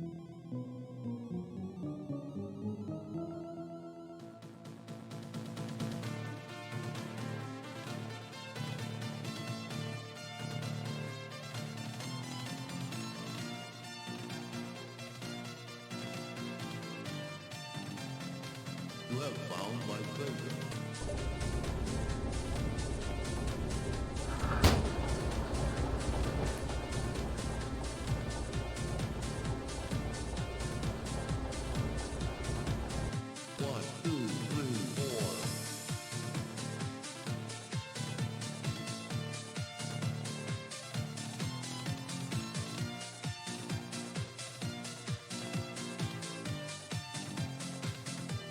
You have found my treasure. One, two, three, four.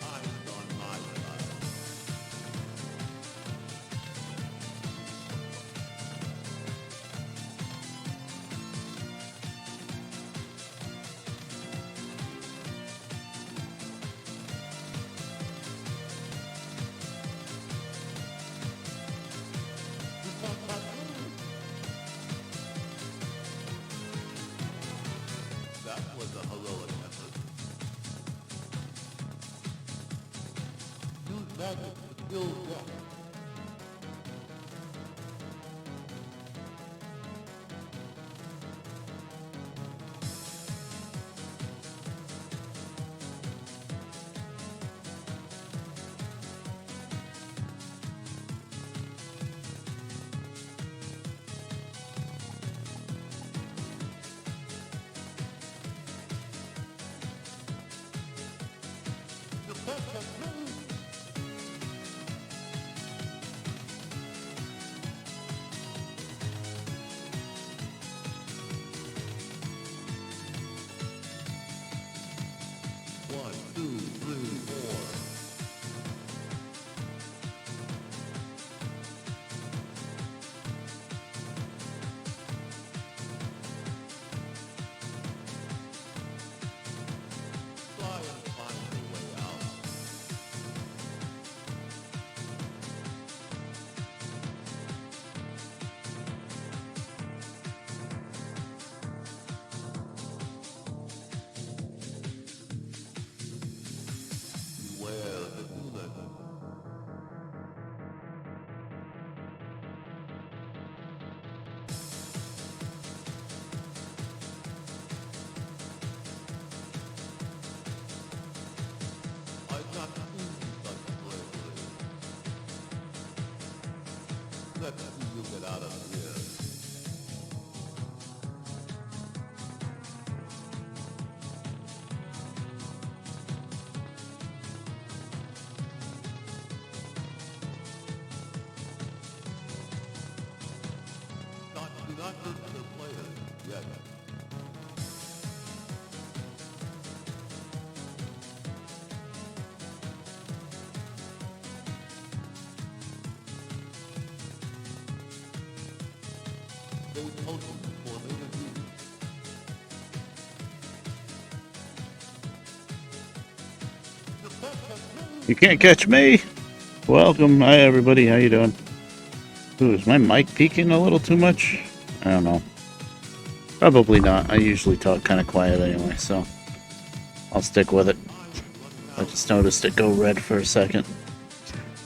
Eyes on my child. That was a heroic effort. Use magic to kill death. The pet has moved. One, two, three, four. Try and find a way out. Beware the Gulen. I've not seen such bravery. Let's see you get out of here. Do not hurt the players yet. Stay potent for later use. The pet has moved. You can't catch me. Welcome. Hi, everybody. How you doing? Ooh, is my mic peaking a little too much? I don't know. Probably not. I usually talk kind of quiet anyway, so I'll stick with it. I just noticed it go red for a second.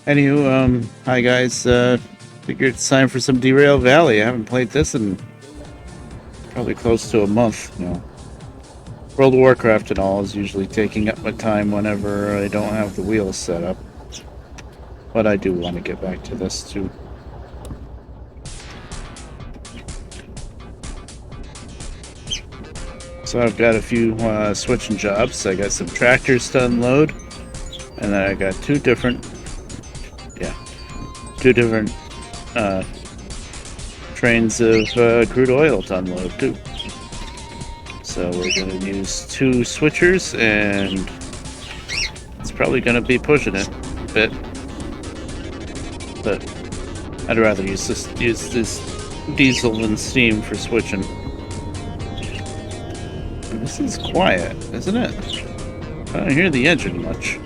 Anywho, hi guys. Figured it's time for some Derail Valley. I haven't played this in probably close to a month. You know, World of Warcraft and all is usually taking up my time whenever I don't have the wheels set up. But I do want to get back to this too. So I've got a few switching jobs. I got some tractors to unload, and then I got two different trains of crude oil to unload too. So we're going to use two switchers, and it's probably going to be pushing it a bit. But I'd rather use this diesel and steam for switching. And this is quiet, isn't it? I don't hear the engine much.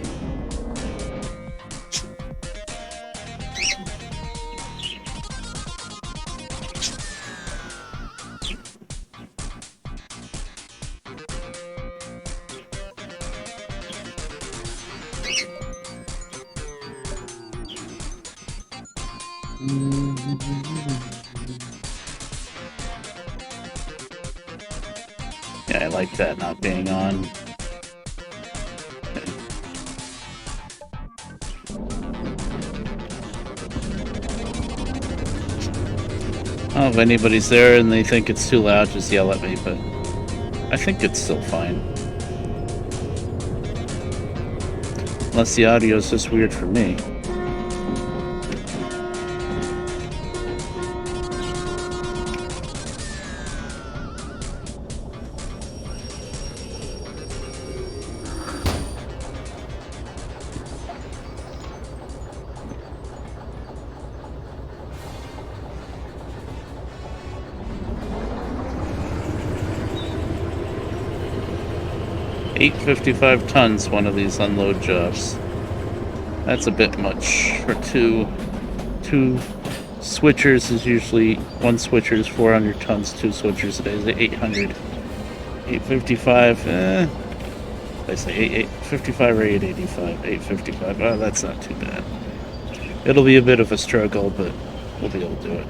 Yeah, I like that not being on. Oh, if anybody's there and they think it's too loud, just yell at me, but I think it's still fine. Unless the audio is just weird for me. $855 tons, one of these unload jobs. That's a bit much for two switchers. Is usually one switcher is 400 tons, two switchers a day is 800. 855, I say 855 or 885, 855. Oh, that's not too bad. It'll be a bit of a struggle, but we'll be able to do it.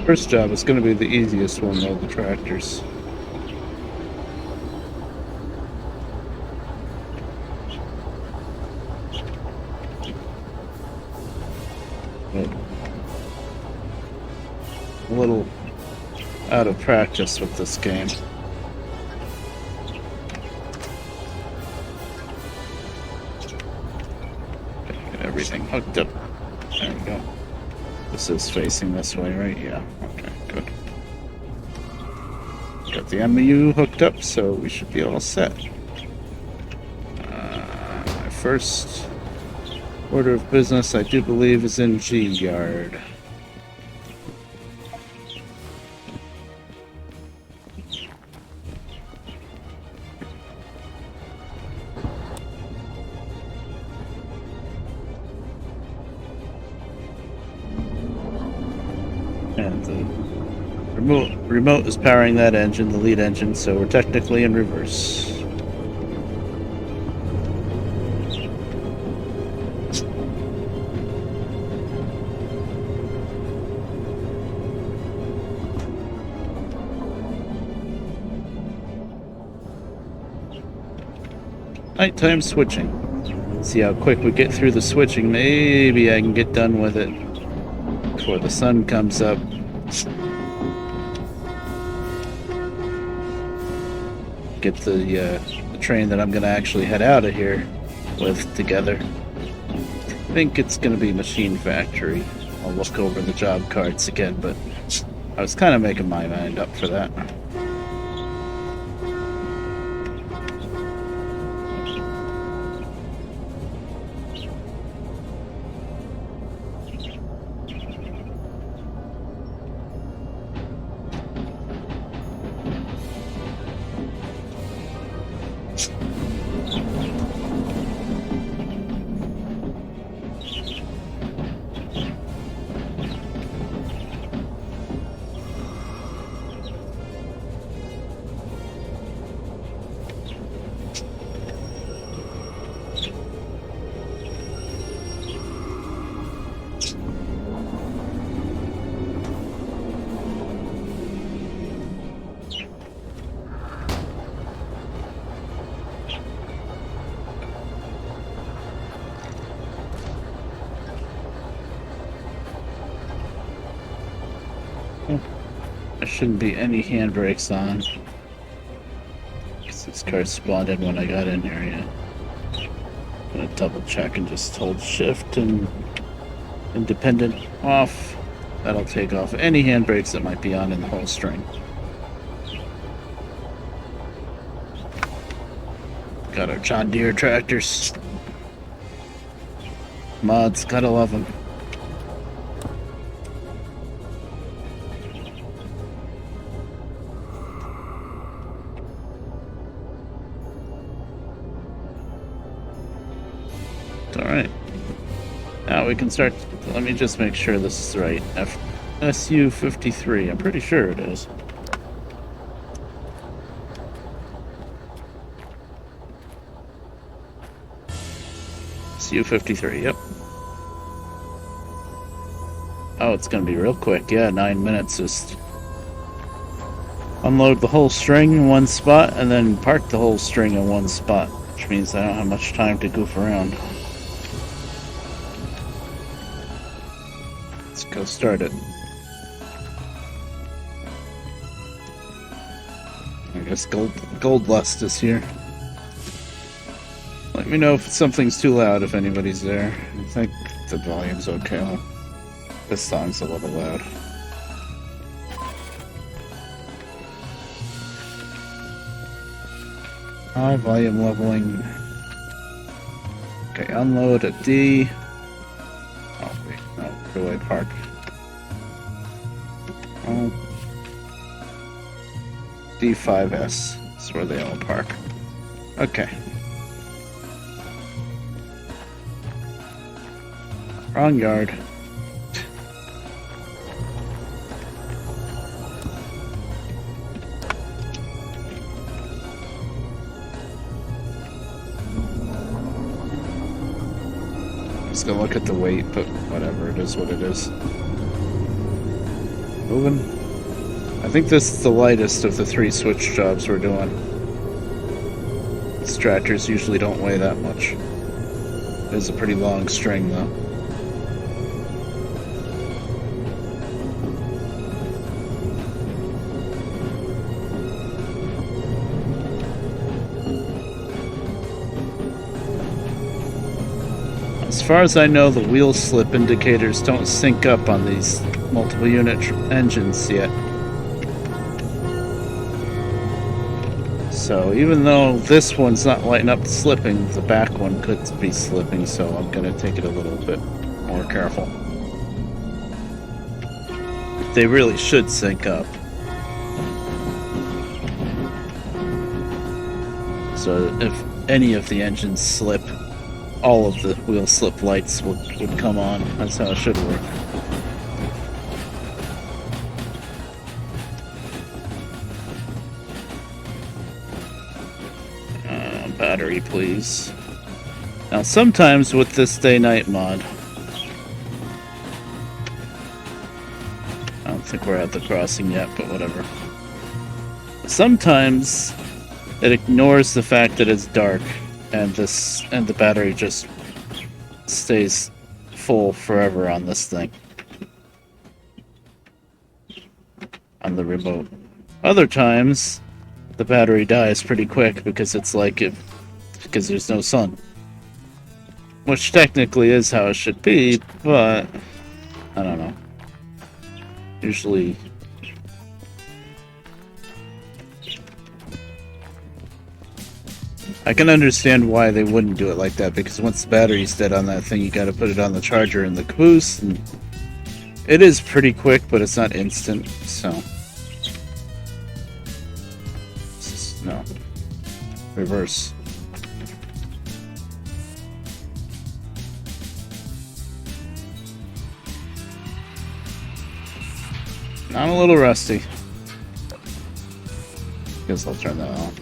First job is going to be the easiest one, though, the tractors. A little out of practice with this game. Get everything hooked up. There we go. This is facing this way, right? Yeah. Okay, good. Got the MU hooked up, so we should be all set. My first order of business, I do believe, is in G yard. And the remote is powering that engine, the lead engine, so we're technically in reverse. Nighttime switching. See how quick we get through the switching. Maybe I can get done with it before the sun comes up. Get the train that I'm going to actually head out of here with together. I think it's going to be Machine Factory. I'll look over the job cards again, but I was kind of making my mind up for that. There shouldn't be any handbrakes on. This car spawned in when I got in here, yeah. I'm gonna double check and just hold shift and independent off. That'll take off any handbrakes that might be on in the whole string. Got our John Deere tractors. Mods, gotta love them. Alright. Now we can start. Let me just make sure this is right. SU-53. I'm pretty sure it is. SU-53, yep. Oh, it's gonna be real quick. Yeah, 9 minutes. Just unload the whole string in one spot and then park the whole string in one spot, which means I don't have much time to goof around. Let's go start it. I guess Gold Lust is here. Let me know if something's too loud if anybody's there. I think the volume's okay. This song's a little loud. High volume leveling. Okay, unload at D. Oh wait, no, where do I park? Oh. D5S. That's where they all park. Okay. Wrong yard. Just gonna look at the weight, but whatever, it is what it is. Moving. I think this is the lightest of the 3 switch jobs we're doing. Extractors usually don't weigh that much. It is a pretty long string though. As far as I know, the wheel slip indicators don't sync up on these multiple unit engines yet. So even though this one's not lighting up slipping, the back one could be slipping, so I'm going to take it a little bit more careful. They really should sync up. So if any of the engines slip, all of the wheel slip lights would come on. That's how it should work. Battery, please. Now, sometimes with this day-night mod, I don't think we're at the crossing yet, but whatever. Sometimes it ignores the fact that it's dark, and the battery just stays full forever on this thing, on the remote. Other times, the battery dies pretty quick because it's like because there's no sun, which technically is how it should be, but I don't know. Usually, I can understand why they wouldn't do it like that, because once the battery's dead on that thing, you got to put it on the charger in the caboose, and it is pretty quick, but it's not instant. So no, reverse. I'm a little rusty. Guess I'll turn that on.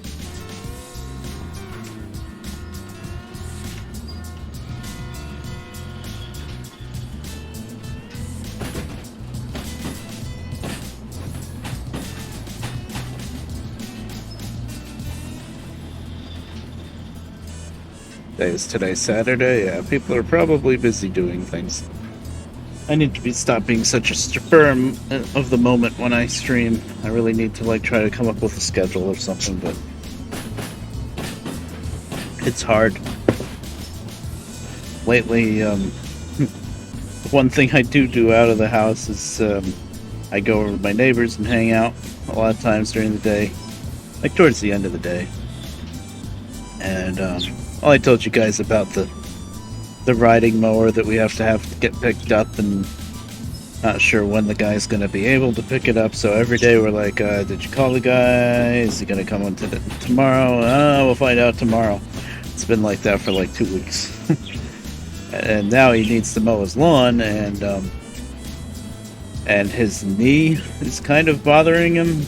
Is today Saturday? Yeah, people are probably busy doing things. I need to stop being such a sperm of the moment when I stream. I really need to try to come up with a schedule or something, but it's hard. Lately, one thing I do out of the house is I go over to my neighbors and hang out a lot of times during the day, like towards the end of the day. And well, I told you guys about the riding mower that we have to get picked up, and not sure when the guy's going to be able to pick it up. So every day we're like, did you call the guy? Is he going to come on tomorrow? We'll find out tomorrow. It's been like that for like 2 weeks. and now he needs to mow his lawn, and his knee is kind of bothering him.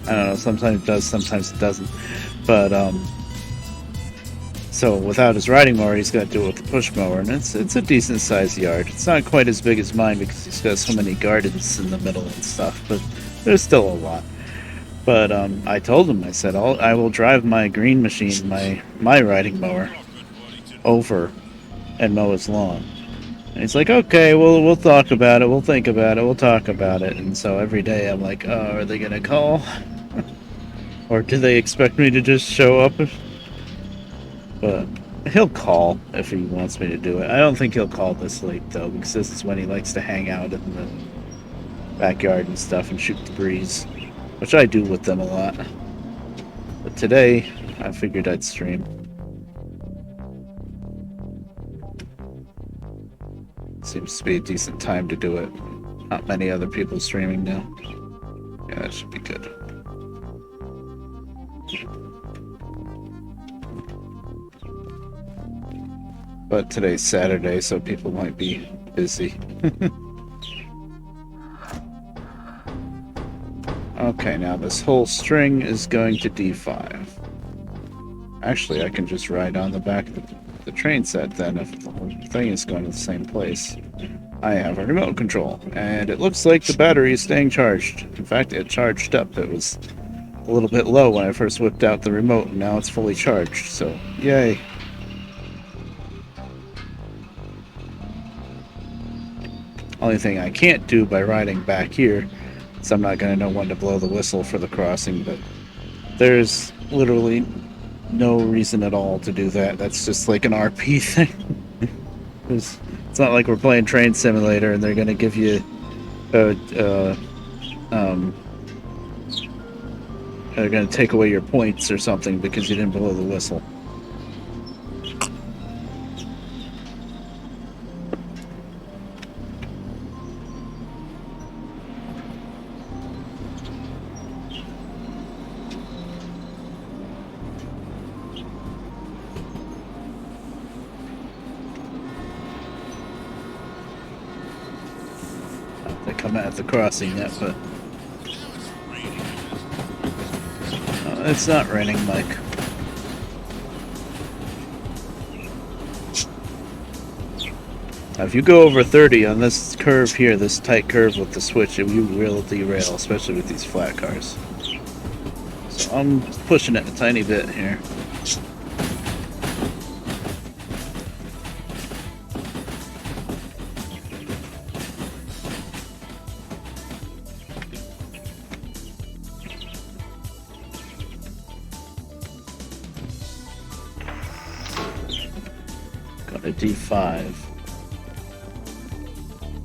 I don't know. Sometimes it does, sometimes it doesn't. But so without his riding mower, he's got to do it with the push mower, and it's a decent sized yard. It's not quite as big as mine because he's got so many gardens in the middle and stuff, but there's still a lot. But I told him, I said, I will drive my green machine, my riding mower, over and mow his lawn. And he's like, okay, we'll talk about it, we'll think about it, we'll talk about it. And so every day I'm like, oh, are they gonna call? Or do they expect me to just show up? But he'll call if he wants me to do it. I don't think he'll call this late though, because this is when he likes to hang out in the backyard and stuff and shoot the breeze, which I do with them a lot. But today, I figured I'd stream. Seems to be a decent time to do it. Not many other people streaming now. Yeah, that should be good. But today's Saturday, so people might be busy. Okay, now this whole string is going to D5. Actually, I can just ride on the back of the train set then if the whole thing is going to the same place. I have a remote control, and it looks like the battery is staying charged. In fact, it charged up. It was a little bit low when I first whipped out the remote, and now it's fully charged, so yay. Only thing I can't do by riding back here is I'm not going to know when to blow the whistle for the crossing, but there's literally no reason at all to do that. That's just like an RP thing. It's not like we're playing Train Simulator and they're going to give you they're going to take away your points or something because you didn't blow the whistle. They come at the crossing yet, but it's not raining, Mike. Now, if you go over 30 on this curve here, this tight curve with the switch, you will derail, especially with these flat cars. So I'm pushing it a tiny bit here. Got a D5.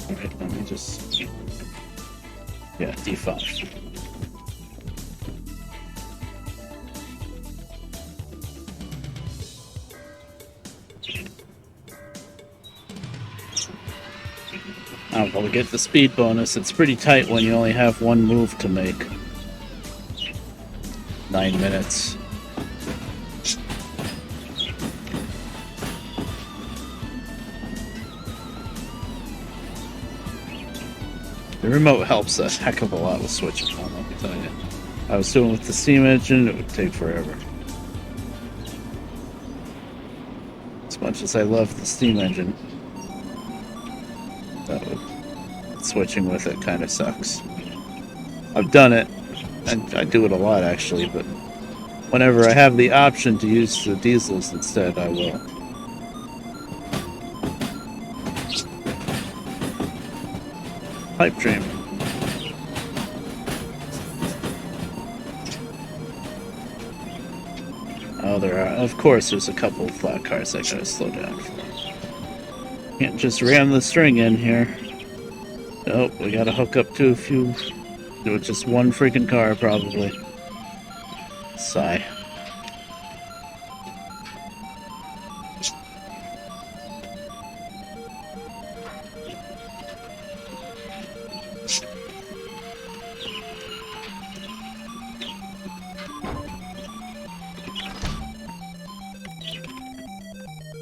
Alright, let me just... Yeah, D5. Oh, well, we get the speed bonus. It's pretty tight when you only have one move to make. 9 minutes. The remote helps a heck of a lot with switching on, let me tell you. I was doing with the steam engine, it would take forever. As much as I love the steam engine, switching with it kind of sucks. I've done it, and I do it a lot actually, but whenever I have the option to use the diesels instead, I will. Pipe dream. Oh, there are. Of course, there's a couple of flat cars I gotta slow down for. Can't just ram the string in here. Nope, we gotta hook up to a few. Do it just one freaking car, probably. Sigh.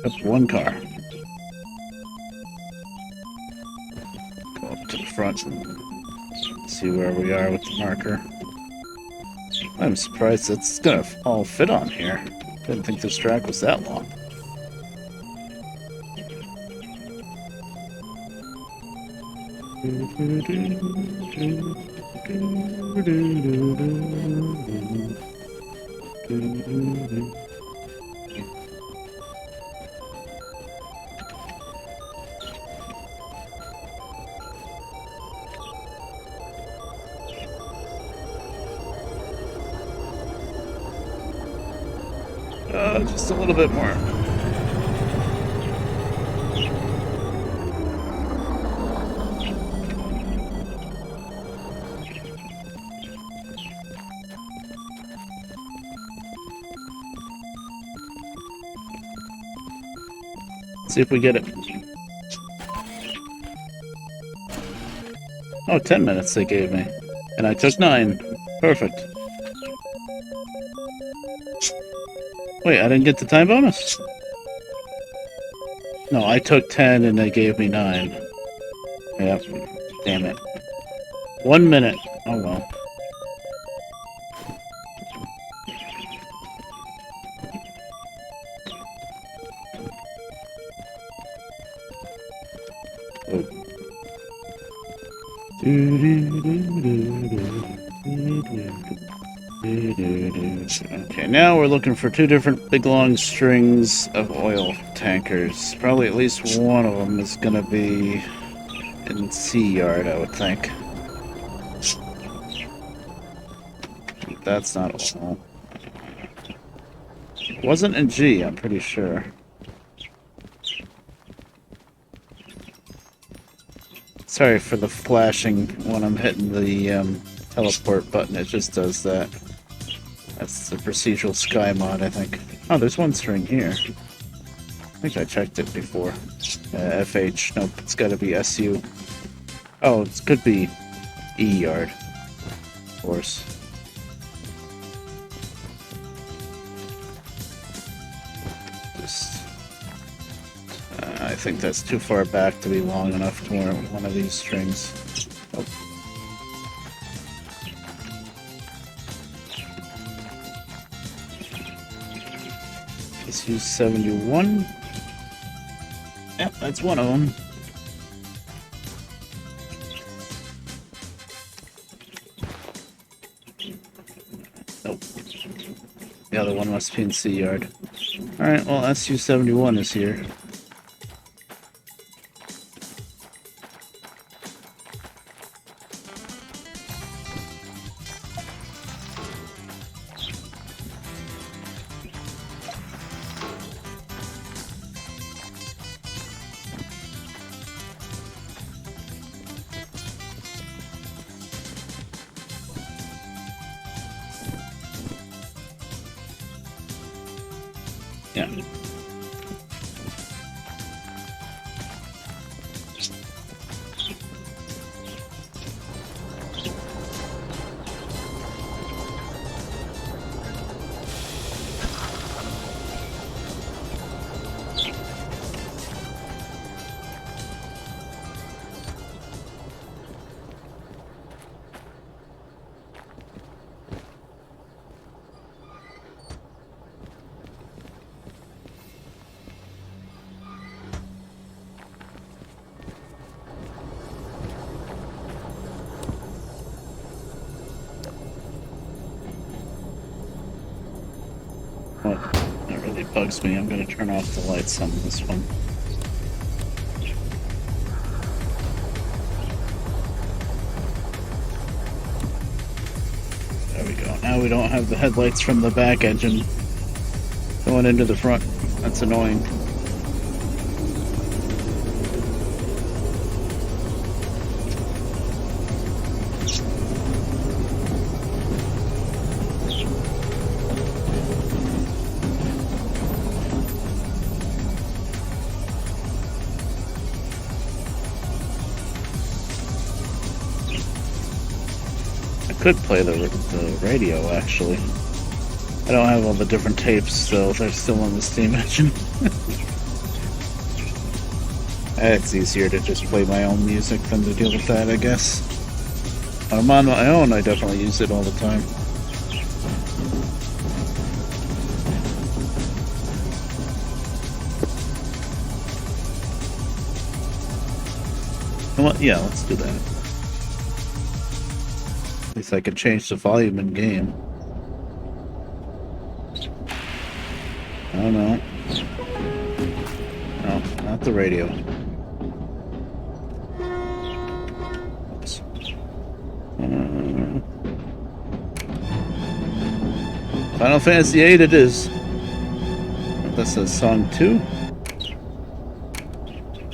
Up one car. front. See where we are with the marker. I'm surprised it's gonna all fit on here. Didn't think this track was that long. Just a little bit more. See if we get it. Oh, 10 minutes they gave me. And I took 9. Perfect. Wait, I didn't get the time bonus? No, I took 10 and they gave me 9. Yep. Damn it. 1 minute. Oh well. Okay, now we're looking for 2 different big long strings of oil tankers. Probably at least one of them is going to be in C yard, I would think. That's not all. It wasn't in G, I'm pretty sure. Sorry for the flashing when I'm hitting the teleport button, it just does that. That's the procedural sky mod, I think. Oh, there's 1 string here. I think I checked it before. FH. Nope, it's gotta be SU. Oh, it could be E yard. Of course. Just... I think that's too far back to be long enough to warrant one of these strings. Oh. Let's use 71. Yep, that's one of them. Nope. The other one must be in C yard. Alright, well, SU-71 is here. Yeah. Oh, that really bugs me. I'm going to turn off the lights on this one. There we go. Now we don't have the headlights from the back engine going into the front. That's annoying. Could play the radio, actually. I don't have all the different tapes, so they're still on the steam engine. It's easier to just play my own music than to deal with that, I guess. When I'm on my own, I definitely use it all the time. Well, yeah, let's do that. At least I can change the volume in game. Oh no. No, not the radio. Oops. Final Fantasy VIII it is. This is song 2.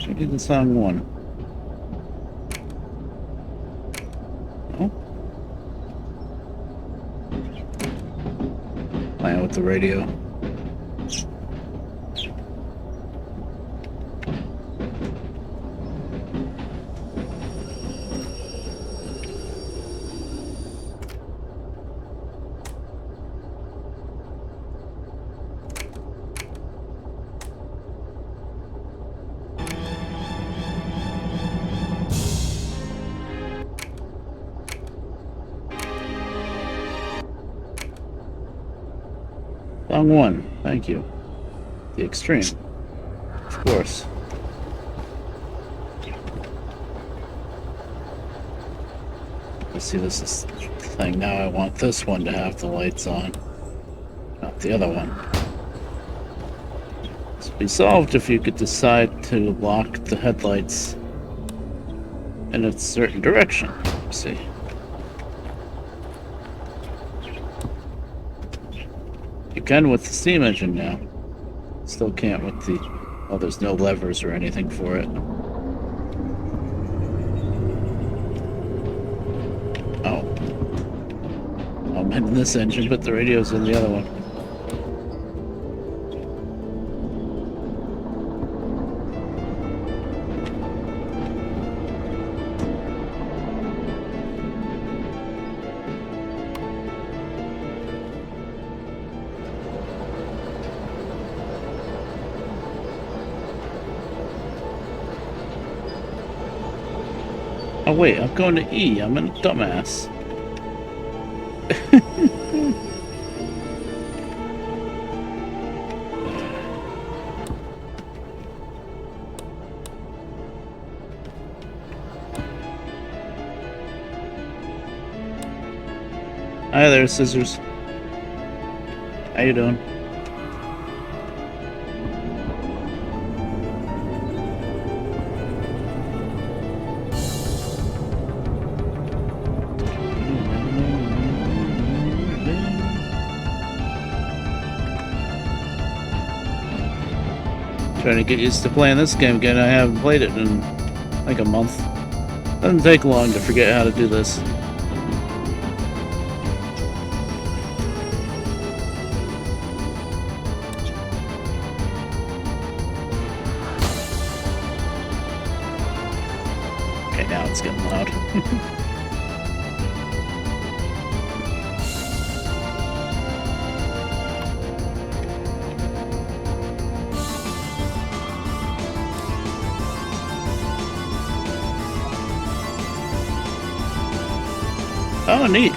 Maybe the song 1. Oh. Playing with the radio. Song 1, thank you. The Extreme. Of course. Let's see, this is the thing. Now I want this one to have the lights on, not the other one. This would be solved if you could decide to lock the headlights in a certain direction. Let's see. You can with the steam engine now. Still can't with the... Oh, there's no levers or anything for it. Oh. I'm in this engine, but the radio's in the other one. Oh wait, I'm going to E. I'm a dumbass. Hi there, Scissors. How you doing? Trying to get used to playing this game again. I haven't played it in like a month. Doesn't take long to forget how to do this. Okay, now it's getting loud. Oh, neat.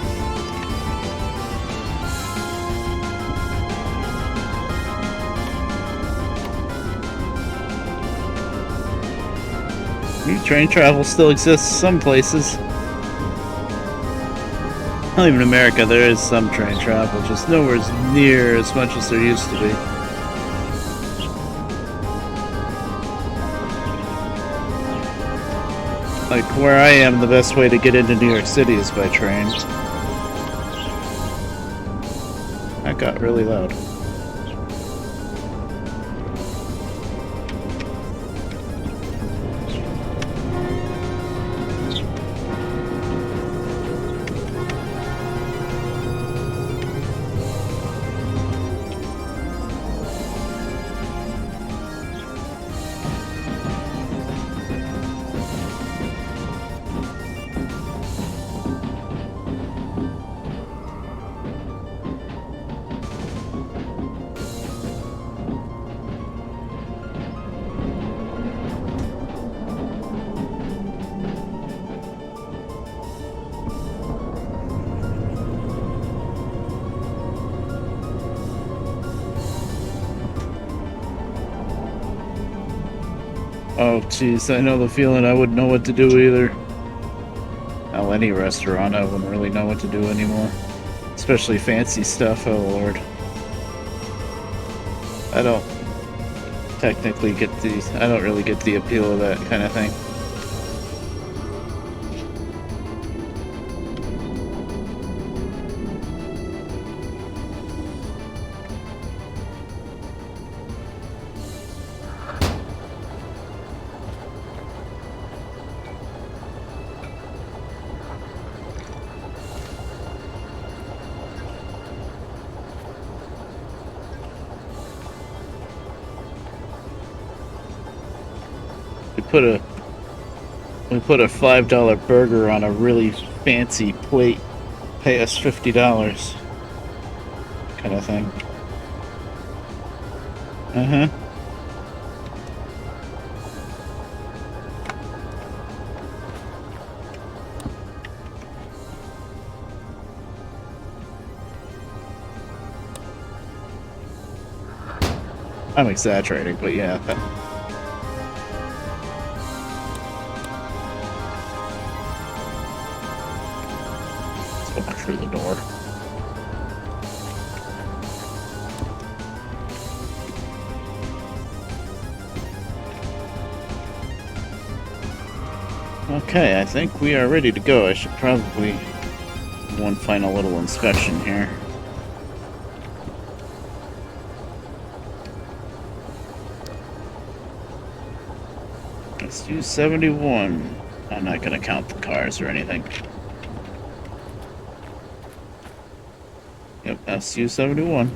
Train travel still exists some places. Not even in America, there is some train travel, just nowhere near as much as there used to be. Like, where I am, the best way to get into New York City is by train. That got really loud. Oh, jeez, I know the feeling. I wouldn't know what to do either. Hell, any restaurant, I wouldn't really know what to do anymore. Especially fancy stuff, oh lord. I don't technically get the... I don't really get the appeal of that kind of thing. We put a $5 burger on a really fancy plate. Pay us $50. Kind of thing. Uh-huh. I'm exaggerating, but yeah. Let's walk through the door. Okay, I think we are ready to go. I should probably do one final little inspection here. Let's do 71. I'm not going to count the cars or anything. Yep, SU-71.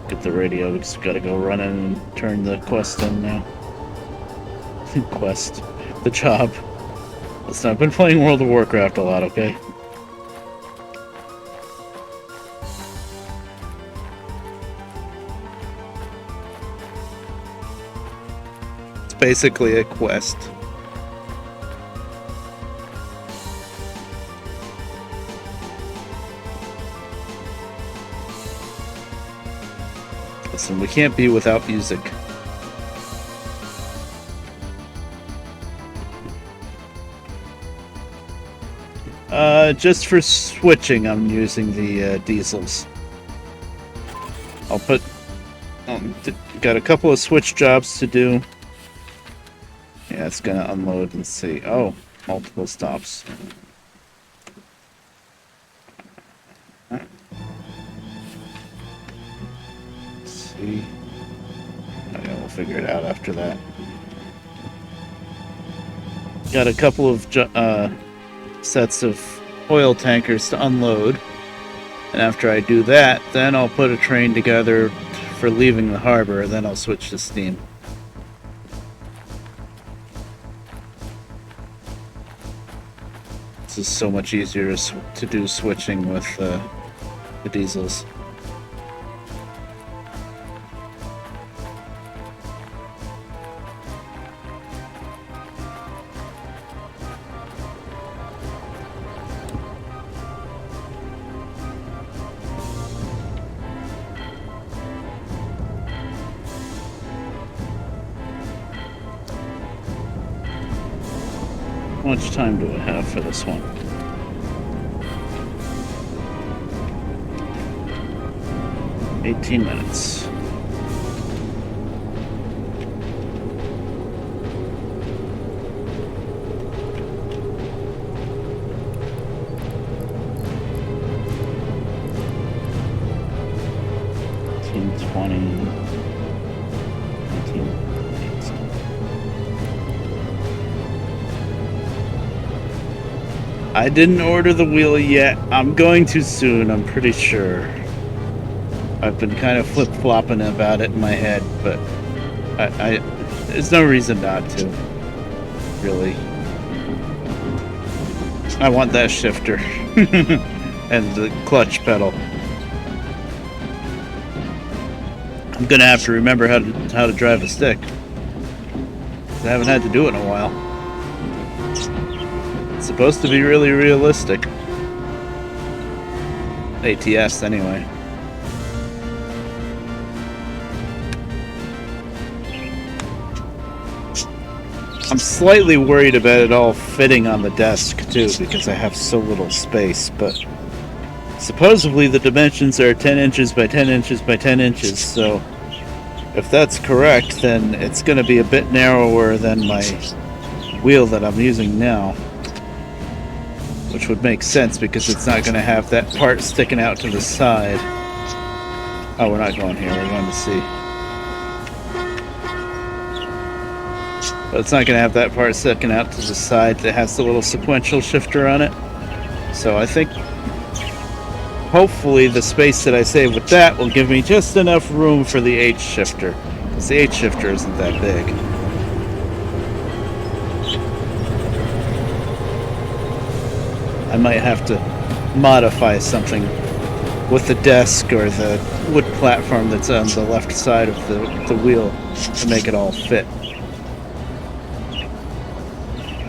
Get the radio, we just gotta go run in and turn the quest in now. Quest. The job. Listen, I've been playing World of Warcraft a lot, okay? It's basically a quest. Listen, we can't be without music. Just for switching, I'm using the diesels. I'll put... got a couple of switch jobs to do. Yeah, it's gonna unload and see. Oh, multiple stops. Let's see. Oh, yeah, we'll figure it out after that. Got a couple of sets of oil tankers to unload. And after I do that, then I'll put a train together for leaving the harbor, then I'll switch to steam. This is so much easier to do switching with the diesels. How much time do I have for this one? $18. I didn't order the wheelie yet. I'm going to soon, I'm pretty sure. I've been kind of flip-flopping about it in my head, but there's no reason not to, really. I want that shifter and the clutch pedal. I'm gonna have to remember how to drive a stick. I haven't had to do it in a while. It's supposed to be really realistic. ATS anyway. I'm slightly worried about it all fitting on the desk too, because I have so little space, but supposedly the dimensions are 10 inches by 10 inches by 10 inches, so if that's correct, then it's going to be a bit narrower than my wheel that I'm using now. Which would make sense because it's not going to have that part sticking out to the side. Oh, we're not going here, we're going to C. But it's not going to have that part sticking out to the side that has the little sequential shifter on it. So I think hopefully the space that I save with that will give me just enough room for the H shifter. Because the H shifter isn't that big. I might have to modify something with the desk or the wood platform that's on the left side of the wheel to make it all fit.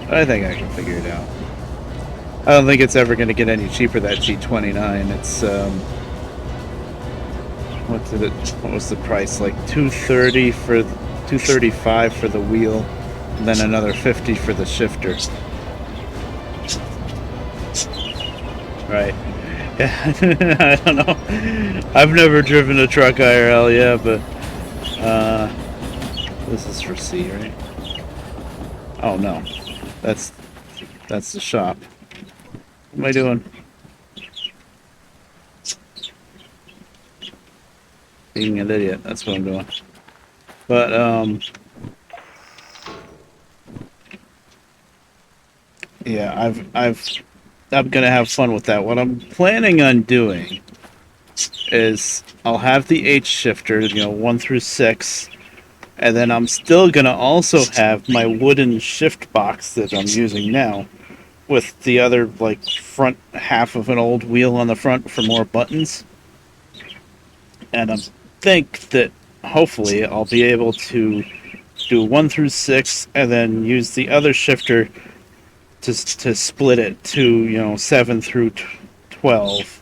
But I think I can figure it out. I don't think it's ever going to get any cheaper, that G29. It's, what was the price? Like $235 for the wheel, and then another $50 for the shifter. Right. Yeah, I don't know. I've never driven a truck IRL, yeah, but this is for C, right? Oh no, that's the shop. What am I doing? Being an idiot. That's what I'm doing. But yeah, I'm gonna have fun with that. What I'm planning on doing is I'll have the H shifter, 1 through 6, and then I'm still gonna also have my wooden shift box that I'm using now, with the other like front half of an old wheel on the front for more buttons. And I think that hopefully I'll be able to do 1 through 6, and then use the other shifter to split it to 7 through 12.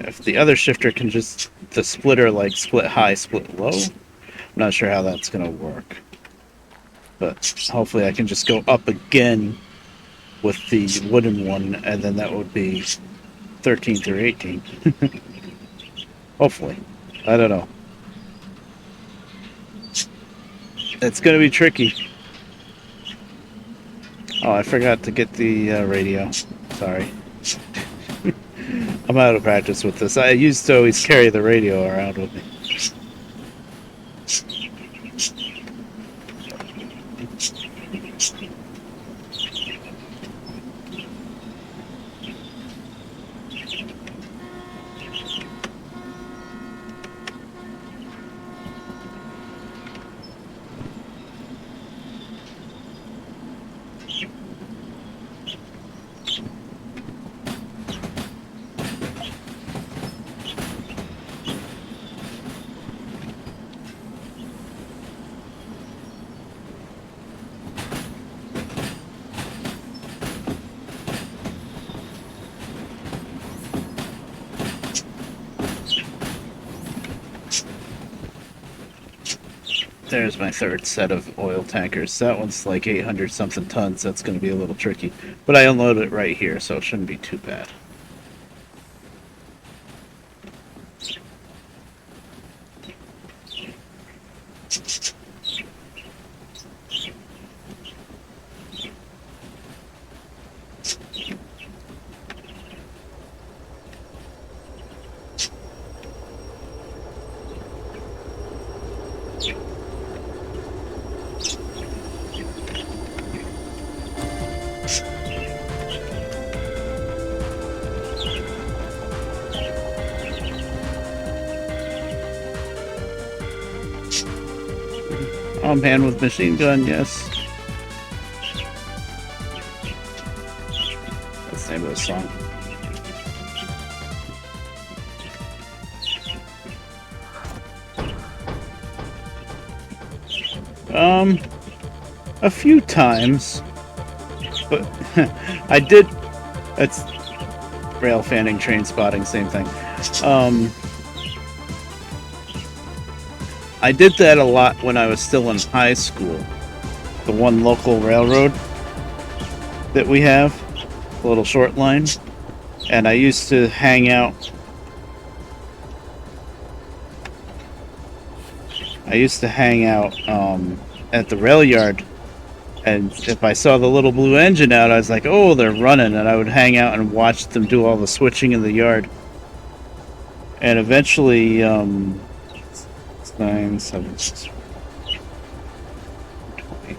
If the other shifter can just the splitter like split high, split low, I'm not sure how that's gonna work. But hopefully I can just go up again with the wooden one, and then that would be 13 through 18. Hopefully. I don't know. It's gonna be tricky. Oh, I forgot to get the radio. Sorry. I'm out of practice with this. I used to always carry the radio around with me. There's my third set of oil tankers. That one's like 800 something tons. That's going to be a little tricky. But I unload it right here, so it shouldn't be too bad. Man with machine gun, yes. That's the name of the song. A few times, but I did. That's rail fanning, train spotting, same thing. I did that a lot when I was still in high school. The one local railroad that we have, the little short line, and I used to hang out. At the rail yard, and if I saw the little blue engine out, I was like, "Oh, they're running," and I would hang out and watch them do all the switching in the yard. And eventually, 9, 7, 6, 20.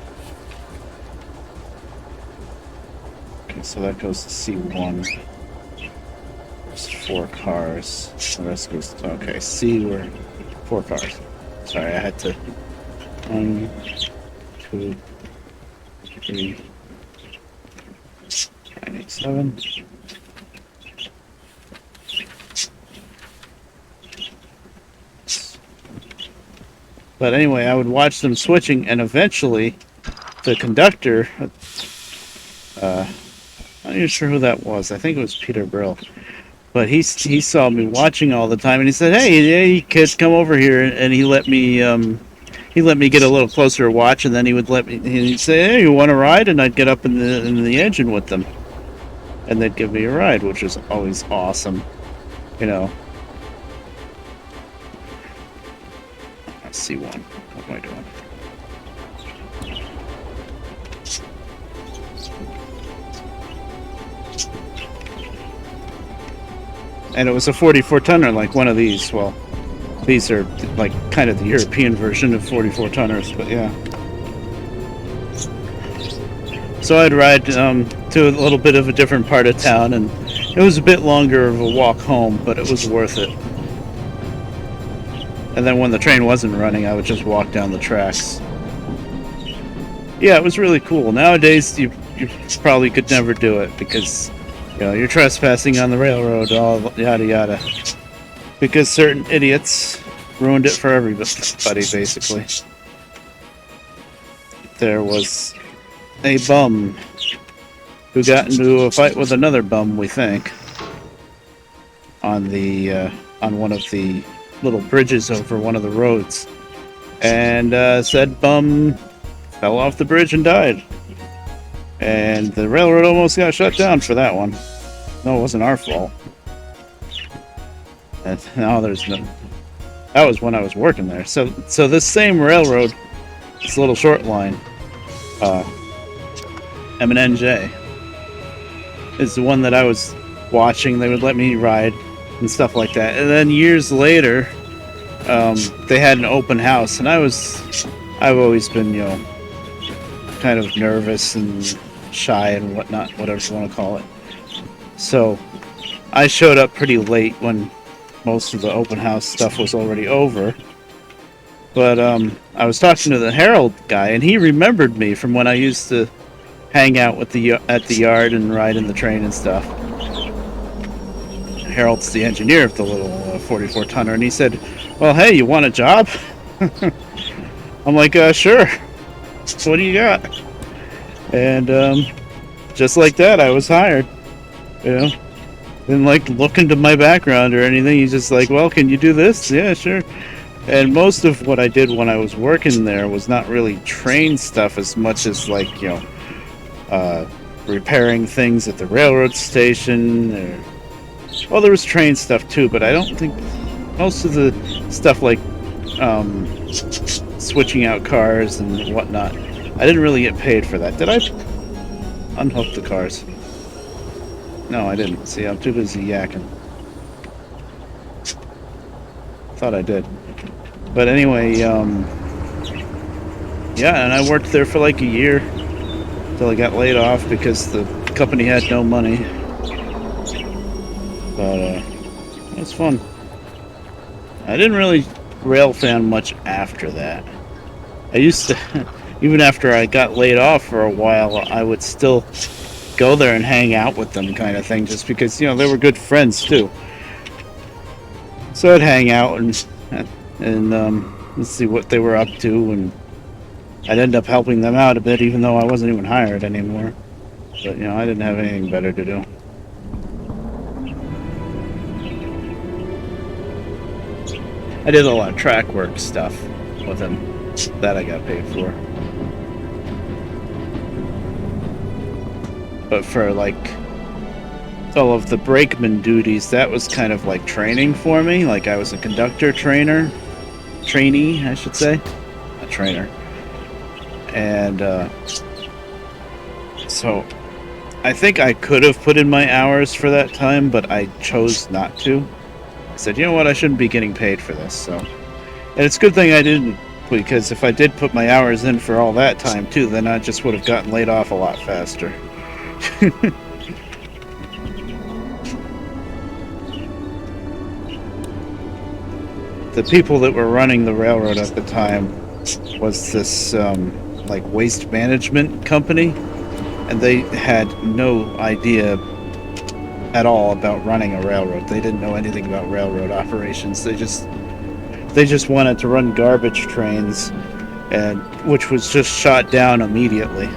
Okay, so that goes to C1. There's 4 cars. The rest goes to, okay, C, we're 4 cars. Sorry, I had to. 1, 2, 3, 9, 8, 7. But anyway, I would watch them switching, and eventually, the conductor, I'm not even sure who that was. I think it was Peter Brill. But he saw me watching all the time, and he said, "Hey, kids, come over here." And he let me get a little closer to watch, and then he'd say, "Hey, you want to ride?" And I'd get up in the engine with them, and they'd give me a ride, which was always awesome, you know. C1. What am I doing? And it was a 44 tonner, like one of these. Well, these are like kind of the European version of 44 tonners, but yeah. So I'd ride to a little bit of a different part of town, and it was a bit longer of a walk home, but it was worth it. And then when the train wasn't running, I would just walk down the tracks. Yeah, it was really cool. Nowadays, you probably could never do it because, you know, you're trespassing on the railroad, all yada yada. Because certain idiots ruined it for everybody, basically. There was a bum who got into a fight with another bum, we think, on one of the little bridges over one of the roads, and said bum fell off the bridge and died, and the railroad almost got shut down for that one. No, it wasn't our fault. And now there's no. That was when I was working there. So this same railroad, this little short line, M&NJ, is the one that I was watching. They would let me ride and stuff like that. And then years later, they had an open house, and I've always been, you know, kind of nervous and shy and whatnot, whatever you want to call it. So I showed up pretty late when most of the open house stuff was already over. But I was talking to the Herald guy, and he remembered me from when I used to hang out at the yard and ride in the train and stuff. Harold's the engineer of the little 44 tonner, and he said, "Well, hey, you want a job?" I'm like, "Sure. So what do you got?" And just like that, I was hired. You know, didn't like look into my background or anything. He's just like, "Well, can you do this?" "Yeah, sure." And most of what I did when I was working there was not really train stuff as much as, like, you know, repairing things at the railroad station. Well, there was train stuff too, but I don't think most of the stuff like switching out cars and whatnot, I didn't really get paid for that. Did I unhook the cars? No, I didn't. See, I'm too busy yakking. Thought I did. But anyway, yeah, and I worked there for like a year until I got laid off because the company had no money. But it was fun. I didn't really rail fan much after that. I used to, even after I got laid off for a while, I would still go there and hang out with them, kind of thing, just because, you know, they were good friends too. So I'd hang out and let's see what they were up to, and I'd end up helping them out a bit, even though I wasn't even hired anymore. But, you know, I didn't have anything better to do. I did a lot of track work stuff, with him. That I got paid for. But for like all of the brakeman duties, that was kind of like training for me. Like I was a conductor trainee, I should say, a trainer. And so I think I could have put in my hours for that time, but I chose not to. I said, you know what, I shouldn't be getting paid for this. So, and it's a good thing I didn't, because if I did put my hours in for all that time too, then I just would have gotten laid off a lot faster. The people that were running the railroad at the time was this like waste management company, and they had no idea at all about running a railroad. They didn't know anything about railroad operations. They just wanted to run garbage trains, and which was just shot down immediately.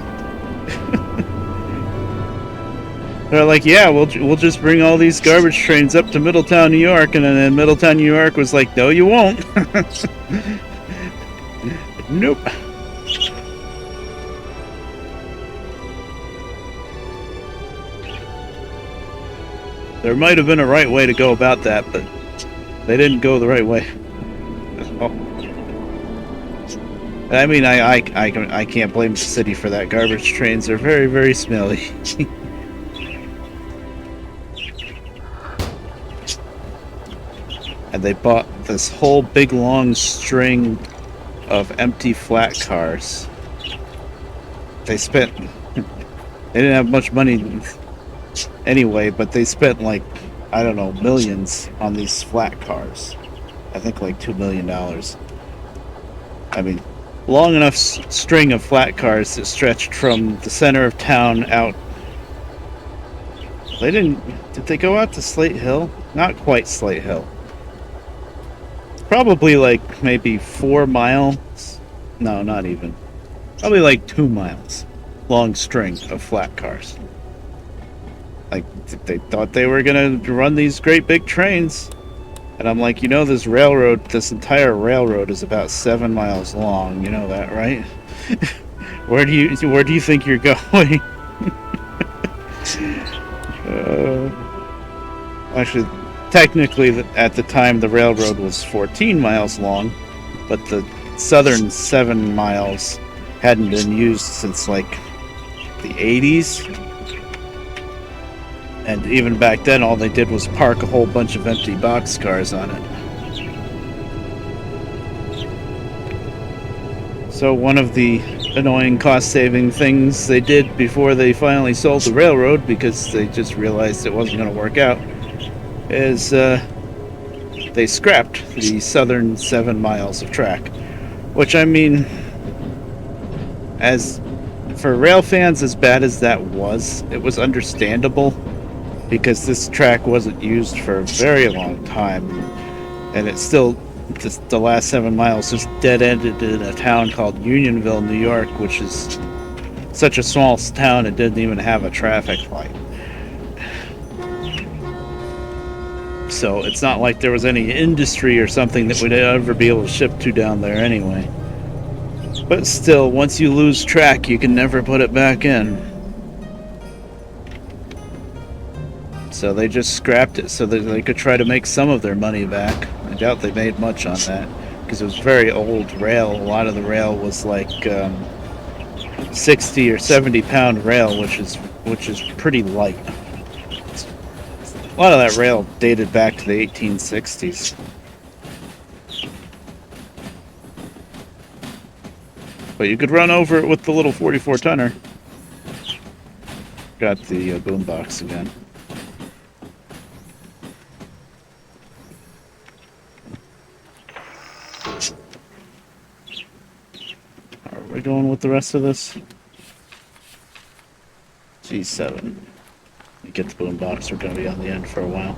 They're like, yeah, we'll just bring all these garbage trains up to Middletown, New York, and then Middletown, New York was like, no, you won't. Nope. There might have been a right way to go about that, but they didn't go the right way. Oh. I mean, I can't blame the city for that. Garbage trains are very, very smelly. And they bought this whole big long string of empty flat cars. They didn't have much money anyway, but they spent like, I don't know, millions on these flat cars. I think like $2 million. I mean, long enough string of flat cars that stretched from the center of town out. Did they go out to Slate Hill? Not quite Slate Hill. Probably like maybe 4 miles. No, not even. Probably like 2 miles. Long string of flat cars. Like, they thought they were gonna run these great big trains. And I'm like, you know, this entire railroad is about 7 miles long. You know that, right? Where do you think you're going? Actually, technically, at the time, the railroad was 14 miles long, but the southern 7 miles hadn't been used since like the 80s. And even back then, all they did was park a whole bunch of empty boxcars on it. So one of the annoying cost-saving things they did before they finally sold the railroad, because they just realized it wasn't going to work out, is they scrapped the southern 7 miles of track. Which, I mean, as for rail fans, as bad as that was, it was understandable, because this track wasn't used for a very long time, and it's still, the last 7 miles just dead-ended in a town called Unionville, New York, which is such a small town it didn't even have a traffic light. So it's not like there was any industry or something that would ever be able to ship to down there anyway. But still, once you lose track, you can never put it back in. So they just scrapped it so that they could try to make some of their money back. I doubt they made much on that, because it was very old rail. A lot of the rail was like 60 or 70 pound rail, which is pretty light. A lot of that rail dated back to the 1860s. But you could run over it with the little 44 tonner. Got the boombox again. Are we going with the rest of this? G7. You get the boombox, we're going to be on the end for a while.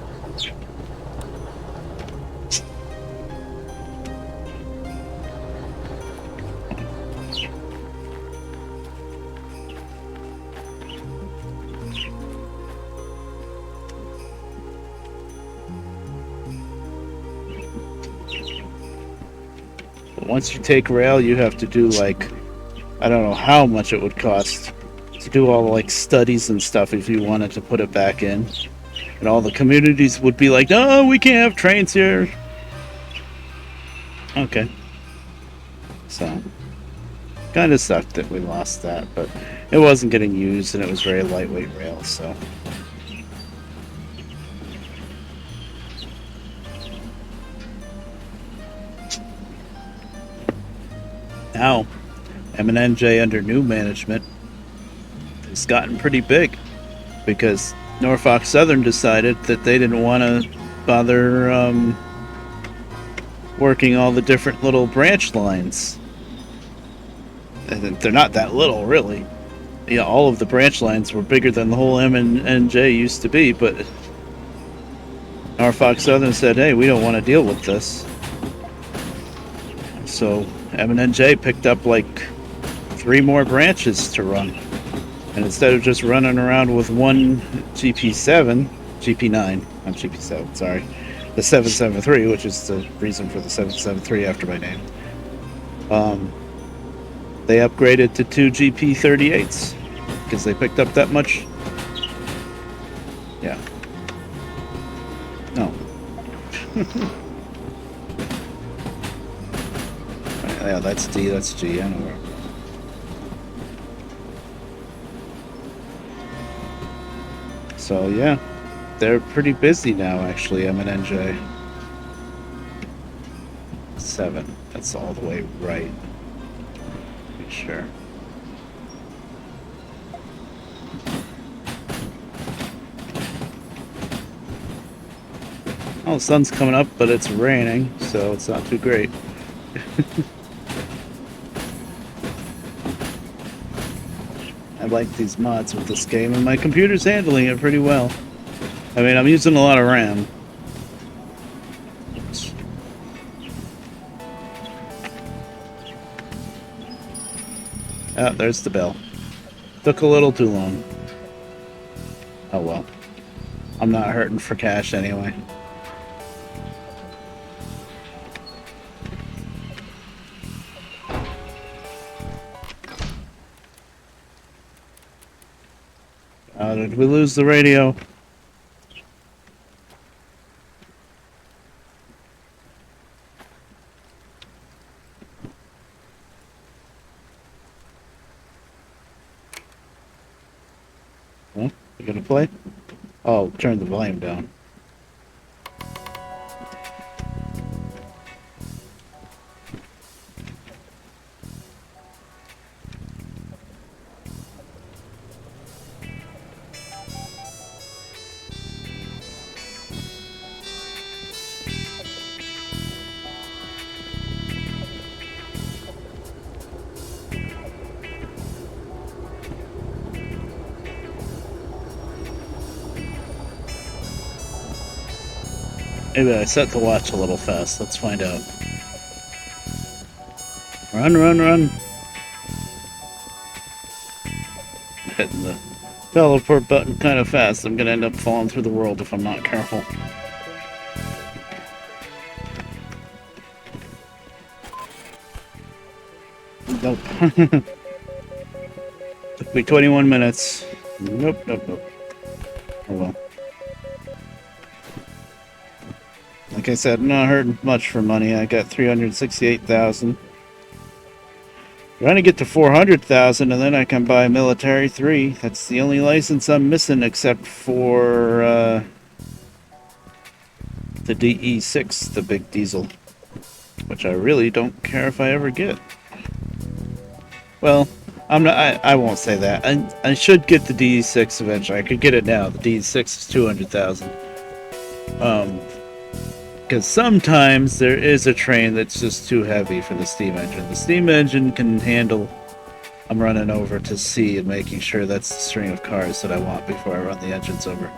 once you take rail, you have to do like, I don't know how much it would cost to do all like studies and stuff if you wanted to put it back in. And all the communities would be like, no, we can't have trains here. Okay. So, kind of sucked that we lost that, but it wasn't getting used and it was very lightweight rail, so. Now, M&NJ under new management has gotten pretty big because Norfolk Southern decided that they didn't want to bother working all the different little branch lines. And they're not that little, really. Yeah, all of the branch lines were bigger than the whole M&NJ used to be, but Norfolk Southern said, hey, we don't want to deal with this. So M&NJ picked up like 3 more branches to run. And instead of just running around with one GP9, not GP7, sorry, the 773, which is the reason for the 773 after my name, they upgraded to 2 GP38s because they picked up that much. Yeah. No. Yeah, that's D, that's G, I know where. So yeah, they're pretty busy now actually, M&NJ. 7, that's all the way right. Be sure. Oh, the sun's coming up, but it's raining, so it's not too great. I like these mods with this game, and my computer's handling it pretty well. I mean, I'm using a lot of RAM. Ah, there's the bell. Took a little too long. Oh well. I'm not hurting for cash anyway. Did we lose the radio? Huh? You gonna play? Oh, turn the volume down. Maybe I set the watch a little fast. Let's find out. Run, run, run. Hitting the teleport button kind of fast. I'm gonna end up falling through the world if I'm not careful. Nope. Took me 21 minutes. Nope, nope, nope. Oh well. Like I said, I'm not hurting much for money. I got 368,000. Trying to get to 400,000 and then I can buy Military 3. That's the only license I'm missing except for the DE6, the big diesel. Which I really don't care if I ever get. Well, I'm not. I won't say that. I should get the DE6 eventually. I could get it now. The DE6 is 200,000. Because sometimes there is a train that's just too heavy for the steam engine. The steam engine can handle. I'm running over to C and making sure that's the string of cars that I want before I run the engines over.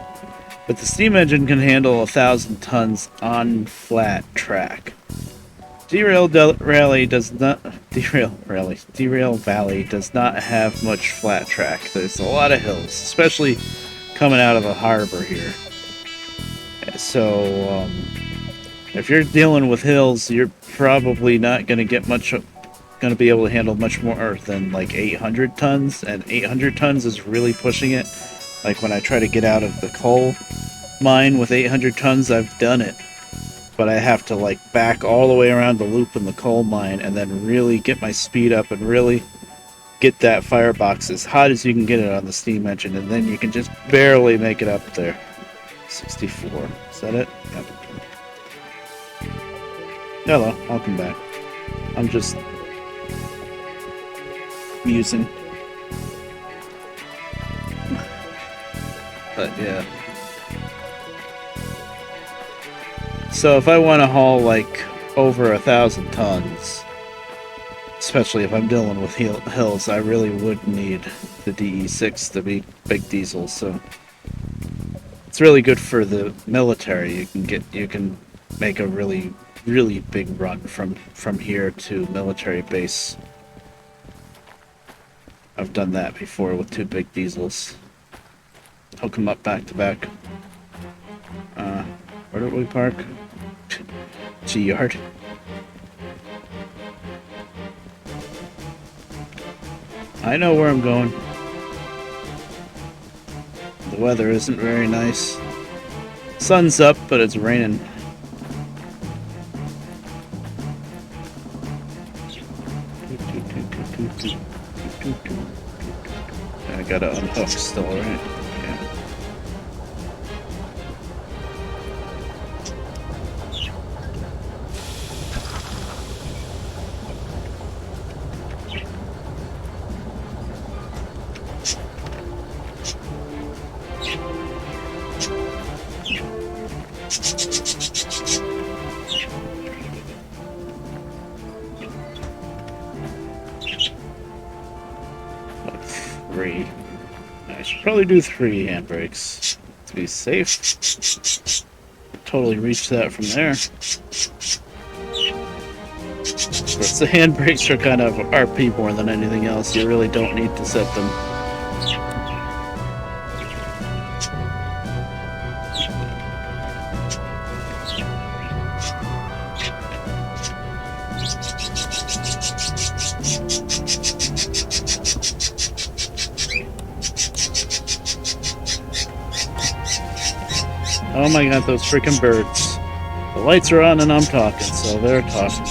But the steam engine can handle 1,000 tons on flat track. Derail Valley does not have much flat track. There's a lot of hills, especially coming out of a harbor here. So If you're dealing with hills, you're probably not going to get much, going to be able to handle much more than like 800 tons, and 800 tons is really pushing it. Like when I try to get out of the coal mine with 800 tons, I've done it. But I have to like back all the way around the loop in the coal mine and then really get my speed up and really get that firebox as hot as you can get it on the steam engine, and then you can just barely make it up there. 64. Is that it? Yep. Hello, welcome back. I'm just musing. But yeah. So if I want to haul like over 1,000 tons, especially if I'm dealing with hills, I really would need the DE6 to be big diesel. So it's really good for the military. You can make a really big run from here to military base. I've done that before with 2 big diesels. Hook them up back to back. Where did we park? G-Yard. I know where I'm going. The weather isn't very nice. Sun's up, but it's raining. I gotta unhook still, right? Yeah. I should probably do 3 handbrakes to be safe. Totally reach that from there. Of course, the handbrakes are kind of RP more than anything else. You really don't need to set them. Oh my god, those freaking birds. The lights are on and I'm talking, so they're talking.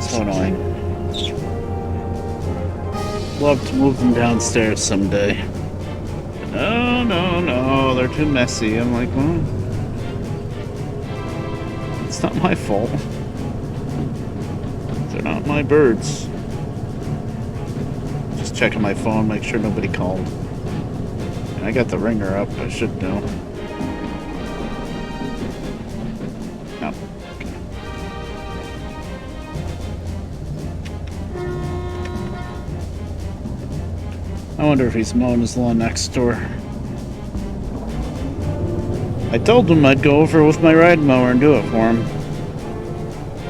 So annoying. Love to move them downstairs someday. No, they're too messy. I'm like, well, it's not my fault. They're not my birds. Just checking my phone, make sure nobody called. I got the ringer up, I should know. No. Okay. I wonder if he's mowing his lawn next door. I told him I'd go over with my ride mower and do it for him.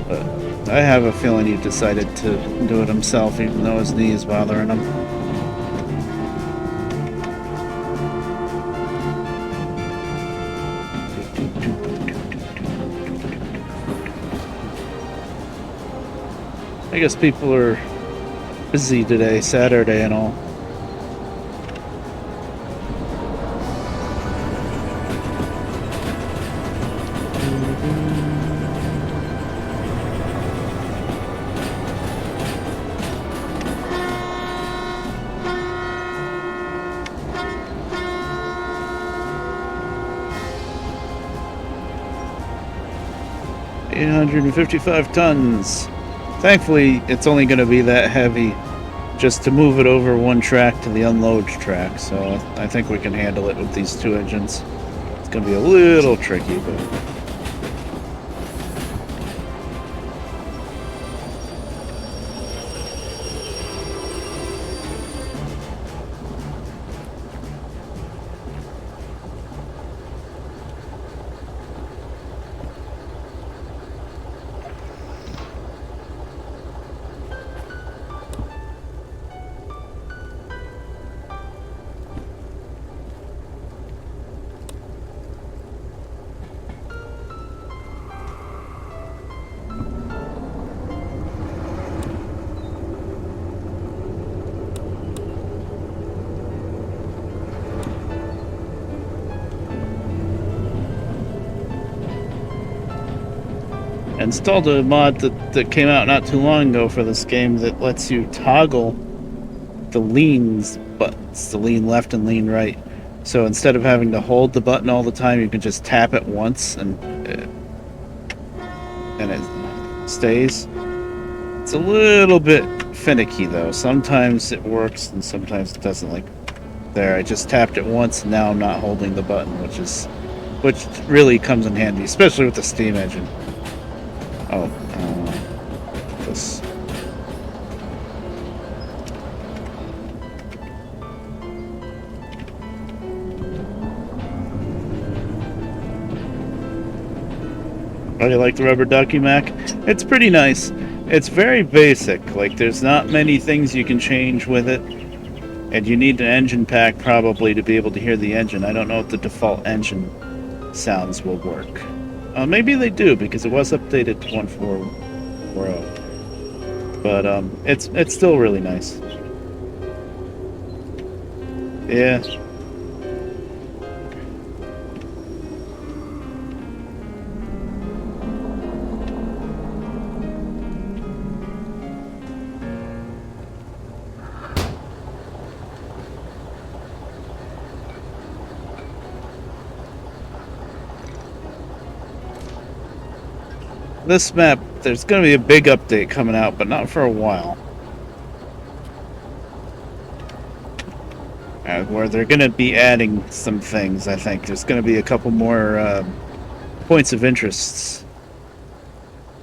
But I have a feeling he decided to do it himself, even though his knee is bothering him. I guess people are busy today, Saturday and all. $855 tons. Thankfully, it's only going to be that heavy just to move it over one track to the unload track, so I think we can handle it with these 2 engines. It's going to be a little tricky, but... installed a mod that came out not too long ago for this game that lets you toggle the leans buttons, the lean left and lean right. So instead of having to hold the button all the time, you can just tap it once and it stays. It's a little bit finicky though. Sometimes it works and sometimes it doesn't. Like there, I just tapped it once and now I'm not holding the button, which really comes in handy, especially with the Steam engine. Oh, this. Oh, you like the rubber ducky, Mac? It's pretty nice. It's very basic. Like, there's not many things you can change with it. And you need an engine pack probably to be able to hear the engine. I don't know if the default engine sounds will work. Maybe they do, because it was updated to 1.4.0. But it's still really nice. Yeah. This map, there's going to be a big update coming out, but not for a while. Where they're going to be adding some things, I think. There's going to be a couple more points of interest.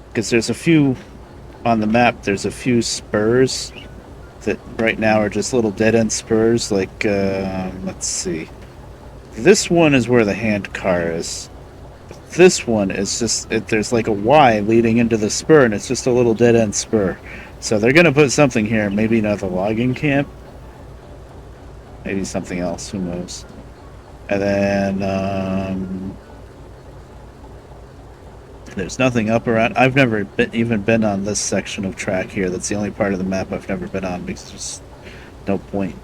Because there's a few on the map, there's a few spurs that right now are just little dead-end spurs. Like, let's see. This one is where the hand car is. This one is just, there's like a Y leading into the spur, and it's just a little dead-end spur. So they're going to put something here, maybe another logging camp. Maybe something else, who knows. And then, there's nothing up around. I've never even been on this section of track here. That's the only part of the map I've never been on, because there's no point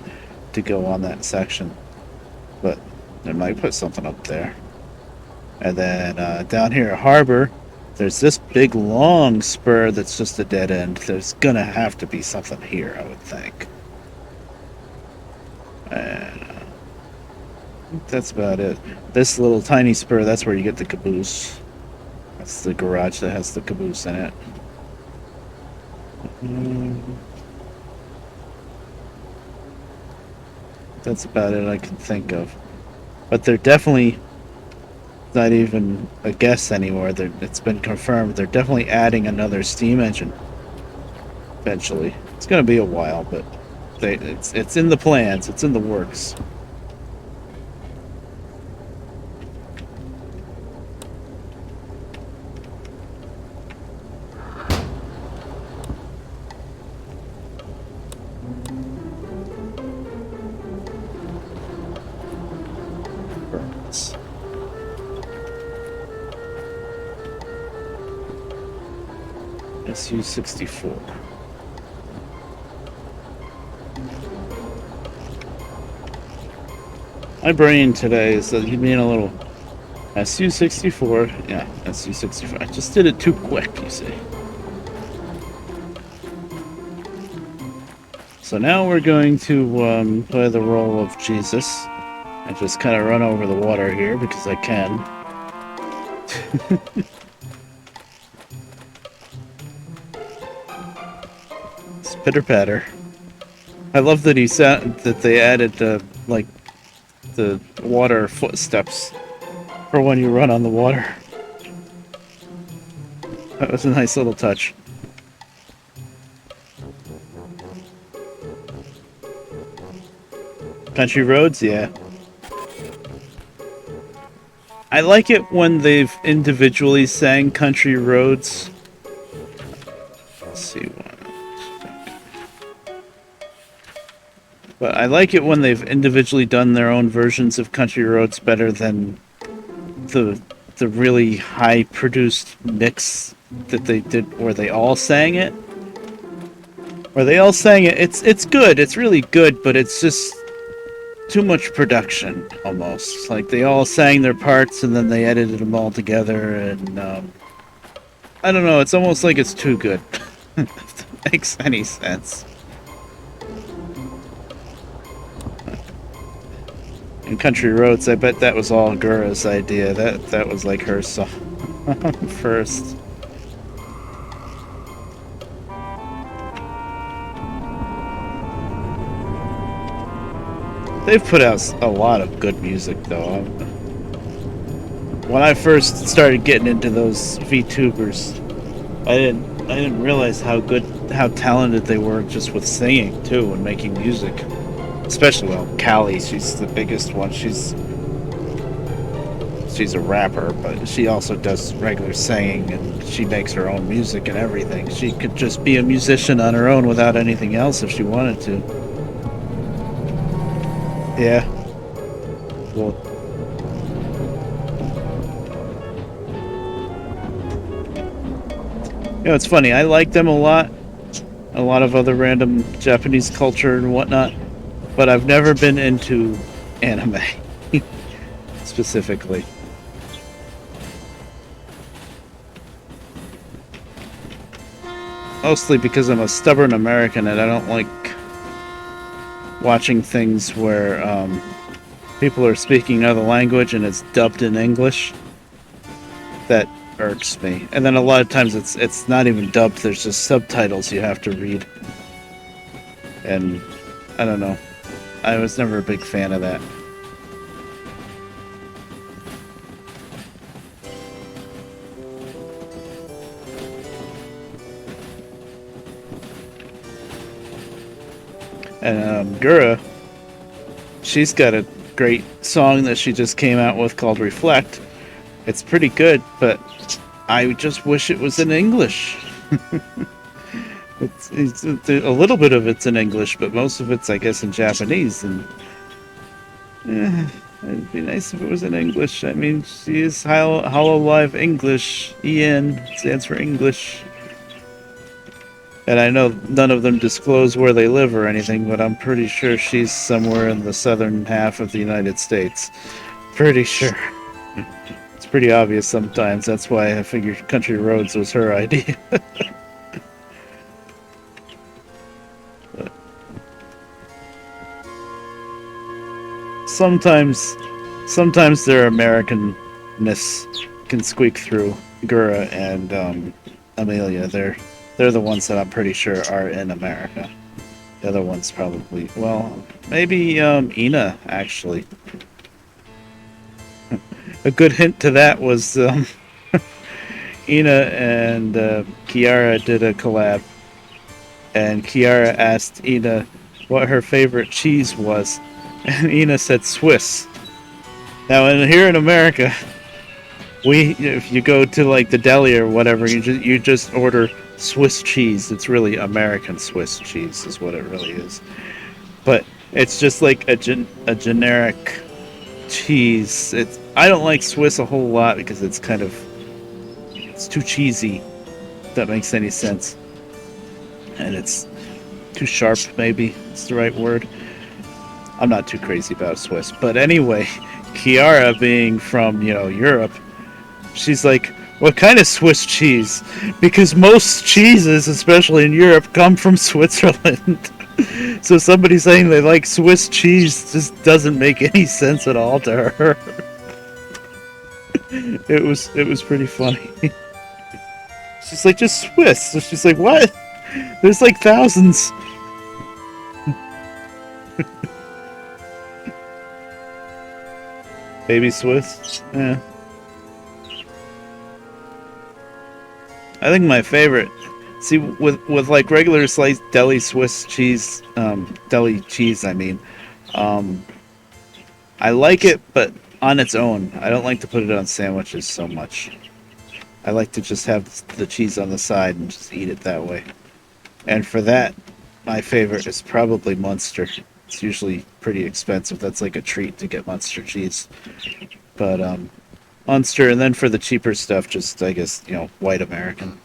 to go on that section. But they might put something up there. And then down here at Harbor, there's this big long spur that's just a dead end. There's gonna have to be something here, I would think. And that's about it. This little tiny spur, that's where you get the caboose. That's the garage that has the caboose in it. That's about it I can think of. But they're definitely not even a guess anymore. It's been confirmed. They're definitely adding another steam engine eventually. It's going to be a while, but it's in the plans. It's in the works. SU-64. My brain today is being a little SU-64. Yeah, SU-64. I just did it too quick, you see. So now we're going to play the role of Jesus and just kind of run over the water here because I can. Pitter patter. I love that that they added like the water footsteps for when you run on the water. That was a nice little touch. Country roads, yeah. I like it when they've individually sang country roads. Let's see what. But I like it when they've individually done their own versions of country roads better than the really high produced mix that they did where they all sang it. Where they all sang it, it's good, it's really good, but it's just too much production almost. Like they all sang their parts and then they edited them all together, and I don't know. It's almost like it's too good. If that makes any sense. In Country Roads, I bet that was all Gura's idea. That was like her song first. They've put out a lot of good music, though. When I first started getting into those VTubers, I didn't realize how talented they were just with singing too and making music. Especially, well, Callie, she's the biggest one. She's a rapper, but she also does regular singing and she makes her own music and everything. She could just be a musician on her own without anything else if she wanted to. Yeah. Well, it's funny. I like them a lot. A lot of other random Japanese culture and whatnot, but I've never been into anime specifically. Mostly because I'm a stubborn American and I don't like watching things where people are speaking another language and it's dubbed in English. That irks me. And then a lot of times it's not even dubbed, there's just subtitles you have to read. And I don't know. I was never a big fan of that. And Gura, she's got a great song that she just came out with called Reflect. It's pretty good, but I just wish it was in English. it's a little bit of it's in English, but most of it's, I guess, in Japanese. And it'd be nice if it was in English. I mean, she is Hololive English. EN stands for English. And I know none of them disclose where they live or anything, but I'm pretty sure she's somewhere in the southern half of the United States. Pretty sure. It's pretty obvious sometimes. That's why I figured Country Roads was her idea. But sometimes their Americanness can squeak through Gura and Amelia. They're the ones that I'm pretty sure are in America. The other ones probably, well, maybe Ina, actually. A good hint to that was Ina and Kiara did a collab. And Kiara asked Ina what her favorite cheese was. And Ina said Swiss. Now, here in America, if you go to like the deli or whatever, you just order Swiss cheese. It's really American Swiss cheese is what it really is. But it's just like a generic cheese. I don't like Swiss a whole lot because it's too cheesy. If that makes any sense. And it's too sharp, maybe it's the right word. I'm not too crazy about Swiss. But anyway, Kiara being from, Europe, she's like, what kind of Swiss cheese? Because most cheeses, especially in Europe, come from Switzerland. So somebody saying they like Swiss cheese just doesn't make any sense at all to her. It was pretty funny. She's like, just Swiss. So she's like, what? There's like thousands. Baby Swiss? Yeah. I think my favorite, see, with like regular sliced deli Swiss cheese, deli cheese, I mean, I like it, but on its own. I don't like to put it on sandwiches so much. I like to just have the cheese on the side and just eat it that way. And for that, my favorite is probably Munster. It's usually pretty expensive. That's like a treat to get Munster cheese. But Munster, and then for the cheaper stuff, just, I guess, white American.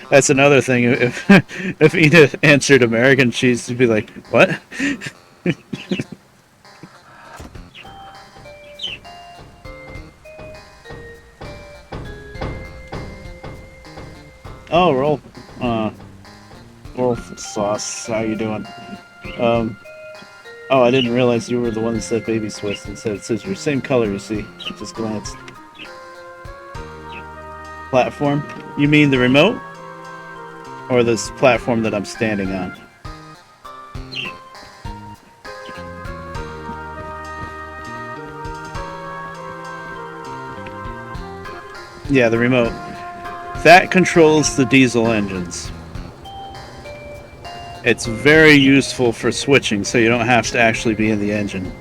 That's another thing. If Ina answered American cheese, she'd be like, what? Oh, Rolf Sauce, how you doing? Um, oh, I didn't realize you were the one that said Baby Swiss and said scissors. Same color, you see. Just glanced. Platform? You mean the remote? Or this platform that I'm standing on? Yeah, the remote. That controls the diesel engines. It's very useful for switching, so you don't have to actually be in the engine.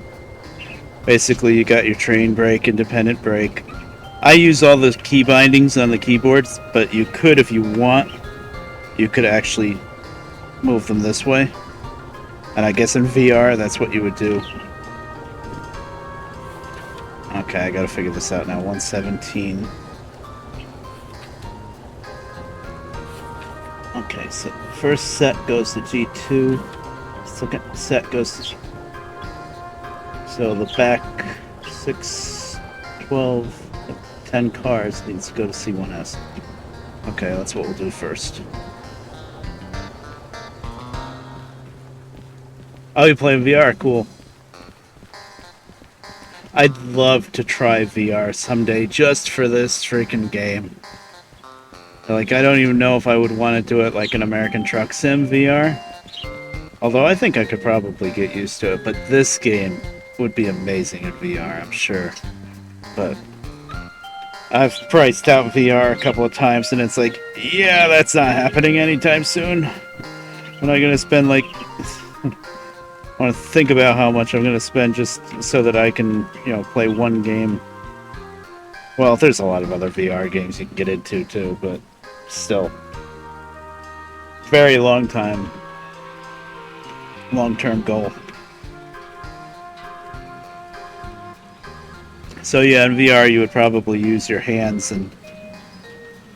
Basically, you got your train brake, independent brake. I use all the key bindings on the keyboards, but you could, if you want, you could actually move them this way. And I guess in VR, that's what you would do. Okay, I gotta figure this out now. 117. Okay, so first set goes to G2. Second set goes to... So the back 6, 12, 10 cars needs to go to C1S. Okay, that's what we'll do first. Oh, you play VR? Cool. I'd love to try VR someday just for this freaking game. Like, I don't even know if I would want to do it like an American Truck Sim VR. Although I think I could probably get used to it, but this game would be amazing in VR, I'm sure. But I've priced out VR a couple of times, and it's like, yeah, that's not happening anytime soon. I'm not gonna spend like... I want to think about how much I'm gonna spend just so that I can, you know, play one game. Well, there's a lot of other VR games you can get into too, but still. Very long time. Long-term goal. So yeah, in VR you would probably use your hands and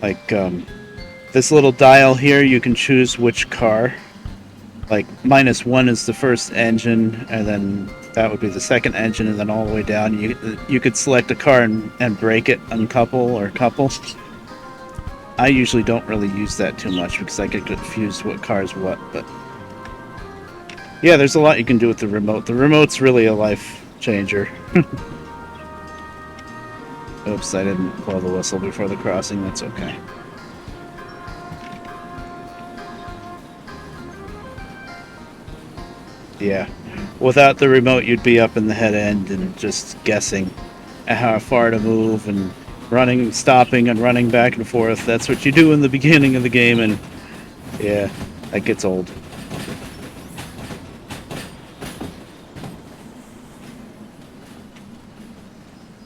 like this little dial here, you can choose which car. Like -1 is the first engine, and then that would be the second engine, and then all the way down you could select a car and break it, uncouple or couple. I usually don't really use that too much because I get confused what car's what, but yeah, there's a lot you can do with the remote. The remote's really a life changer. Oops, I didn't blow the whistle before the crossing. That's okay. Yeah. Without the remote, you'd be up in the head end and just guessing at how far to move and running, stopping, and running back and forth. That's what you do in the beginning of the game, and yeah, that gets old.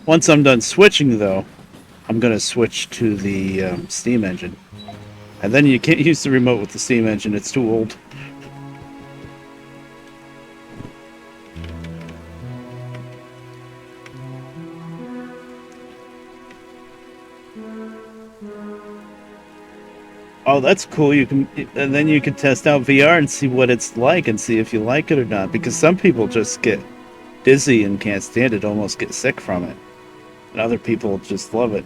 Once I'm done switching, though, I'm going to switch to the steam engine. And then you can't use the remote with the steam engine, it's too old. Oh, that's cool. You can, and then you can test out VR and see what it's like and see if you like it or not. Because some people just get dizzy and can't stand it, almost get sick from it. And other people just love it.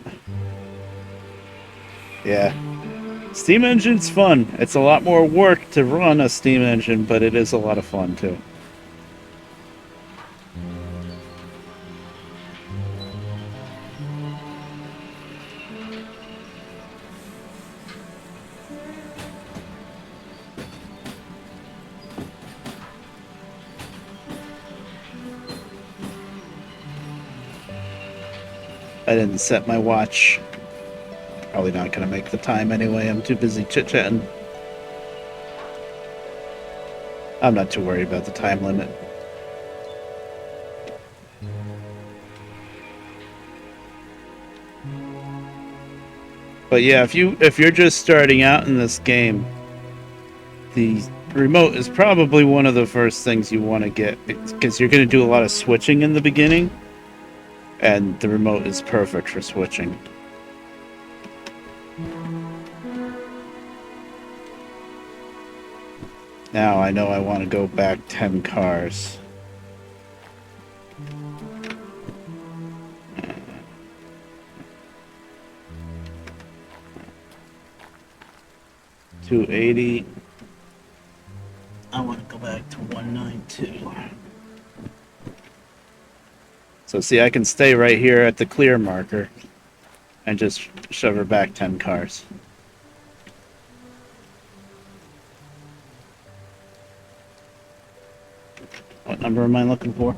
Yeah. Steam engine's fun. It's a lot more work to run a steam engine, but it is a lot of fun too. I didn't set my watch. Probably not going to make the time anyway. I'm too busy chit-chatting. I'm not too worried about the time limit. But yeah, if you're just starting out in this game, the remote is probably one of the first things you want to get because you're going to do a lot of switching in the beginning, and the remote is perfect for switching. Now I know I want to go back 10 cars. 280. I want to go back to 192. So see, I can stay right here at the clear marker and just shove her back 10 cars. What number am I looking for?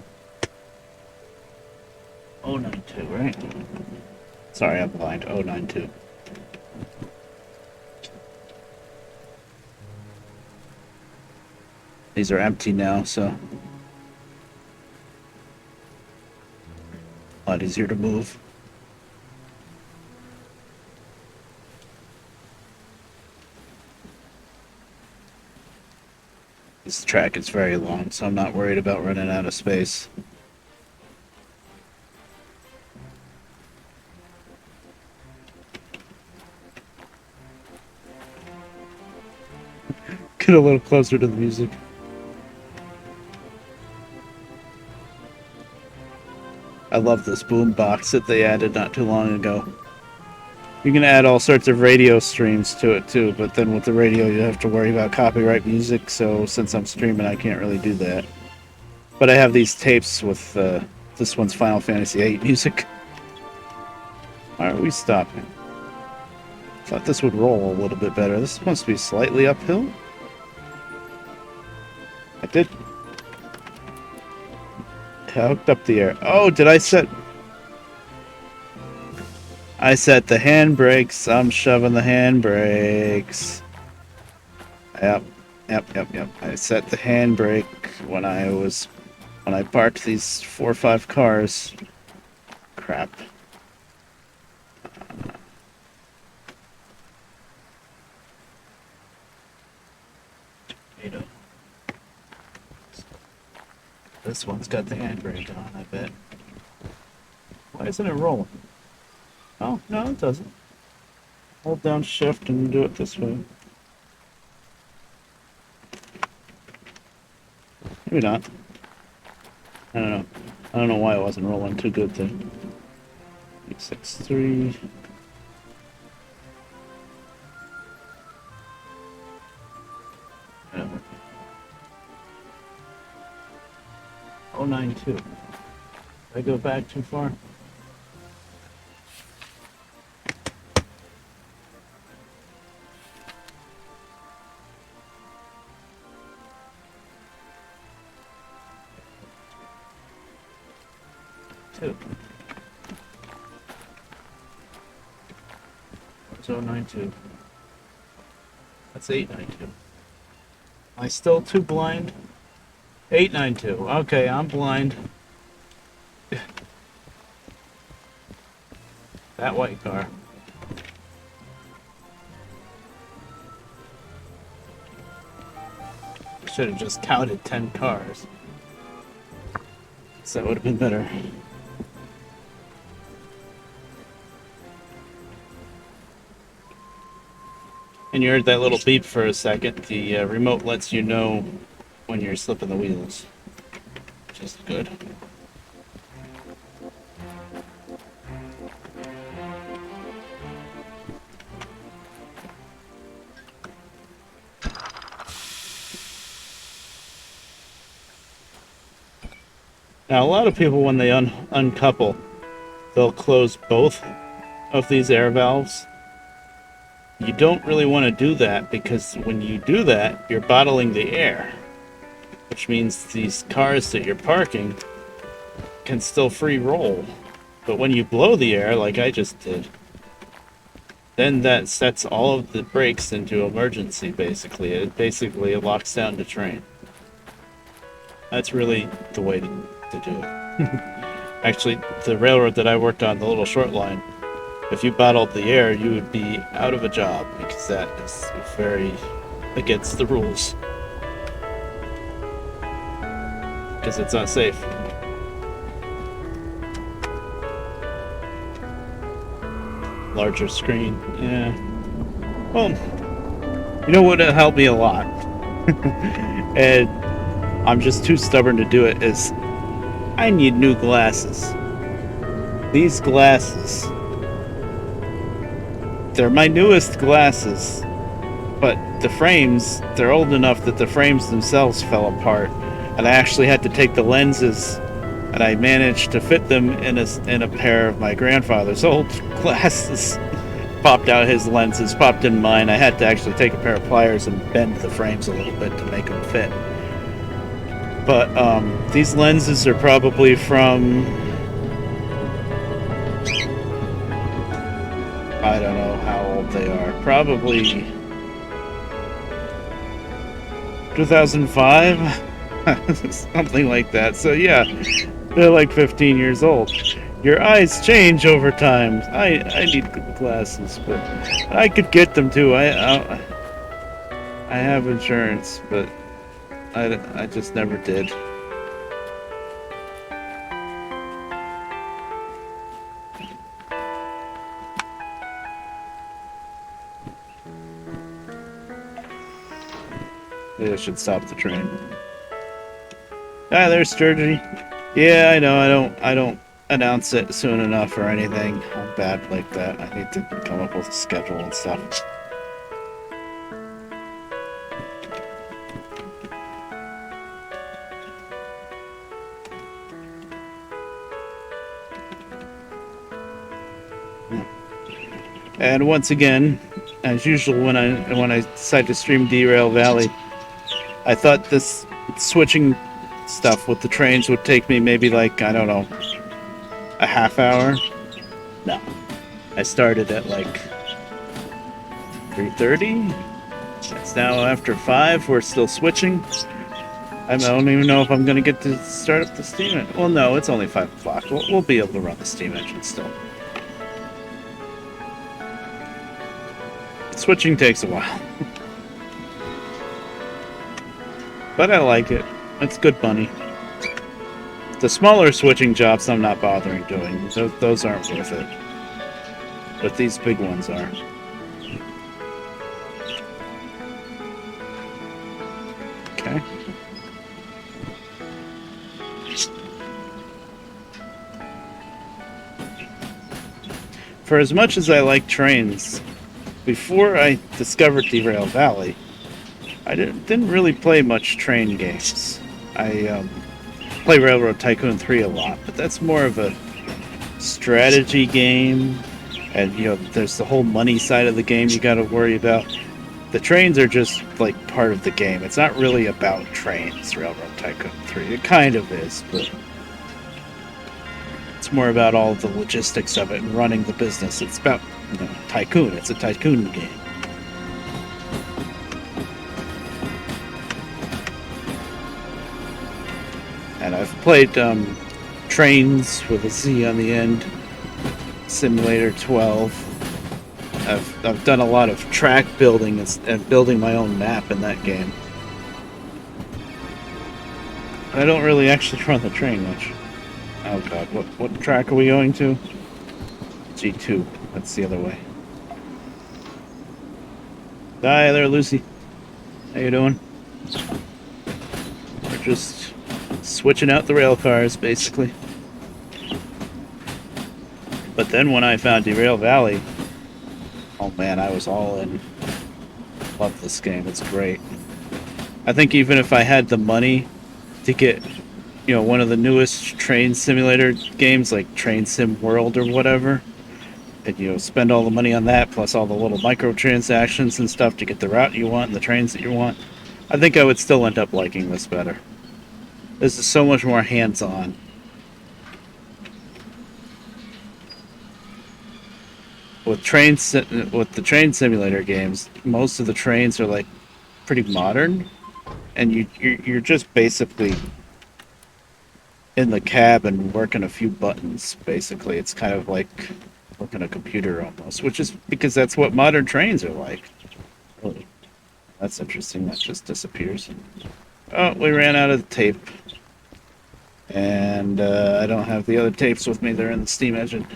092, right? Sorry, I'm blind. 092. These are empty now, so a lot easier to move. This track is very long, so I'm not worried about running out of space. Get a little closer to the music. I love this boom box that they added not too long ago. You can add all sorts of radio streams to it too, but then with the radio you have to worry about copyright music, so since I'm streaming I can't really do that. But I have these tapes with this one's Final Fantasy VIII music. Why are we stopping? Thought this would roll a little bit better. This must be slightly uphill. I did. I hooked up the air. Oh, did I set... I set the handbrakes. I'm shoving the handbrakes. Yep. I set the handbrake when I parked these 4 or 5 cars. Crap. This one's got the handbrake on, I bet. Why isn't it rolling? Oh, no, it doesn't. Hold down shift and do it this way. Maybe not. I don't know. I don't know why it wasn't rolling too good there. 863. Yeah. 092. Did I go back too far? Where's 092? That's 892. Am I still too blind? 892. Okay, I'm blind. That white car. Should have just counted 10 cars. So that would have been better. And you heard that little beep for a second. The remote lets you know when you're slipping the wheels, which is good. Now, a lot of people, when they uncouple, they'll close both of these air valves. You don't really want to do that, because when you do that, you're bottling the air, which means these cars that you're parking can still free roll. But when you blow the air, like I just did, then that sets all of the brakes into emergency, basically. It locks down the train. That's really the way to do it. Actually, the railroad that I worked on, the little short line, if you bottled the air, you would be out of a job, because that is very against the rules. Because it's unsafe. Larger screen, yeah. Well, you know what would help me a lot? And I'm just too stubborn to do it, is I need new glasses. These glasses, they're my newest glasses, but the frames, they're old enough that the frames themselves fell apart, and I actually had to take the lenses, and I managed to fit them in a pair of my grandfather's old glasses. Popped out his lenses, popped in mine. I had to actually take a pair of pliers and bend the frames a little bit to make them fit. But these lenses are probably from, I don't know how old they are. Probably 2005, something like that. So yeah, they're like 15 years old. Your eyes change over time. I need glasses, but I could get them too. I have insurance, but I just never did. Maybe I should stop the train. Ah, there's Sturgeon. Yeah, I know. I don't announce it soon enough or anything. I'm bad like that. I need to come up with a schedule and stuff. And once again, as usual, when I decide to stream Derail Valley, I thought this switching stuff with the trains would take me maybe like, I don't know, a half hour. No, I started at like 3:30. It's now after 5. We're still switching. I don't even know if I'm gonna get to start up the steam engine. Well, no, it's only 5 o'clock. We'll be able to run the steam engine still. Switching takes a while. But I like it. It's good money. The smaller switching jobs I'm not bothering doing. Those aren't worth it. But these big ones are. Okay. For as much as I like trains, before I discovered Derail Valley, I didn't really play much train games. I play Railroad Tycoon 3 a lot, but that's more of a strategy game, and there's the whole money side of the game you got to worry about. The trains are just like part of the game. It's not really about trains, Railroad Tycoon 3. It kind of is, but it's more about all the logistics of it and running the business. It's about Tycoon. It's a Tycoon game. And I've played Trains with a Z on the end, Simulator 12. I've done a lot of track building and building my own map in that game. I don't really actually run the train much. Oh god, what track are we going to? G2. That's the other way. Hi there, Lucy. How you doing? We're just switching out the rail cars, basically. But then when I found Derail Valley, oh man, I was all in. Love this game. It's great. I think even if I had the money to get, one of the newest train simulator games like Train Sim World or whatever, and spend all the money on that plus all the little microtransactions and stuff to get the route you want and the trains that you want, I think I would still end up liking this better. This is so much more hands-on. With the train simulator games, most of the trains are like pretty modern, and you're just basically in the cab and working a few buttons. Basically, it's kind of like working a computer almost, which is because that's what modern trains are like. Really, that's interesting. That just disappears. Oh, we ran out of the tape, and I don't have the other tapes with me. They're in the steam engine.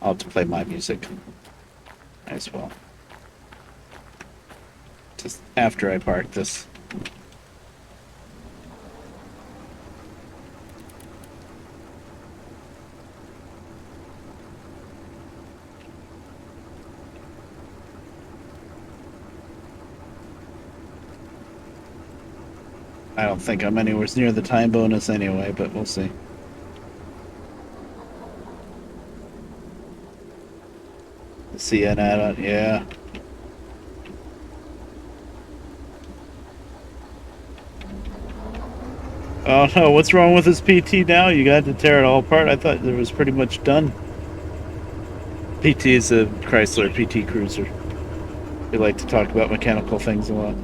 I'll have to play my music as well. Just after I park this. I don't think I'm anywhere near the time bonus anyway, but we'll see. See an add-on, yeah. Oh no, what's wrong with this PT now? You got to tear it all apart? I thought it was pretty much done. PT is a Chrysler PT Cruiser. We like to talk about mechanical things a lot.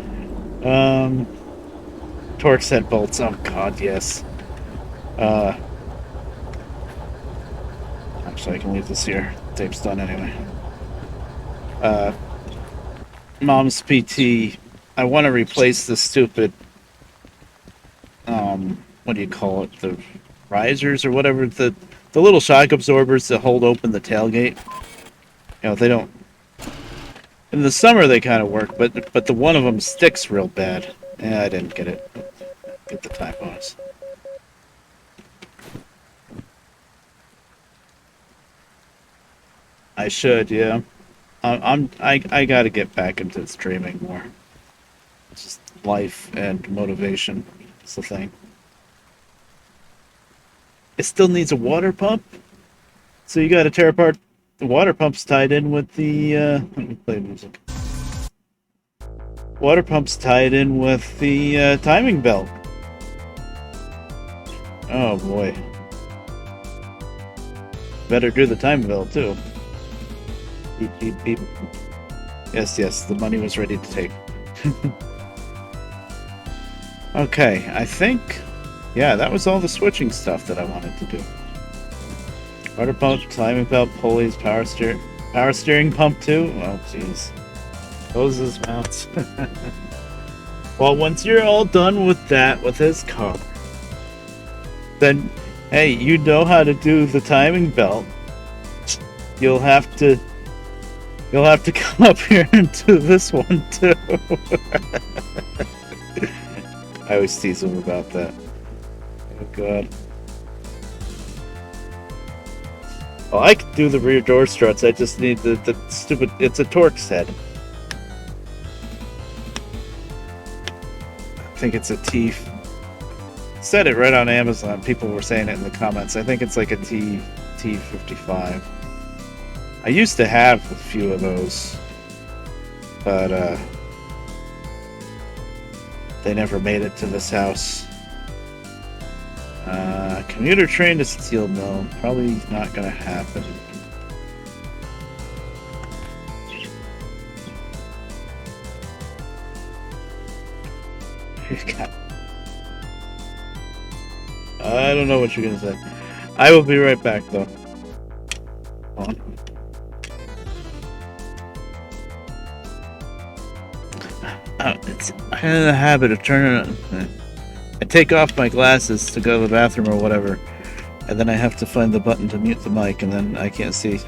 Torque set bolts. Oh god, yes. Uh, actually, I can leave this here. Tape's done anyway. Mom's PT. I want to replace the stupid. What do you call it? The risers or whatever. The little shock absorbers that hold open the tailgate. You know, they don't. In the summer they kind of work, but the one of them sticks real bad. Yeah, I didn't get it. Get the time bonus. I should, yeah. I gotta get back into streaming more. It's just life and motivation. It's the thing. It still needs a water pump, so you gotta tear apart. The water pump's tied in with the. Let me play music. Water pump's tied in with the timing belt. Oh boy. Better do the timing belt too. Beep beep beep. Yes, yes, the money was ready to take. Okay, I think, yeah, that was all the switching stuff that I wanted to do. Water pump, timing belt, pulleys, power steering pump too. Oh, jeez, hoses, mounts. Well, once you're all done with that with his car, then hey, you know how to do the timing belt. You'll have to come up here and do this one too. I always tease him about that. Oh god. Oh, I can do the rear door struts. I just need the stupid. It's a torque set. I think it's a T. Said it right on Amazon. People were saying it in the comments. I think it's like a T55. I used to have a few of those, but they never made it to this house. Commuter train to steel mill. Probably not gonna happen. I don't know what you're gonna say. I will be right back though. Hold on. I'm in the habit of turning. I take off my glasses to go to the bathroom or whatever, and then I have to find the button to mute the mic, and then I can't see.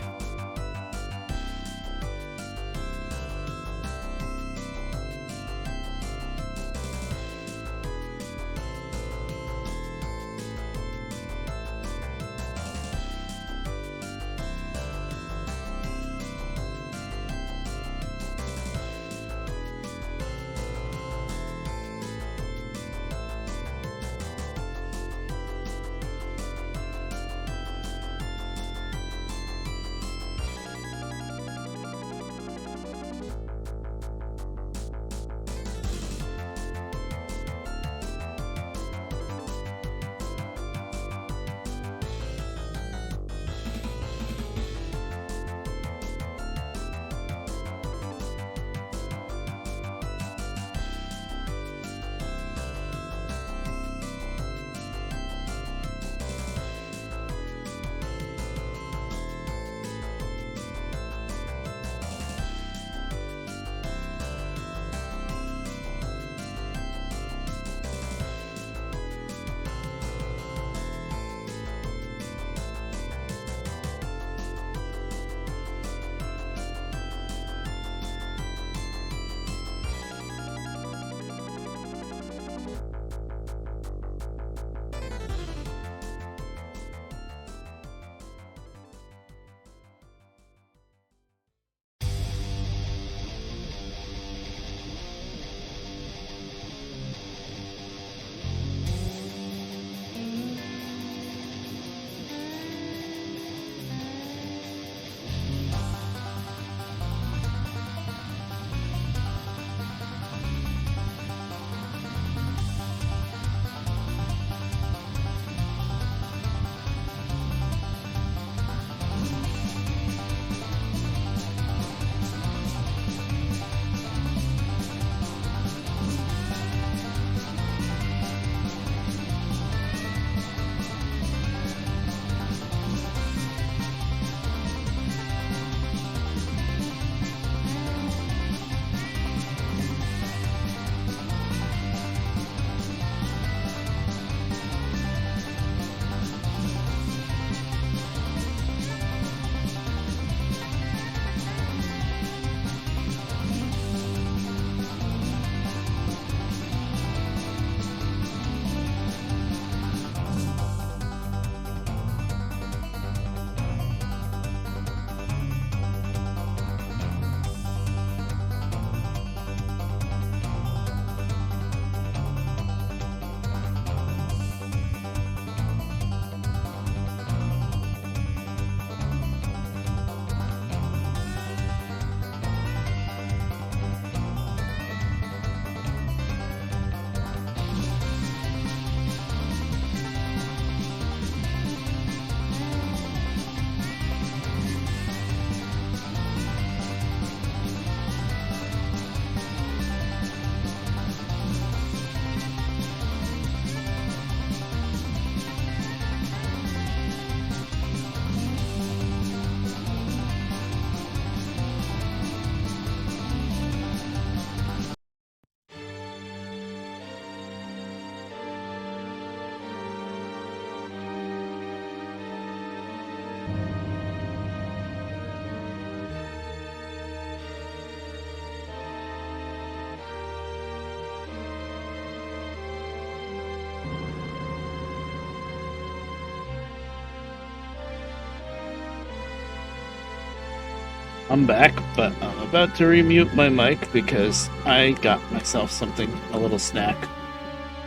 I'm back, but I'm about to remute my mic because I got myself something, a little snack.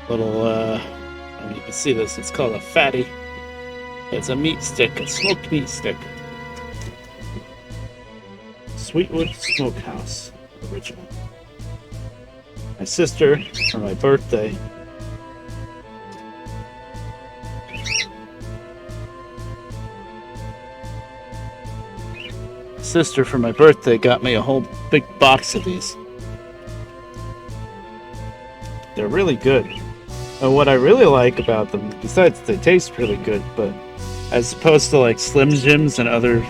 Little, I don't know if you can see this, it's called a fatty. It's a meat stick, a smoked meat stick. Sweetwood Smokehouse, original. My sister, for my birthday, got me a whole big box of these. They're really good. And what I really like about them, besides they taste really good, but as opposed to like Slim Jims and other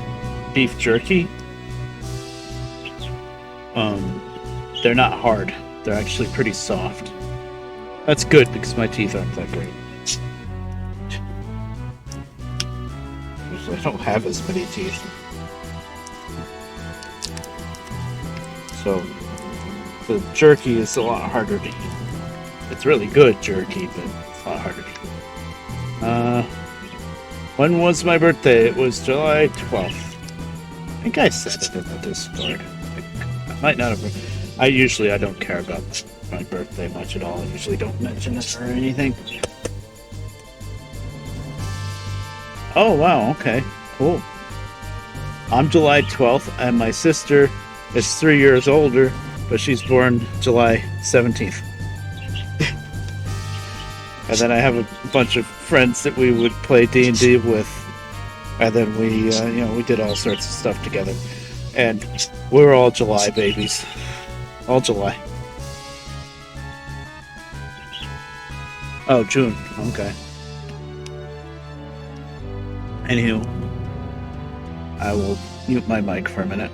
beef jerky, they're not hard. They're actually pretty soft. That's good because my teeth aren't that great. I don't have as many teeth. So the jerky is a lot harder to eat. It's really good jerky, but it's a lot harder to eat. When was my birthday? It was July 12th. I think I said it in the Discord. I might not have. I don't care about my birthday much at all. I usually don't mention it or anything. Oh, wow, okay. Cool. I'm July 12th, and my sister is 3 years older, but she's born July 17th. And then I have a bunch of friends that we would play D&D with, and then we did all sorts of stuff together. And we're all July babies. All July. Oh, June. Okay. Anywho, I will mute my mic for a minute.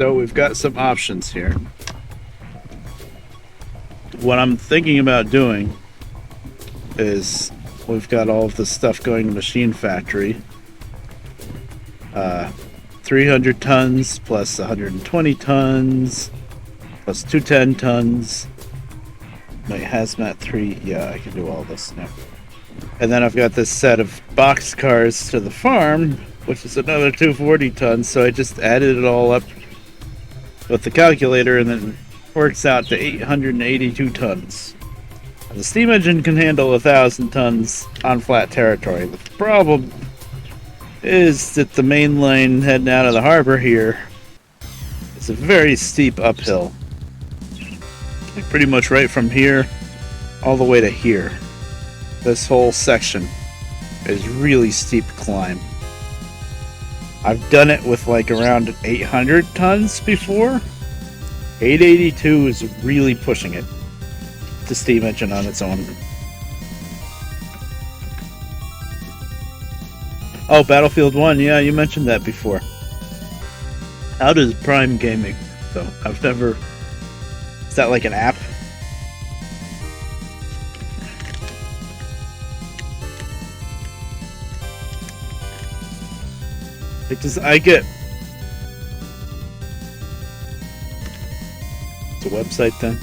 So we've got some options here. What I'm thinking about doing is we've got all of this stuff going to Machine Factory. 300 tons plus 120 tons plus 210 tons. Wait, hazmat 3. Yeah, I can do all this now. And then I've got this set of box cars to the farm, which is another 240 tons. So I just added it all up with the calculator, and then it works out to 882 tons. And the steam engine can handle 1,000 tons on flat territory. The problem is that the main line heading out of the harbor here is a very steep uphill. Like pretty much right from here all the way to here. This whole section is really steep climb. I've done it with like around 800 tons before. 882 is really pushing it. The steam engine on its own. Oh, Battlefield 1, yeah, you mentioned that before. How does Prime Gaming, though? I've never... Is that like an app? Because I get... It's a website then?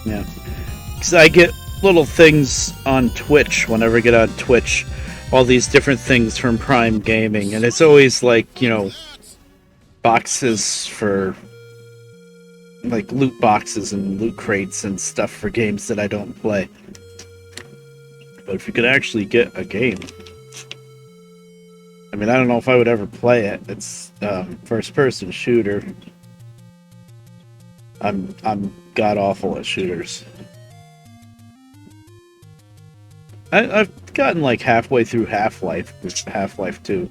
Yeah. Because I get little things on Twitch whenever I get on Twitch. All these different things from Prime Gaming. And it's always like, you know, boxes for... like loot boxes and loot crates and stuff for games that I don't play. But if you could actually get a game... I mean, I don't know if I would ever play it. It's first-person shooter. I'm god-awful at shooters. I've gotten like halfway through Half-Life with Half-Life 2.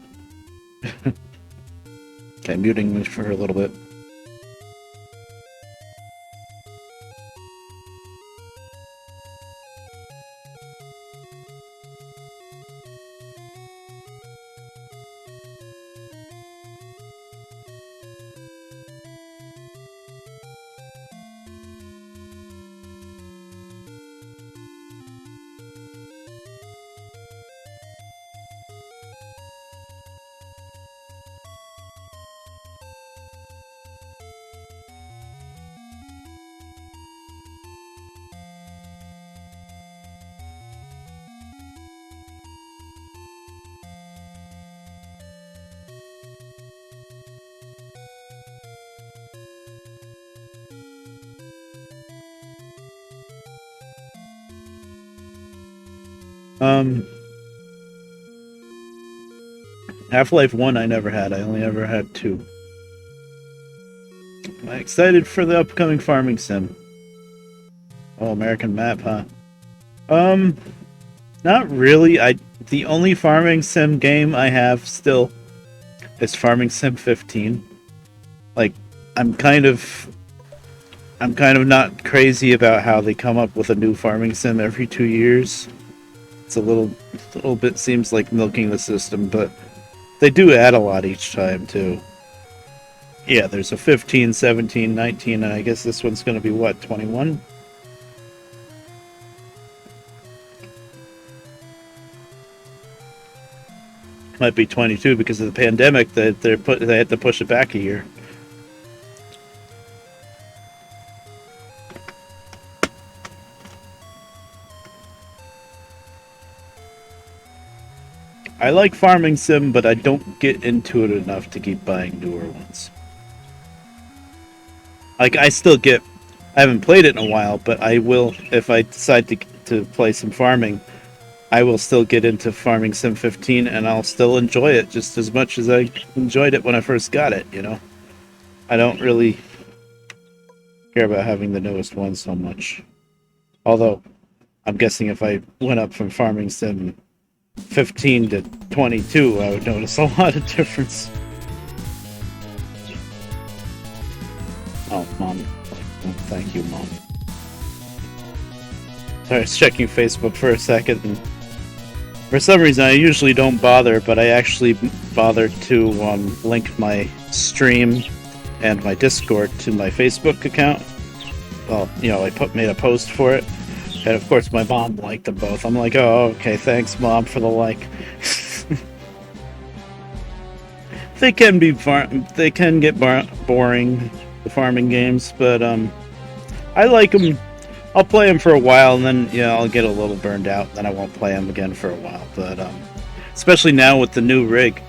Okay, muting me for a little bit. Half-Life 1 I never had. I only ever had 2. I'm excited for the upcoming farming sim. Oh, American map, huh? Not really. The only farming sim game I have still is Farming Sim 15. Like, I'm kind of not crazy about how they come up with a new farming sim every 2 years. It's a little bit seems like milking the system, but they do add a lot each time too. Yeah, there's a 15, 17, 19, and I guess this one's going to be what, 21? Might be 22 because of the pandemic. That they had to push it back a year. I like Farming Sim, but I don't get into it enough to keep buying newer ones. Like, I haven't played it in a while, but I will, if I decide to play some farming, I will still get into Farming Sim 15, and I'll still enjoy it just as much as I enjoyed it when I first got it, you know? I don't really care about having the newest one so much. Although, I'm guessing if I went up from Farming Sim 15 to 22, I would notice a lot of difference. Oh, Mom. Oh, thank you, Mom. Sorry, I was checking Facebook for a second, and for some reason I usually don't bother, but I actually bothered to link my stream and my Discord to my Facebook account. Well, you know, made a post for it, and of course my mom liked them both. I'm like, oh, okay, thanks, Mom, for the like. They can be they can get boring, the farming games, but I like them. I'll play them for a while, and then I'll get a little burned out. Then I won't play them again for a while. But especially now with the new rig,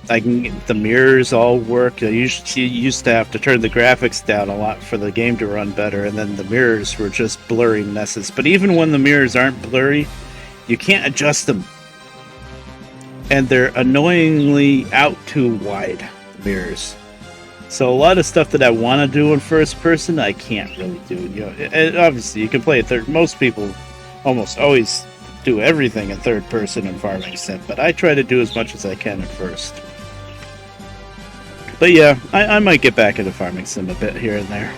I can get the mirrors all work. I used to have to turn the graphics down a lot for the game to run better, and then the mirrors were just blurry messes. But even when the mirrors aren't blurry, you can't adjust them, and they're annoyingly out too wide, the mirrors. So a lot of stuff that I want to do in first person, I can't really do. And obviously you can play it third. Most people almost always do everything in third person in farming sim, but I try to do as much as I can at first. But yeah, I might get back into farming sim a bit here and there.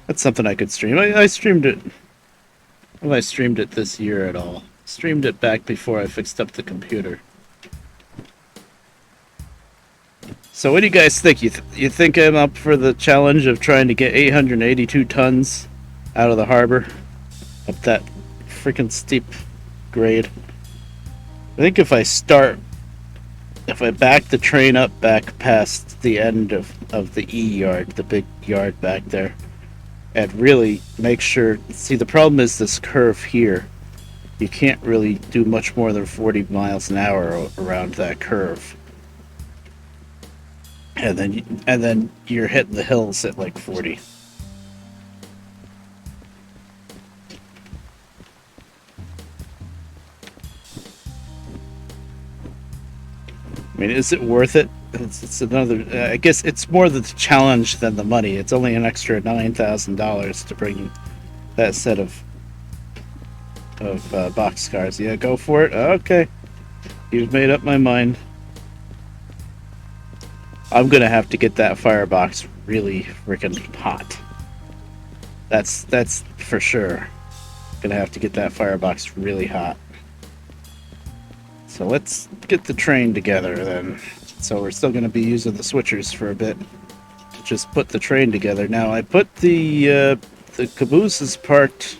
That's something I could stream. I streamed it. Have I streamed it this year at all? Streamed it back before I fixed up the computer. So what do you guys think? You think I'm up for the challenge of trying to get 882 tons out of the harbor? Up that freaking steep grade. I think if I back the train up back past the end of the E yard, the big yard back there, and really make sure... See, the problem is this curve here. You can't really do much more than 40 miles an hour around that curve. And then you're hitting the hills at like 40. I mean, is it worth it? It's another. I guess it's more the challenge than the money. It's only an extra $9,000 to bring that set of boxcars. Yeah, go for it. Okay, you've made up my mind. I'm gonna have to get that firebox really freaking hot. That's for sure. Gonna have to get that firebox really hot. So let's get the train together then. So we're still gonna be using the switchers for a bit to just put the train together. Now I put the cabooses parked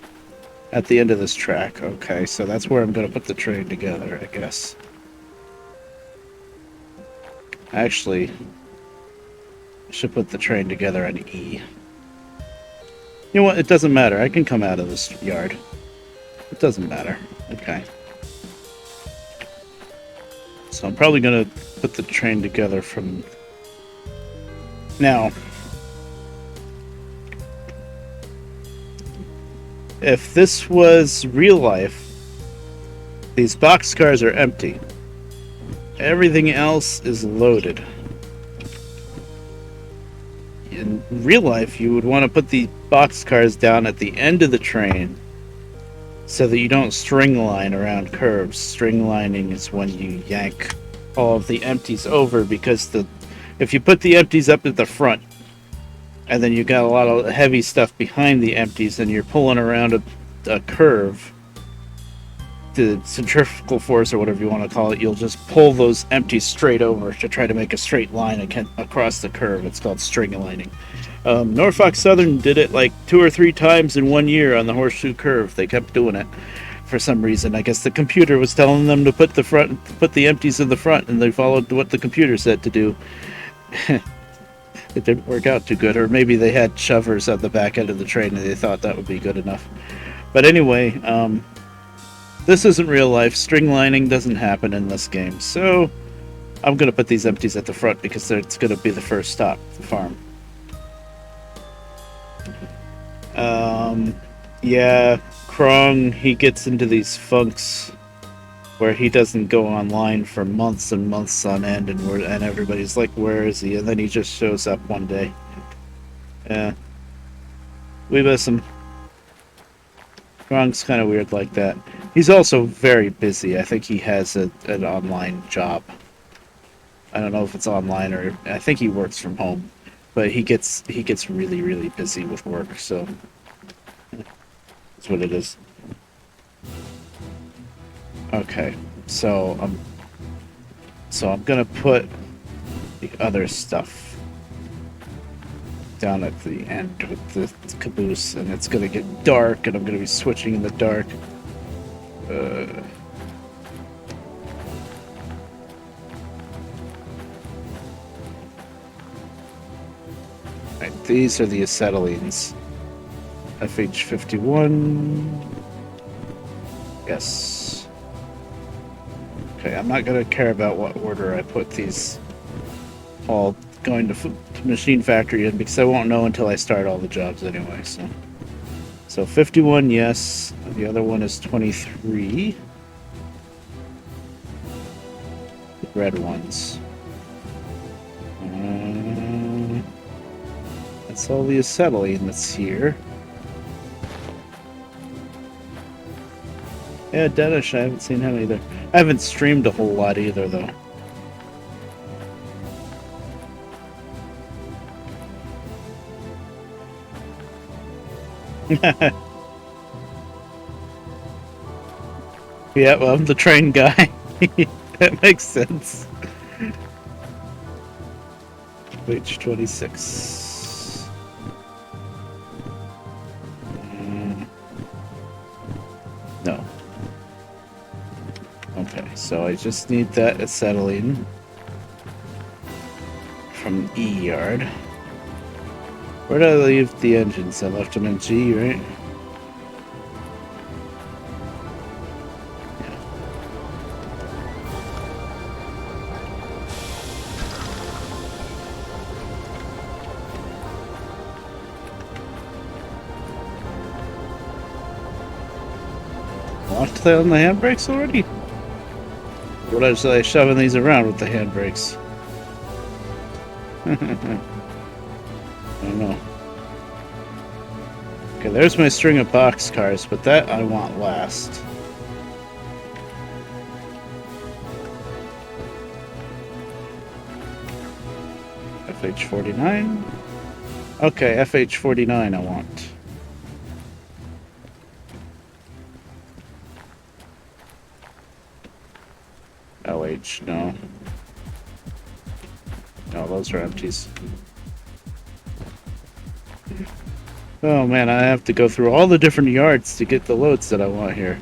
at the end of this track. Okay, so that's where I'm gonna put the train together, I guess. Actually, should put the train together on E. You know what? It doesn't matter. I can come out of this yard. It doesn't matter. Okay. So I'm probably going to put the train together from... Now, if this was real life, these boxcars are empty. Everything else is loaded. In real life, you would want to put the boxcars down at the end of the train so that you don't string line around curves. String lining is when you yank all of the empties over, because if you put the empties up at the front and then you got a lot of heavy stuff behind the empties and you're pulling around a curve, the centrifugal force or whatever you want to call it, you'll just pull those empties straight over to try to make a straight line across the curve. It's called string lining. Norfolk Southern did it like 2 or 3 times in 1 year on the horseshoe curve. They kept doing it for some reason. I guess the computer was telling them to put the empties in the front, and they followed what the computer said to do. It didn't work out too good, or maybe they had shovers at the back end of the train and they thought that would be good enough. But anyway, this isn't real life. String lining doesn't happen in this game. So I'm going to put these empties at the front because it's going to be the first stop, the farm. Yeah, Krong, he gets into these funks where he doesn't go online for months and months on end, and everybody's like, where is he? And then he just shows up one day. Yeah. We miss him. Krong's kind of weird like that. He's also very busy. I think he has an online job. I don't know if it's online, or I think he works from home. But he gets really, really busy with work, so that's what it is. Okay, so So I'm gonna put the other stuff down at the end with the caboose, and it's gonna get dark, and I'm gonna be switching in the dark. Right, these are the acetylenes. FH51. Yes. Okay, I'm not gonna care about what order I put these all going to machine factory in, because I won't know until I start all the jobs anyway. So 51, yes. The other one is 23. The red ones. That's all the acetylene that's here. Yeah, Denish, I haven't seen him either. I haven't streamed a whole lot either, though. Yeah, well, I'm the train guy. That makes sense. Page 26. No. Okay, so I just need that acetylene from E yard. Where did I leave the engines? I left them in G, right? Locked that on the handbrakes already? What was I shoving these around with the handbrakes? I don't know. Okay, there's my string of boxcars, but that I want last. FH49. Okay, FH49 I want. LH, no. No, those are empties. Oh man, I have to go through all the different yards to get the loads that I want here.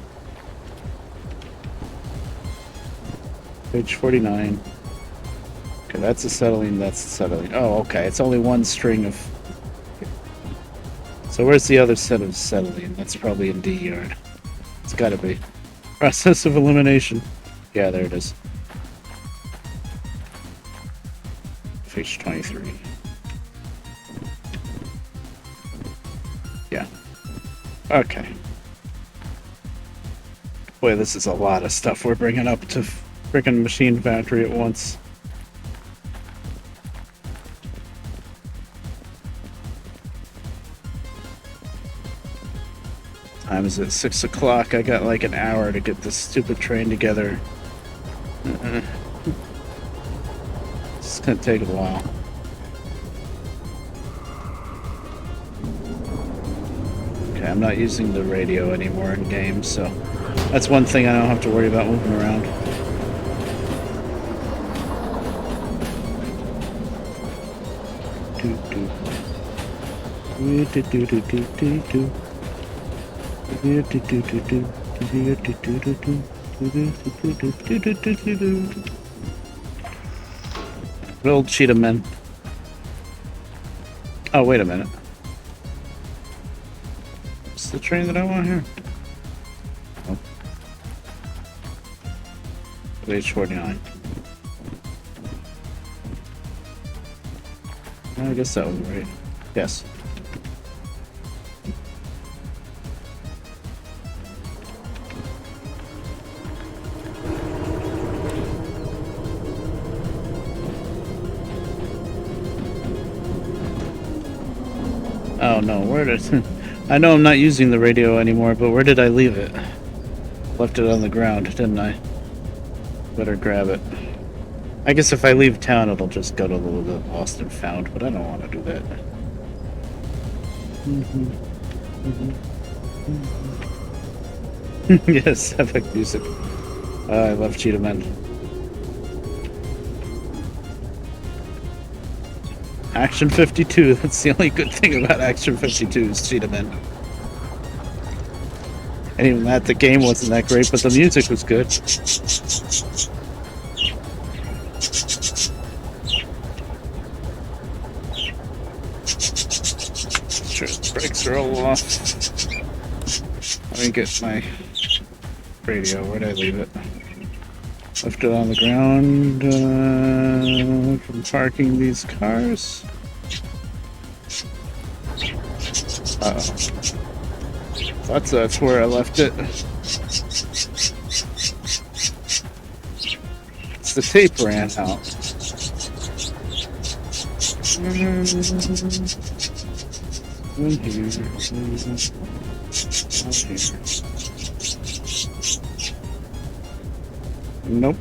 Page 49. Okay, that's acetylene, that's acetylene. Oh, okay, it's only one string of... So where's the other set of acetylene? That's probably in D yard. It's gotta be. Process of elimination. Yeah, there it is. Page 23. Yeah. Okay. Boy, this is a lot of stuff we're bringing up to freaking machine factory at once. Time is at 6 o'clock. I got like an hour to get this stupid train together. It's gonna take a while. Okay, I'm not using the radio anymore in games, so that's one thing I don't have to worry about moving around. Old cheetah men. Oh, wait a minute. What's the train that I want here? Oh. Page 49. I guess that was right. Yes. Oh no, where did... I know I'm not using the radio anymore, but where did I leave it? Left it on the ground, didn't I? Better grab it. I guess if I leave town, it'll just go to the lost and found, but I don't want to do that. Yes, epic music. I love Cheetah Men. Action 52. That's the only good thing about Action 52 is Cheetahman. And even that, the game wasn't that great, but the music was good. Sure, the brakes are all off. Let me get my radio. Where'd I leave it? Left it on the ground from parking these cars. Uh-oh. Thought that's where I left it. It's the tape ran out. Nope.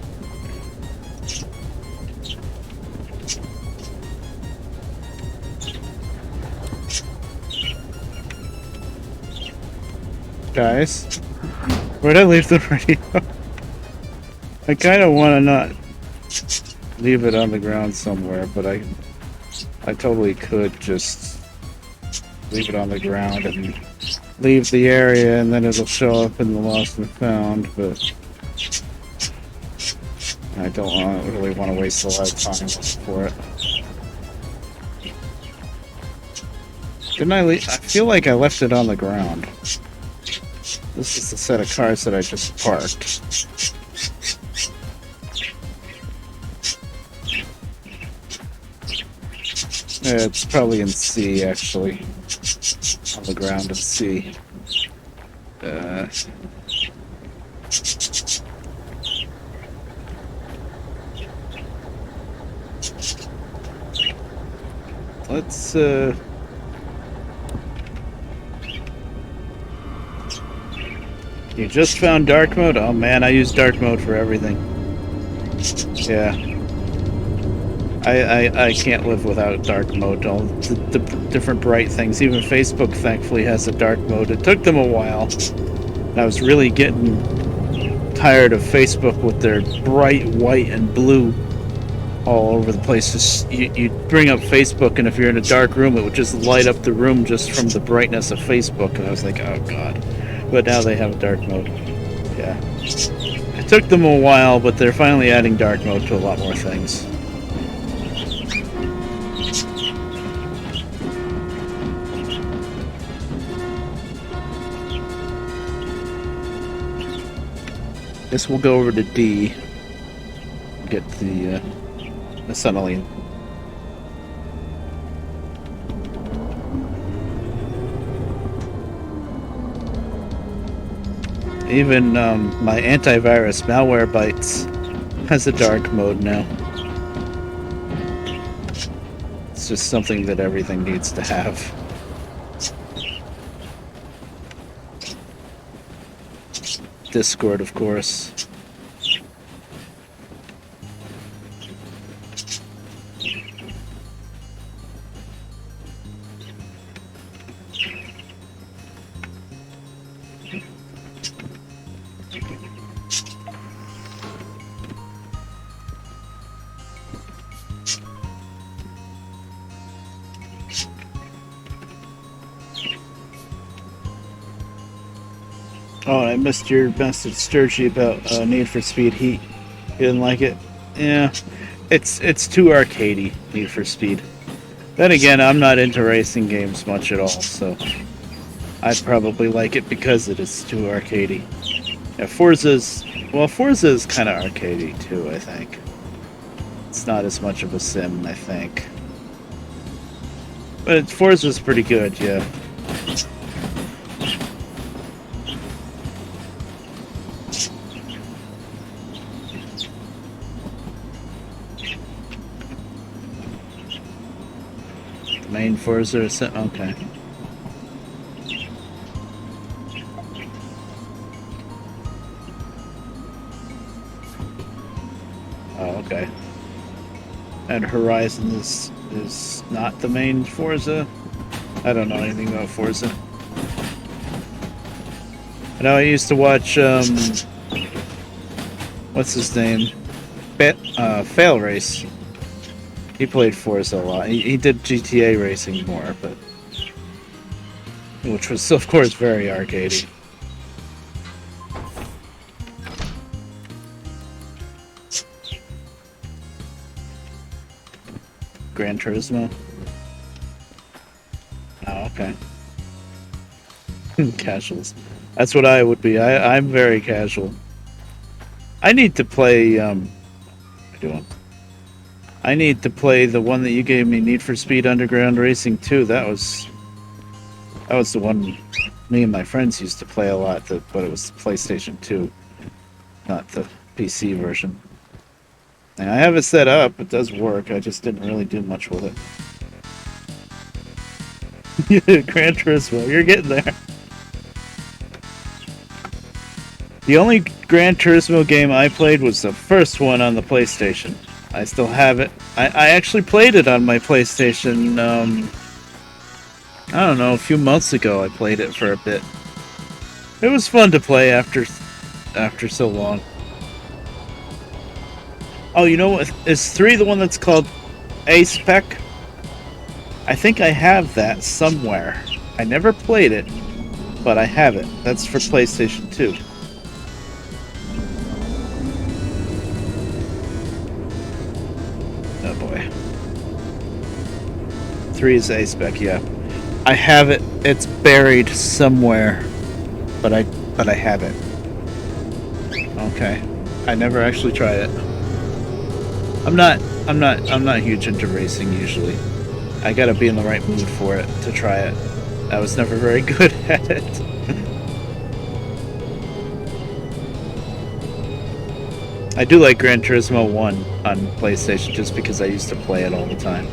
Guys, where'd I leave the radio? I kind of want to not leave it on the ground somewhere, but I totally could just leave it on the ground and leave the area, and then it'll show up in the lost and found, but I don't really want to waste a lot of time for it. Didn't I leave? I feel like I left it on the ground. This is the set of cars that I just parked. It's probably in C, actually. On the ground in C. Let's, You just found dark mode? Oh man, I use dark mode for everything. Yeah. I can't live without dark mode. All the different bright things. Even Facebook, thankfully, has a dark mode. It took them a while. And I was really getting tired of Facebook with their bright white and blue all over the place. Just, you bring up Facebook, and if you're in a dark room, it would just light up the room just from the brightness of Facebook. And I was like, oh god. But now they have dark mode. Yeah. It took them a while, but they're finally adding dark mode to a lot more things. Guess we'll go over to D. Get the acetylene. Even my antivirus Malwarebytes has a dark mode now. It's just something that everything needs to have. Discord, of course. Oh, I missed your message, Sturgy, about Need for Speed Heat. You didn't like it? Yeah, it's too arcadey, Need for Speed. Then again, I'm not into racing games much at all, so I'd probably like it because it is too arcadey. Yeah, Forza is kind of arcadey too, I think. It's not as much of a sim, I think. But Forza's pretty good, yeah. Main Forza, okay. Oh, okay. And Horizon is not the main Forza? I don't know anything about Forza. I know I used to watch, what's his name? Fail Race. He played Forza a lot. He did GTA racing more, but which was of course very arcadey. Gran Turismo. Oh, okay. Casuals. That's what I would be. I'm very casual. I need to play. What am I doing? I need to play the one that you gave me, Need for Speed Underground Racing 2. That was the one me and my friends used to play a lot. But it was the PlayStation 2, not the PC version. And I have it set up. It does work. I just didn't really do much with it. Gran Turismo, you're getting there. The only Gran Turismo game I played was the first one on the PlayStation. I still have it. I actually played it on my PlayStation, I don't know, a few months ago I played it for a bit. It was fun to play after so long. Oh, you know what? Is 3 the one that's called A-Spec? I think I have that somewhere. I never played it, but I have it. That's for PlayStation 2. Oh boy. 3 is A-Spec, yeah. I have it. It's buried somewhere, but I have it. Okay. I never actually tried it. I'm not huge into racing usually. I gotta be in the right mood for it to try it. I was never very good at it. I do like Gran Turismo 1 on PlayStation just because I used to play it all the time.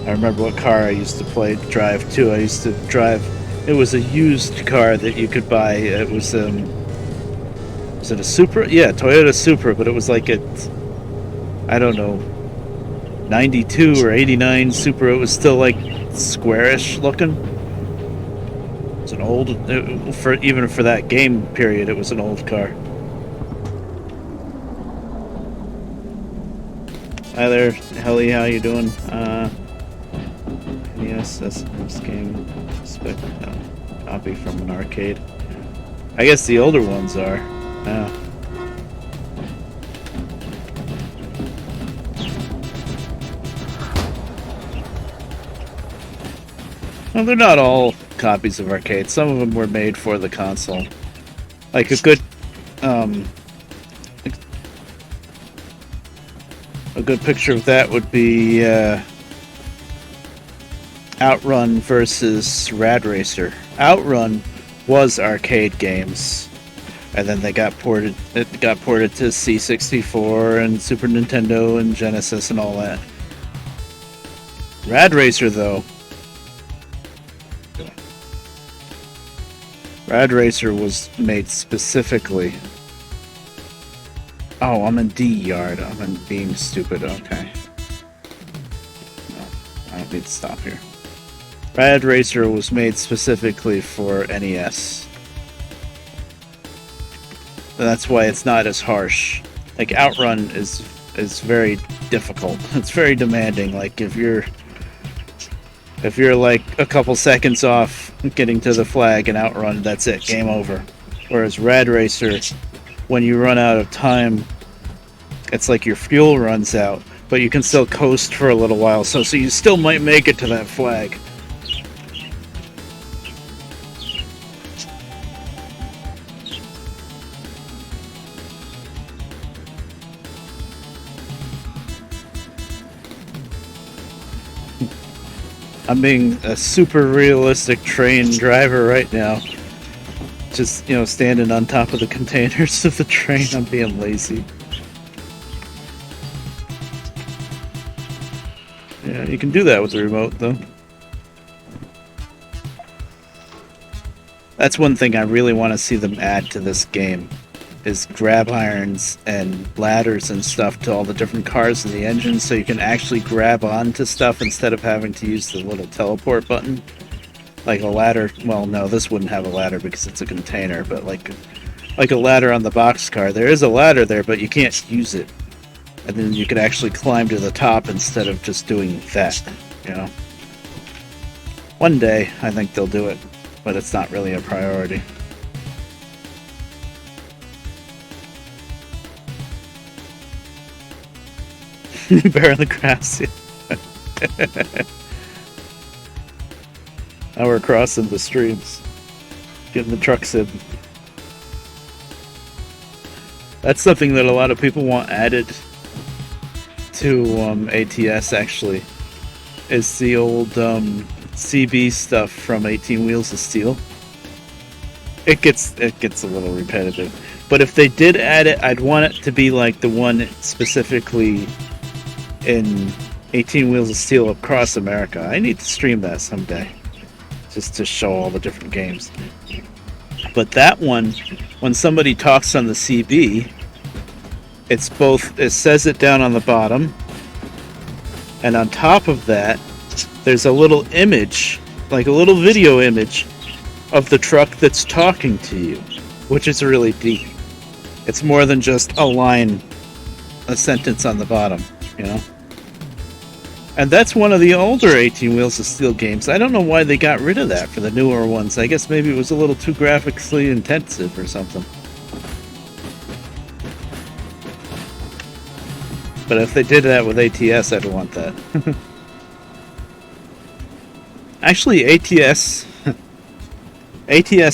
I remember what car I used to drive too. I used to drive. It was a used car that you could buy. It was it a Supra? Yeah, Toyota Supra, but it was like I don't know, 92 or 89 Supra. It was still like squarish looking. It's an old, even for that game period, it was an old car. Hi there, Helly, how you doing? Yes, that's this game. Spec copy from an arcade. I guess the older ones are. Yeah. Well, they're not all copies of arcade. Some of them were made for the console. Like a good picture of that would be Outrun versus Rad Racer. Outrun was arcade games, and then they got ported. It got ported to C64 and Super Nintendo and Genesis and all that. Rad Racer, though. Rad Racer was made specifically. Oh, I'm in D yard. I'm being stupid. Okay. No, I don't need to stop here. Rad Racer was made specifically for NES. That's why it's not as harsh. Like Outrun is very difficult. It's very demanding. Like if you're like a couple seconds off getting to the flag and Outrun, that's it, game over. Whereas Rad Racer, when you run out of time, it's like your fuel runs out, but you can still coast for a little while, so you still might make it to that flag. I'm being a super realistic train driver right now. Just, standing on top of the containers of the train. I'm being lazy. Yeah, you can do that with the remote, though. That's one thing I really want to see them add to this game, is grab irons and ladders and stuff to all the different cars in the engine, so you can actually grab onto stuff instead of having to use the little teleport button. Like a ladder. Well, no, this wouldn't have a ladder because it's a container, but like a ladder on the boxcar. There is a ladder there, but you can't use it. and then you could actually climb to the top instead of just doing that, you know. One day, I think they'll do it, but it's not really a priority. Bear in the grass. Now we're crossing the streams, getting the trucks in. That's something that a lot of people want added to ATS, actually, is the old CB stuff from 18 Wheels of Steel. It gets a little repetitive, but if they did add it, I'd want it to be like the one specifically in 18 Wheels of Steel across America. I need to stream that someday, just to show all the different games. But that one, when somebody talks on the CB, it's both, it says it down on the bottom, and on top of that, there's a little image, like a little video image, of the truck that's talking to you, which is really deep. It's more than just a line, a sentence on the bottom, you know? And that's one of the older 18 Wheels of Steel games. I don't know why they got rid of that for the newer ones. I guess maybe it was a little too graphically intensive or something. But if they did that with ATS, I'd want that. Actually, ATS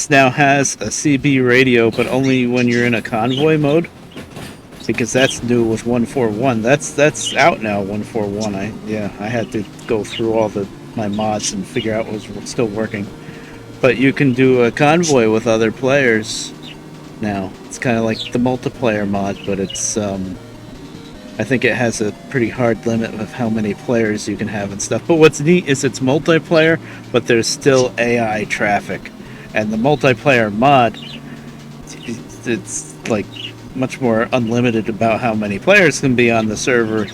now has a CB radio, but only when you're in a convoy mode. Because that's new with 141. That's out now, 141. I had to go through all my mods and figure out what was still working. But you can do a convoy with other players now. It's kind of like the multiplayer mod, but it's I think it has a pretty hard limit of how many players you can have and stuff. But what's neat is it's multiplayer, but there's still AI traffic. And the multiplayer mod, it's like much more unlimited about how many players can be on the server,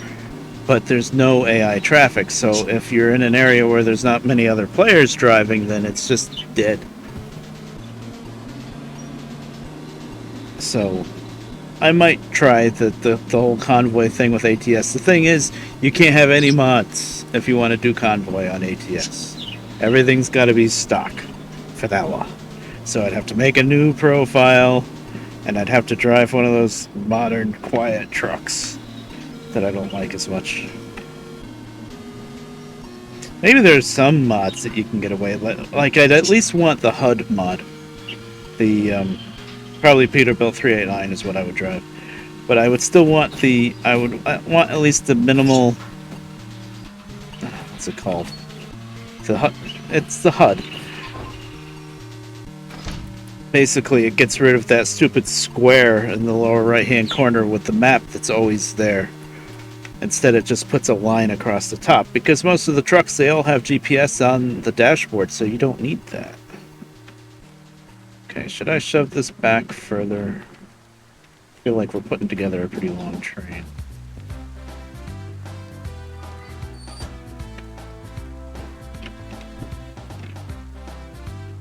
but there's no AI traffic. So if you're in an area where there's not many other players driving, then it's just dead. So I might try the whole convoy thing with ATS. The thing is, you can't have any mods if you want to do convoy on ATS. Everything's got to be stock for that law. So I'd have to make a new profile, and I'd have to drive one of those modern, quiet trucks that I don't like as much. Maybe there's some mods that you can get away with. Like, I'd at least want the HUD mod. The, probably Peterbilt 389 is what I would drive. But I would still want I want at least the minimal... What's it called? The HUD. It's the HUD. Basically, it gets rid of that stupid square in the lower right-hand corner with the map that's always there. Instead, it just puts a line across the top. Because most of the trucks, they all have GPS on the dashboard, so you don't need that. Okay, should I shove this back further? I feel like we're putting together a pretty long train.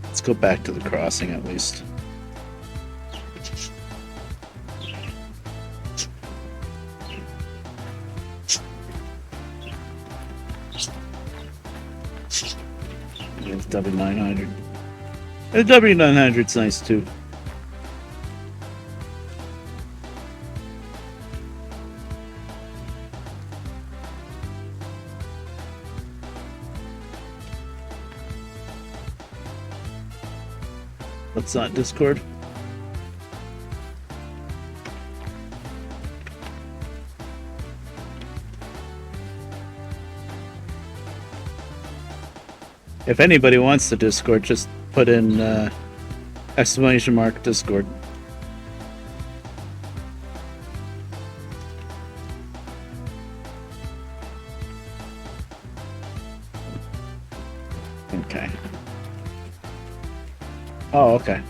Let's go back to the crossing at least. There's W900. The W900's nice too. What's that, Discord? If anybody wants the Discord, just put in exclamation mark Discord. Okay. Oh, okay.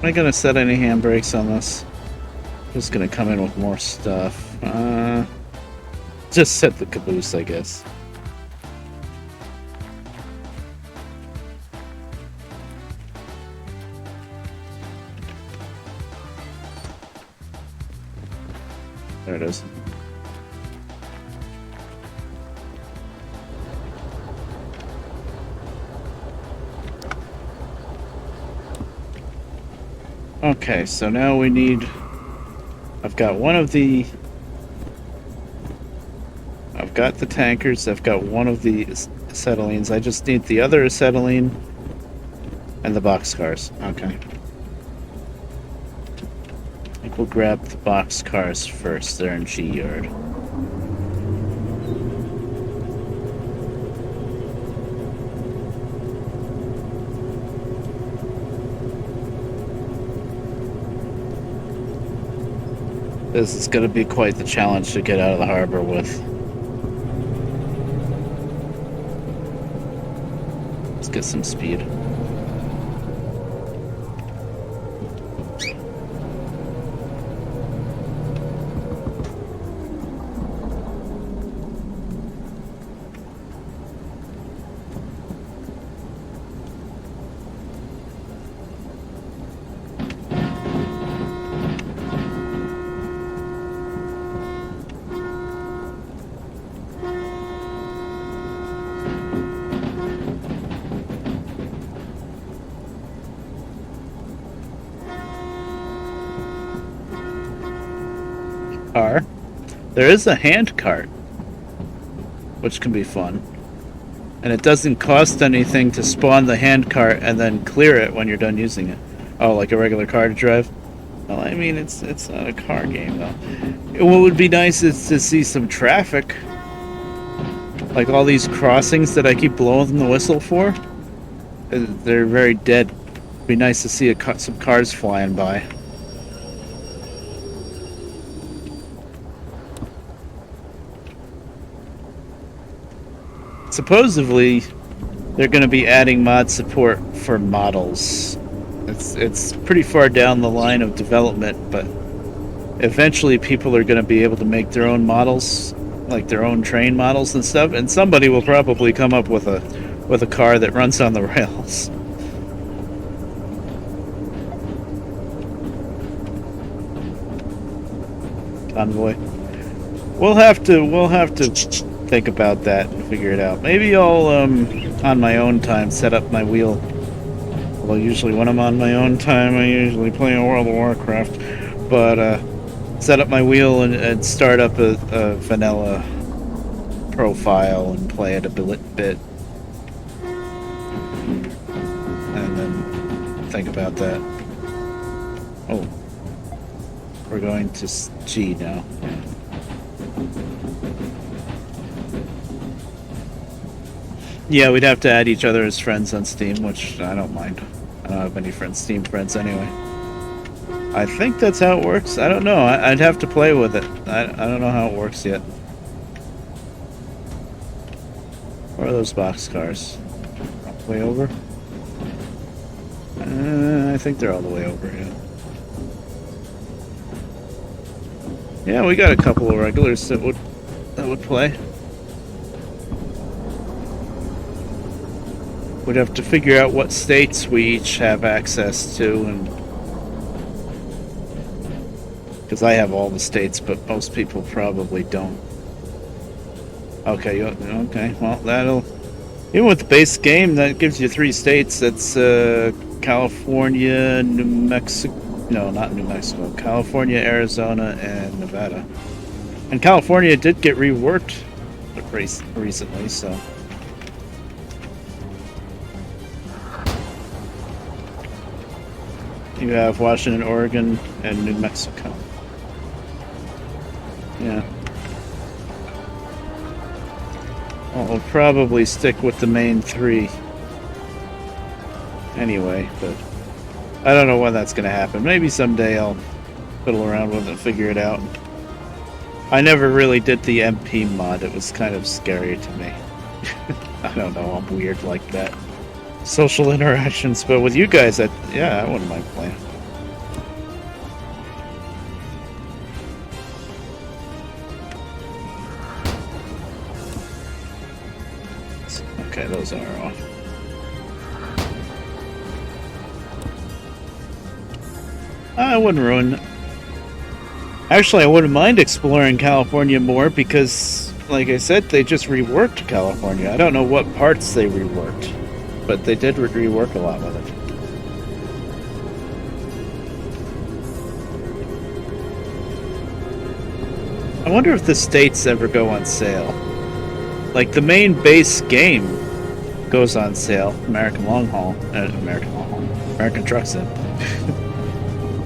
Am I gonna set any handbrakes on this? Just gonna come in with more stuff. Just set the caboose, I guess. There it is. Okay, so now we need... I've got one of the... I've got the tankers, I've got one of the acetylines. I just need the other acetylene and the boxcars. Okay. I think we'll grab the boxcars first. They're in G yard. This is going to be quite the challenge to get out of the harbor with. Let's get some speed. Car. There is a hand cart, which can be fun. And it doesn't cost anything to spawn the hand cart and then clear it when you're done using it. Oh, like a regular car to drive? Well, I mean, it's not a car game, though. What would be nice is to see some traffic. Like all these crossings that I keep blowing the whistle for. They're very dead. It'd be nice to see some cars flying by. Supposedly, they're going to be adding mod support for models. It's pretty far down the line of development, but eventually people are going to be able to make their own models, like their own train models and stuff, and somebody will probably come up with a car that runs on the rails. Convoy. We'll have to think about that and figure it out. Maybe I'll on my own time set up my wheel. Although usually when I'm on my own time I usually play World of Warcraft. But set up my wheel and start up a vanilla profile and play it a bit. And then think about that. Oh. We're going to G now. Yeah, we'd have to add each other as friends on Steam, which I don't mind. I don't have any Steam friends anyway. I think that's how it works. I don't know. I'd have to play with it. I don't know how it works yet. Where are those boxcars? All the way over? I think they're all the way over, yeah. Yeah, we got a couple of regulars that would play. We'd have to figure out what states we each have access to, and because I have all the states, but most people probably don't. Okay, okay. Well, that'll even with the base game that gives you 3 states. That's California, New Mexico. No, not New Mexico. California, Arizona, and Nevada. And California did get reworked recently, so. You have Washington, Oregon, and New Mexico. Yeah. Well, we'll probably stick with the main 3. Anyway, but I don't know when that's going to happen. Maybe someday I'll fiddle around with it and figure it out. I never really did the MP mod. It was kind of scary to me. I don't know. I'm weird like that. Social interactions, but with you guys, yeah, I wouldn't mind playing. those. Okay, those are off. I wouldn't ruin. Actually, I wouldn't mind exploring California more because, like I said, they just reworked California. I don't know what parts they reworked, but they did rework a lot with it. I wonder if the states ever go on sale. Like, the main base game goes on sale, American Truck Sim.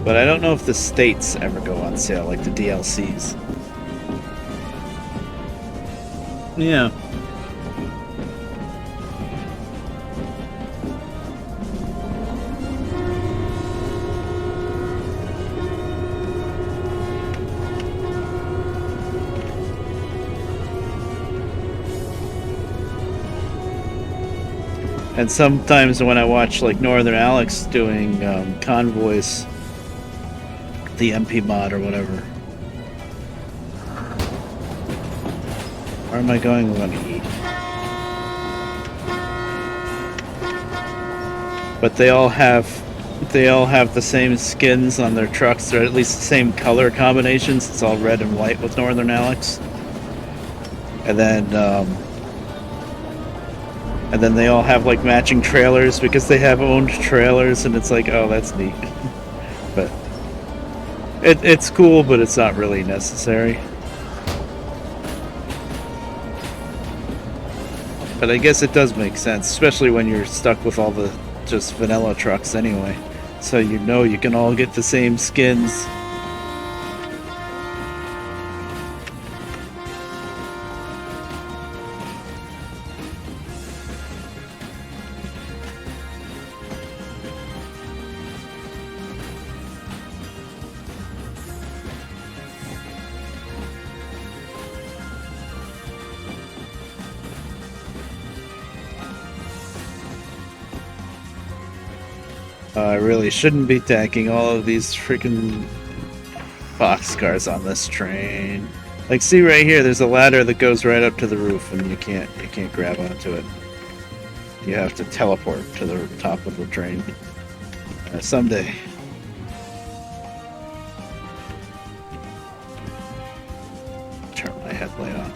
But I don't know if the states ever go on sale, like the DLCs. Yeah. And sometimes when I watch like Northern Alex doing convoys, the MP mod or whatever. Where am I going when I eat? But they all have the same skins on their trucks, or at least the same color combinations. It's all red and white with Northern Alex. And then they all have like matching trailers because they have owned trailers, and it's like, oh, that's neat. But it's cool, but it's not really necessary. But I guess it does make sense, especially when you're stuck with all the just vanilla trucks anyway. So you know you can all get the same skins. I really shouldn't be tacking all of these freaking boxcars on this train. Like, see right here, there's a ladder that goes right up to the roof, and you can't grab onto it. You have to teleport to the top of the train. Someday. Turn my headlight on.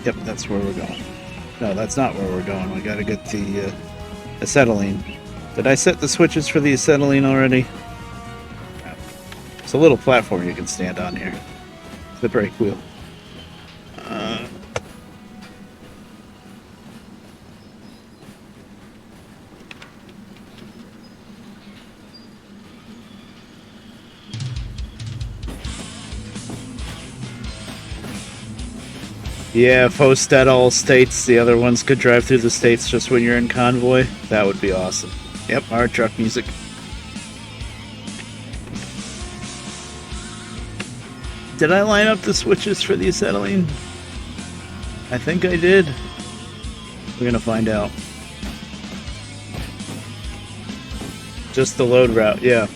Yep, that's where we're going. No, that's not where we're going. We gotta get the acetylene. Did I set the switches for the acetylene already? It's a little platform you can stand on here. The brake wheel. Yeah, if host at all states, the other ones could drive through the states just when you're in convoy. That would be awesome. Yep, our truck music. Did I line up the switches for the acetylene? I think I did. We're gonna find out. Just the load route, yeah.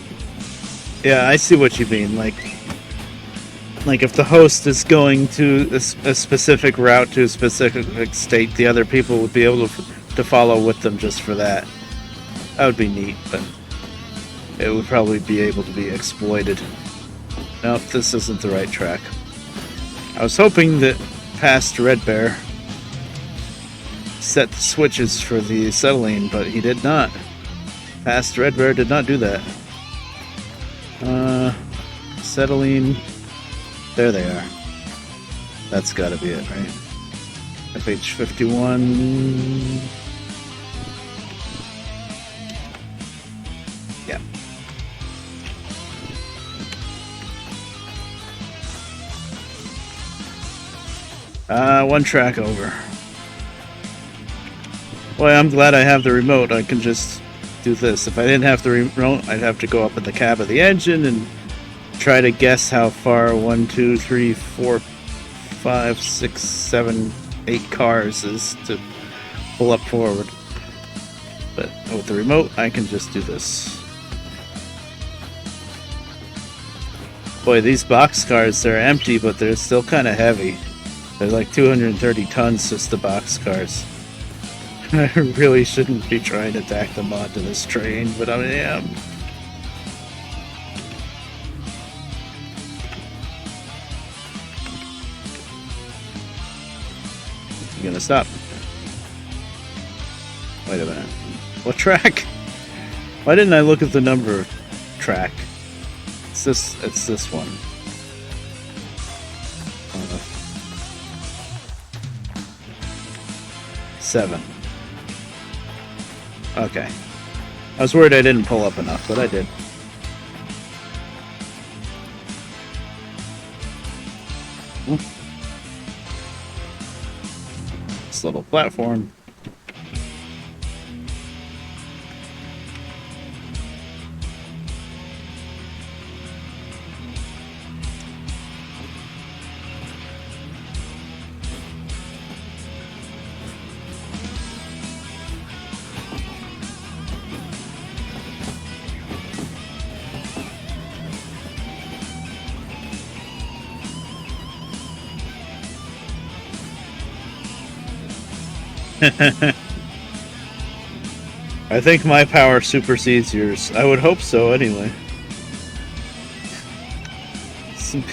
Yeah, I see what you mean. Like if the host is going to a specific route to a specific state, the other people would be able to follow with them just for that. That would be neat, but it would probably be able to be exploited. Nope, this isn't the right track. I was hoping that past Red Bear set the switches for the acetylene, but he did not. Past Red Bear did not do that. Acetylene. There they are. That's gotta be it, right? FH51. Yeah. One track over. Boy, I'm glad I have the remote. I can just do this. If I didn't have the remote, I'd have to go up in the cab of the engine and try to guess how far 1, 2, 3, 4, 5, 6, 7, 8 cars is to pull up forward. But with the remote, I can just do this. Boy, these boxcars, they're empty, but they're still kind of heavy. They're like 230 tons, just the boxcars. I really shouldn't be trying to tack them onto this train, but I am. You gonna stop? Wait a minute. What track? Why didn't I look at the number of track? It's this one. 7. Okay. I was worried I didn't pull up enough, but I did. This little platform. I think my power supersedes yours. I would hope so, anyway.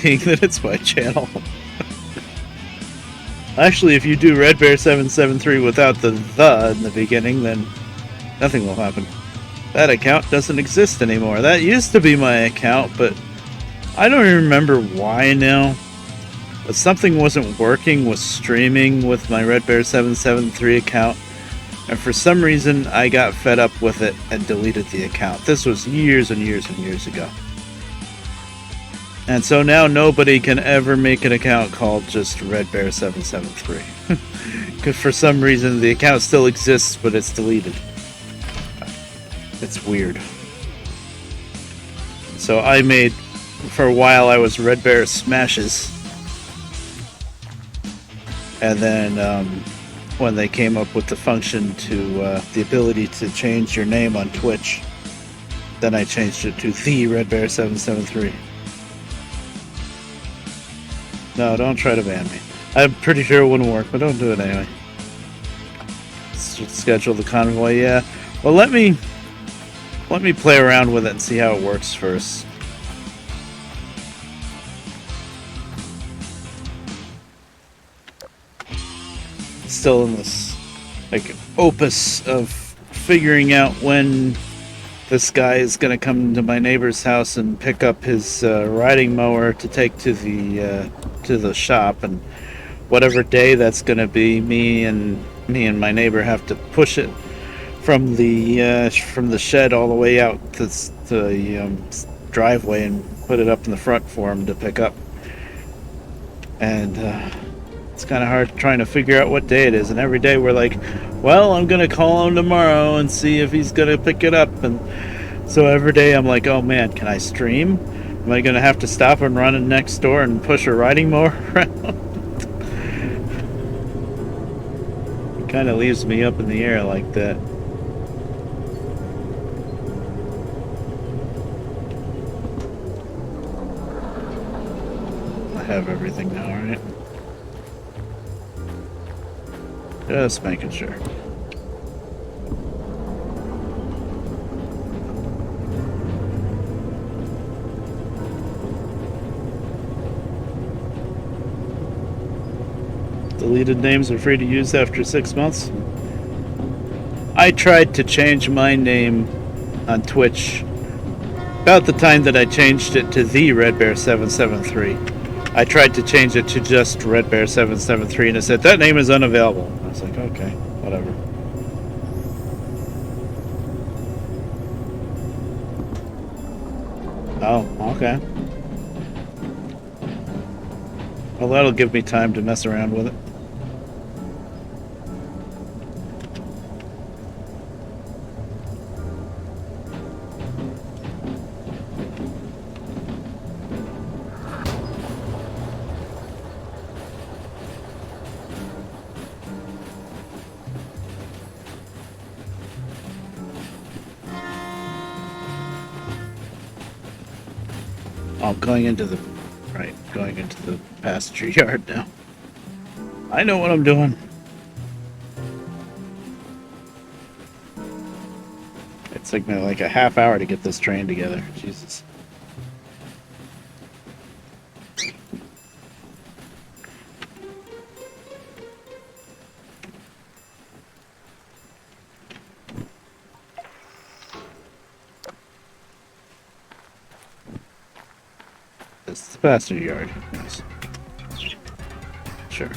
Being that it's my channel. Actually, if you do Red Bear 773 without the in the beginning, then nothing will happen. That account doesn't exist anymore. That used to be my account, but I don't even remember why now. But something wasn't working with streaming with my Red Bear 773 account, and for some reason I got fed up with it and deleted the account. This was years and years and years ago. And so now nobody can ever make an account called just Red Bear 773. Because for some reason the account still exists, but it's deleted. It's weird. So I made, for a while I was Red Bear Smashes. And then when they came up with the function to the ability to change your name on Twitch, then I changed it to the Red Bear 773. No, don't try to ban me. I'm pretty sure it wouldn't work, but don't do it anyway. Schedule the convoy, yeah. Well, let me play around with it and see how it works first. Still in this like opus of figuring out when this guy is going to come to my neighbor's house and pick up his riding mower to take to the shop, and whatever day that's going to be, me and my neighbor have to push it from the shed all the way out to the driveway and put it up in the front for him to pick up. And it's kind of hard trying to figure out what day it is, and every day we're like, well, I'm gonna call him tomorrow and see if he's gonna pick it up. And so every day I'm like, oh man, can I stream? Am I gonna have to stop and run in next door and push a riding mower around? It kind of leaves me up in the air like that. I have everything now, right? Just making sure. Deleted names are free to use after 6 months. I tried to change my name on Twitch about the time that I changed it to the Red Bear 773. I tried to change it to just Red Bear 773, and it said that name is unavailable. I was like, okay, whatever. Oh, okay. Well, that'll give me time to mess around with it. I'm going into the going into the pasture yard now. I know what I'm doing. It took me like a half hour to get this train together. Jesus. This is the pasture yard. Yes. Sure.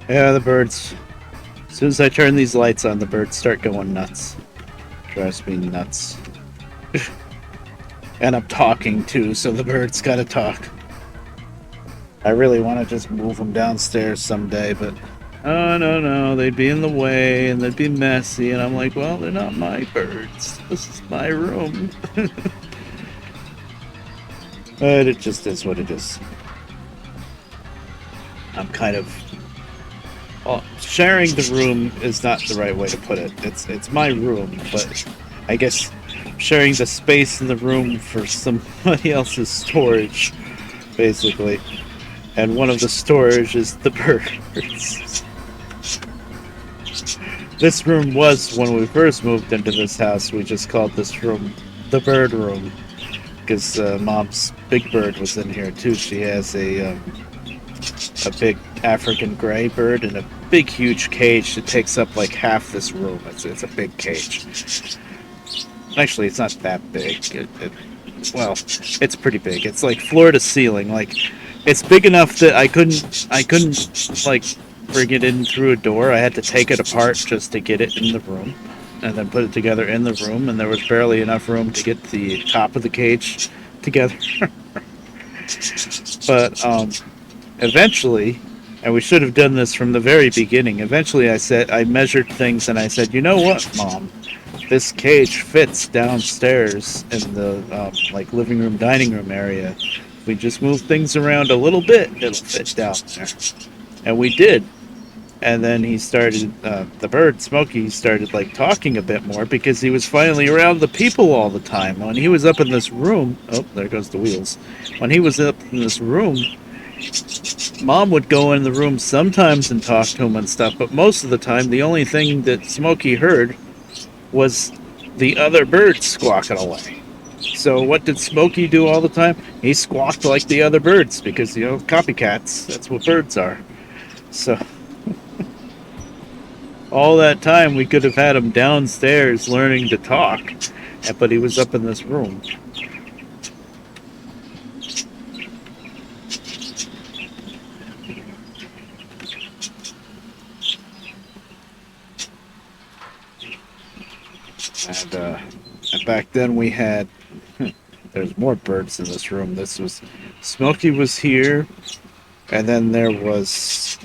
Yeah, the birds. As soon as I turn these lights on, the birds start going nuts. Drives me nuts. And I'm talking too, so the birds gotta talk. I really want to just move them downstairs someday, but oh no, they'd be in the way and they'd be messy, and I'm like, well, they're not my birds. This is my room. But it just is what it is. I'm kind of well, sharing the room is not the right way to put it. It's my room, but I guess sharing the space in the room for somebody else's storage, basically. And one of the storage is the birds. This room was, when we first moved into this house, we just called this room the bird room. Because Mom's big bird was in here too. She has a big African gray bird in a big huge cage that takes up like half this room. It's a big cage. Actually, it's not that big. Well, it's pretty big. It's like floor to ceiling. Like, it's big enough that I couldn't like bring it in through a door. I had to take it apart just to get it in the room, and then put it together in the room. And there was barely enough room to get the top of the cage together. But eventually, and we should have done this from the very beginning. Eventually, I measured things and I said, you know what, Mom? This cage fits downstairs in the like living room, dining room area. If we just move things around a little bit, it'll fit down there. And we did. And then he started, the bird, Smokey, started like talking a bit more because he was finally around the people all the time. When he was up in this room, oh, there goes the wheels. When he was up in this room, Mom would go in the room sometimes and talk to him and stuff, but most of the time, the only thing that Smokey heard was the other birds squawking away. So what did Smokey do all the time? He squawked like the other birds because, you know, copycats, that's what birds are. So all that time we could have had him downstairs learning to talk, but he was up in this room. And back then we had there's more birds in this room. Smokey was here, and then there was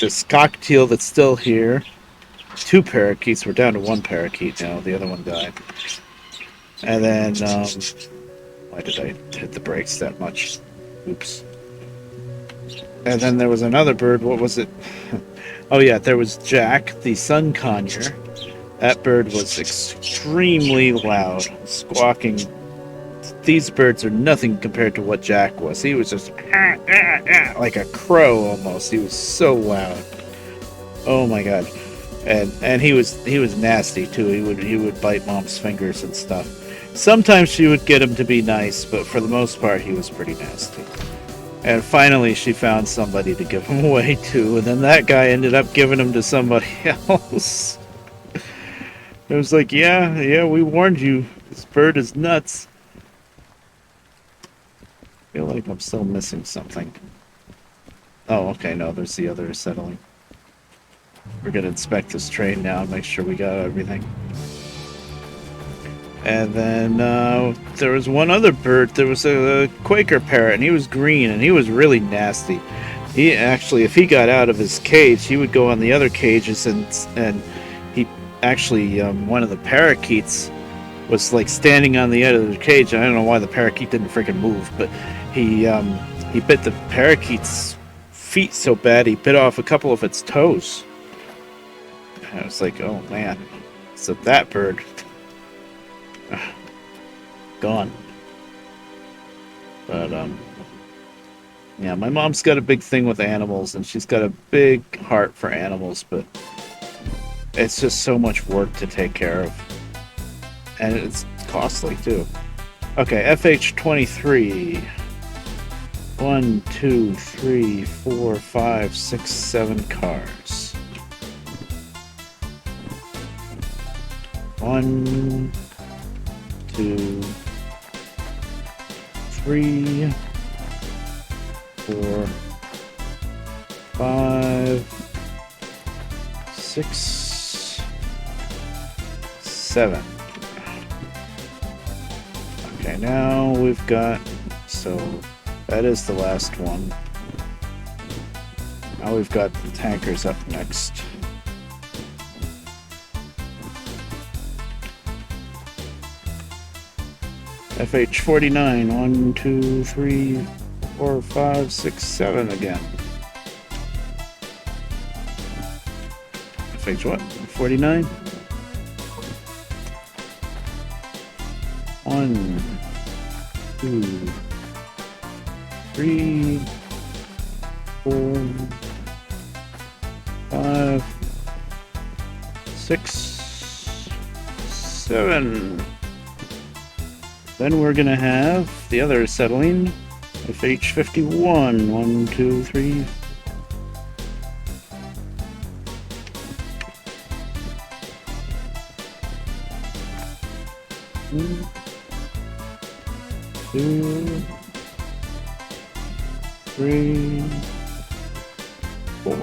this cockatiel that's still here. 2 parakeets. We're down to 1 parakeet now. The other one died. And then why did I hit the brakes that much? Oops. And then there was another bird. What was it? Oh yeah, there was Jack, the sun conure. That bird was extremely loud, squawking. These birds are nothing compared to what Jack was. He was just like a crow almost. He was so loud. Oh my god. And he was nasty too. He would bite Mom's fingers and stuff. Sometimes she would get him to be nice, but for the most part he was pretty nasty. And finally she found somebody to give him away to, and then that guy ended up giving him to somebody else. It was like, yeah, we warned you. This bird is nuts. I feel like I'm still missing something. Oh, okay, no, there's the other settling. We're gonna inspect this train now and make sure we got everything. And then there was one other bird. There was a Quaker parrot, and he was green, and he was really nasty. He actually, if he got out of his cage, he would go on the other cages, and he actually, one of the parakeets was like standing on the edge of the cage. I don't know why the parakeet didn't freaking move, but he bit the parakeet's feet so bad he bit off a couple of its toes. And I was like, oh man. So that bird, gone. But yeah, my mom's got a big thing with animals, and she's got a big heart for animals, but it's just so much work to take care of, and it's costly too. Okay, FH23. 1, 2, 3, 4, 5, 6, 7 cars. 1, 2, 3, 4, 5, 6, 7. Okay, now we've got, so that is the last one. Now we've got the tankers up next. FH49, 1, 2, 3, 4, 5, 6, 7 again. FH what? 49? 1, 2, 3, 4, 5, 6, 7. Then we're gonna have the other acetylene, FH51. 1, 2, 3. 1, 2, 3, 4.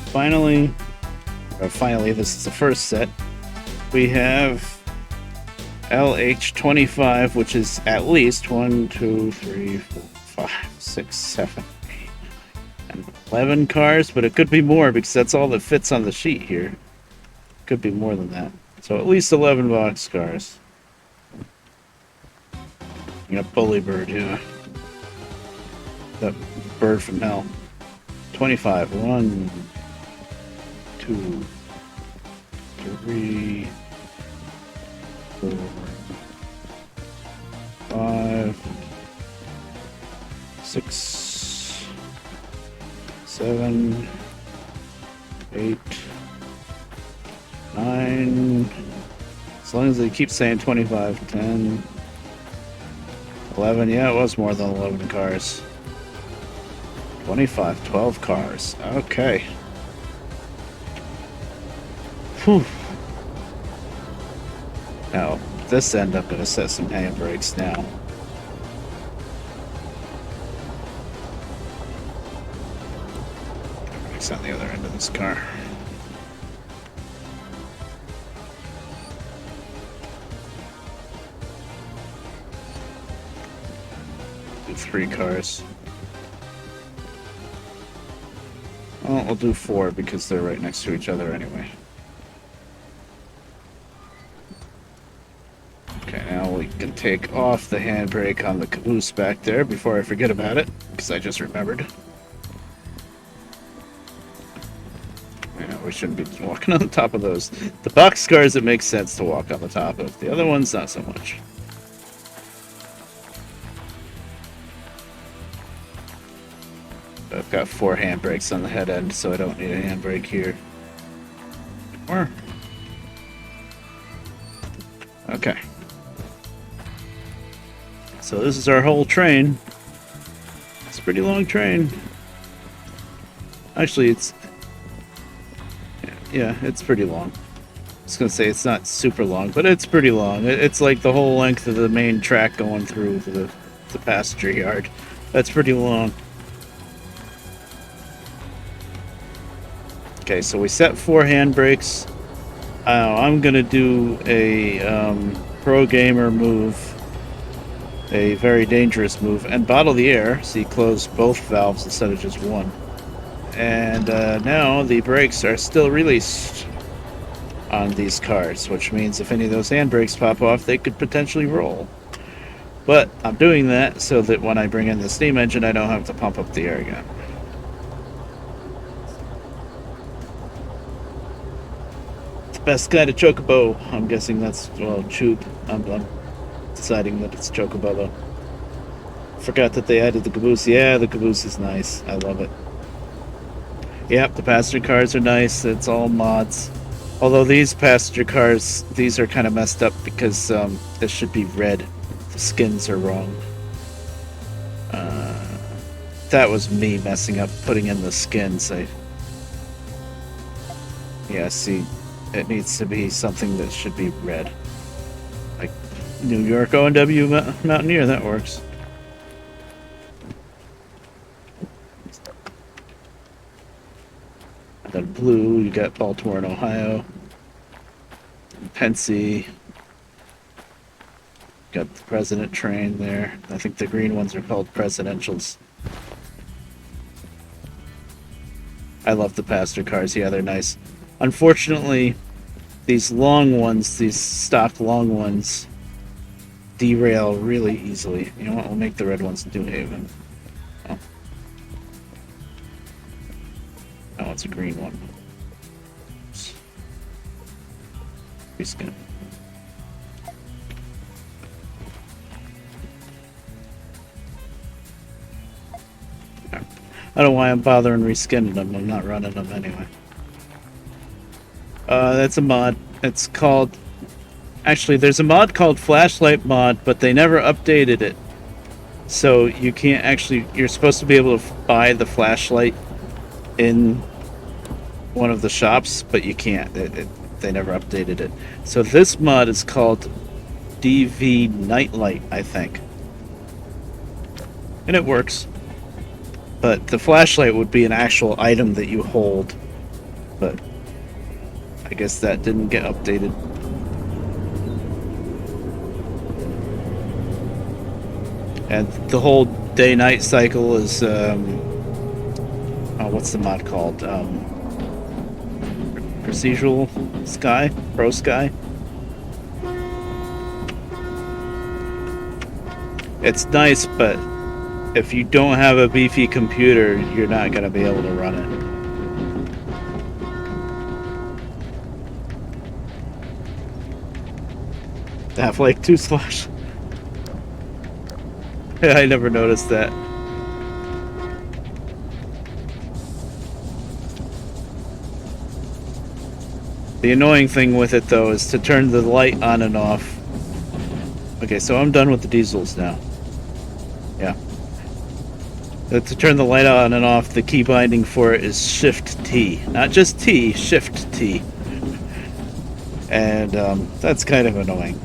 Finally, this is the first set. We have LH25, which is at least 1, 2, 3, 4, 5, 6, 7, 8, 9, and 11 cars, but it could be more because that's all that fits on the sheet here. Could be more than that. So at least 11 boxcars. And a bully bird, yeah. That bird from hell. 25. 1, 2, 3, 4, 5, 6, 7, 8, 9. As long as they keep saying 25, 10, 11. Yeah, it was more than 11 cars. 25, 12 cars. Okay. Whew. Now, this end I'm going to set some handbrakes now. Brakes on the other end of this car. Do 3 cars. Well, we'll do 4 because they're right next to each other anyway. Okay, now we can take off the handbrake on the caboose back there before I forget about it, because I just remembered. Yeah, we shouldn't be walking on the top of those. The boxcars, it makes sense to walk on the top of. The other ones, not so much. I've got 4 handbrakes on the head end, so I don't need a handbrake here. Or okay. So this is our whole train. It's a pretty long train. Actually, it's yeah, it's pretty long. I was gonna say it's not super long, but it's pretty long. It's like the whole length of the main track going through the passenger yard. That's pretty long. Okay, so we set 4 handbrakes. I'm gonna do a pro gamer move, a very dangerous move, and bottle the air. See, close both valves instead of just one. And now the brakes are still released on these cars, which means if any of those handbrakes pop off, they could potentially roll. But I'm doing that so that when I bring in the steam engine, I don't have to pump up the air again. Best kind of chocobo. I'm guessing that's, well, tube. It's deciding that it's Chocobo, though. Forgot that they added the caboose. Yeah, the caboose is nice. I love it. Yep, the passenger cars are nice. It's all mods. Although these passenger cars, these are kind of messed up because this should be red. The skins are wrong. That was me messing up putting in the skins. Yeah, see, it needs to be something that should be red. Like New York O&W Mountaineer, that works. And then blue, you got Baltimore and Ohio. Pensy. Got the President train there. I think the green ones are called Presidentials. I love the passenger cars. Yeah, they're nice. Unfortunately, these long ones, these stock long ones, derail really easily. You know what? We'll make the red ones New Haven. Oh. Oh, it's a green one. Reskin. I don't know why I'm bothering reskinning them. I'm not running them anyway. That's a mod. It's called... Actually, there's a mod called Flashlight Mod, but they never updated it. So you can't actually... You're supposed to be able to buy the flashlight in one of the shops, but you can't. They never updated it. So this mod is called DV Nightlight, I think. And it works. But the flashlight would be an actual item that you hold. But I guess that didn't get updated. And the whole day-night cycle is, oh, what's the mod called? Procedural Sky? Pro Sky? It's nice, but if you don't have a beefy computer, you're not going to be able to run it. Half-Life 2 slash. Yeah, I never noticed that. The annoying thing with it, though, is to turn the light on and off. Okay, so I'm done with the diesels now. Yeah. To turn the light on and off, the key binding for it is Shift T. Not just T, Shift T. And that's kind of annoying.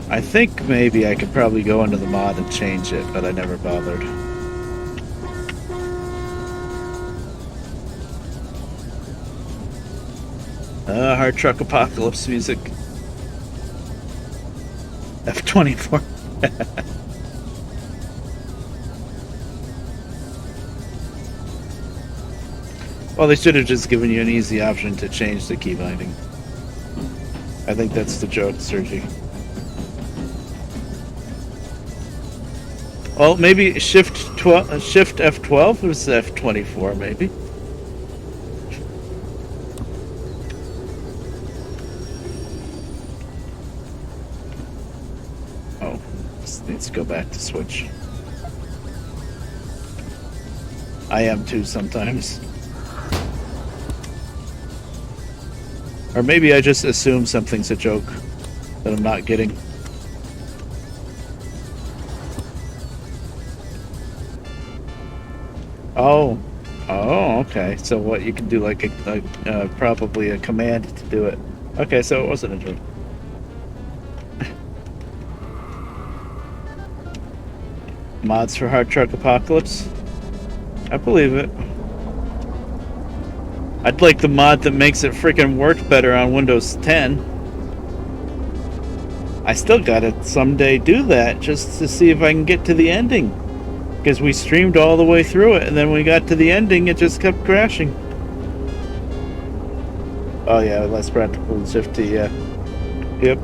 I think maybe I could probably go into the mod and change it, but I never bothered. Hard Truck Apocalypse music. F-24. Well, they should have just given you an easy option to change the key binding. I think that's the joke, Sergi. Well, maybe Shift F12 was F24, maybe. Oh, this needs to go back to Switch. I am too sometimes. Or maybe I just assume something's a joke that I'm not getting. Oh, okay. So what, you can do like probably a command to do it. Okay, so it wasn't a joke. Mods for Hard Truck Apocalypse? I believe it. I'd like the mod that makes it freaking work better on Windows 10. I still gotta someday do that just to see if I can get to the ending. Because we streamed all the way through it, and then when we got to the ending, it just kept crashing. Oh yeah, less practical than Shift T, yeah. Yep.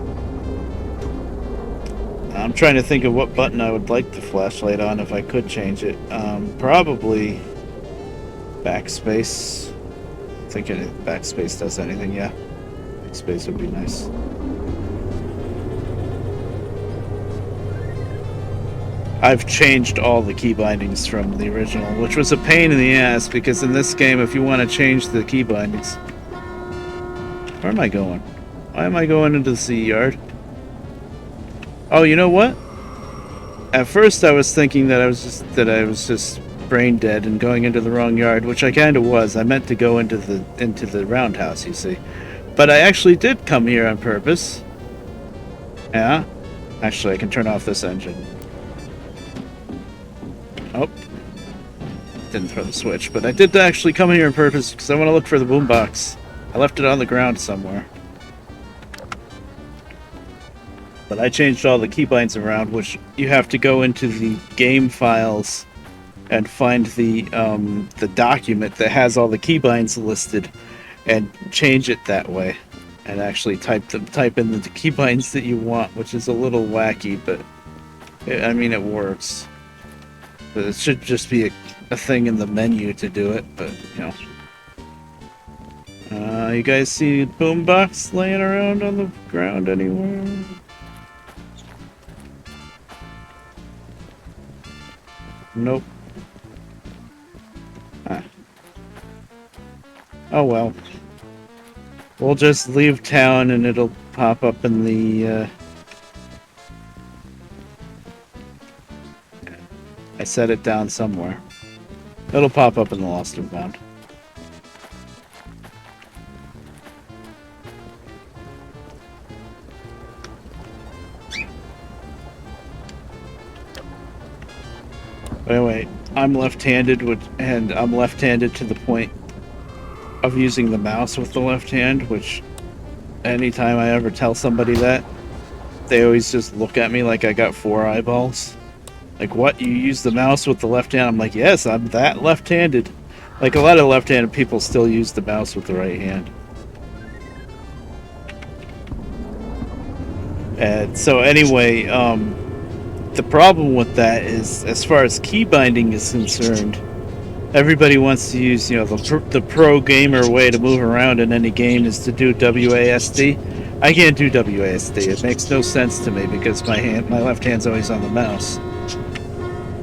I'm trying to think of what button I would like the flashlight on if I could change it. Probably backspace. Thinking if backspace does anything, yeah. Backspace would be nice. I've changed all the key bindings from the original, which was a pain in the ass because in this game, if you want to change the key bindings, where am I going? Why am I going into the sea yard? Oh, you know what? At first, I was thinking that I was just brain dead and going into the wrong yard, which I kind of was. I meant to go into the roundhouse, you see, but I actually did come here on purpose. Yeah, actually, I can turn off this engine. Oh, didn't throw the switch, but I did actually come here on purpose because I want to look for the boombox. I left it on the ground somewhere. But I changed all the keybinds around, which you have to go into the game files and find the document that has all the keybinds listed and change it that way. And actually type in the keybinds that you want, which is a little wacky, but I mean it works. But it should just be a thing in the menu to do it, but you know. You guys see boombox laying around on the ground anywhere? Nope. Ah. Oh well. We'll just leave town and it'll pop up in the I set it down somewhere. It'll pop up in the Lost and Found. But anyway, I'm left-handed, and I'm left-handed to the point of using the mouse with the left hand, which anytime I ever tell somebody that, they always just look at me like I got 4 eyeballs. Like, what? You use the mouse with the left hand? I'm like, yes, I'm that left-handed. Like, a lot of left-handed people still use the mouse with the right hand. And so anyway, the problem with that is, as far as key binding is concerned, everybody wants to use, you know, the pro gamer way to move around in any game is to do WASD. I can't do WASD. It makes no sense to me because my left hand's always on the mouse.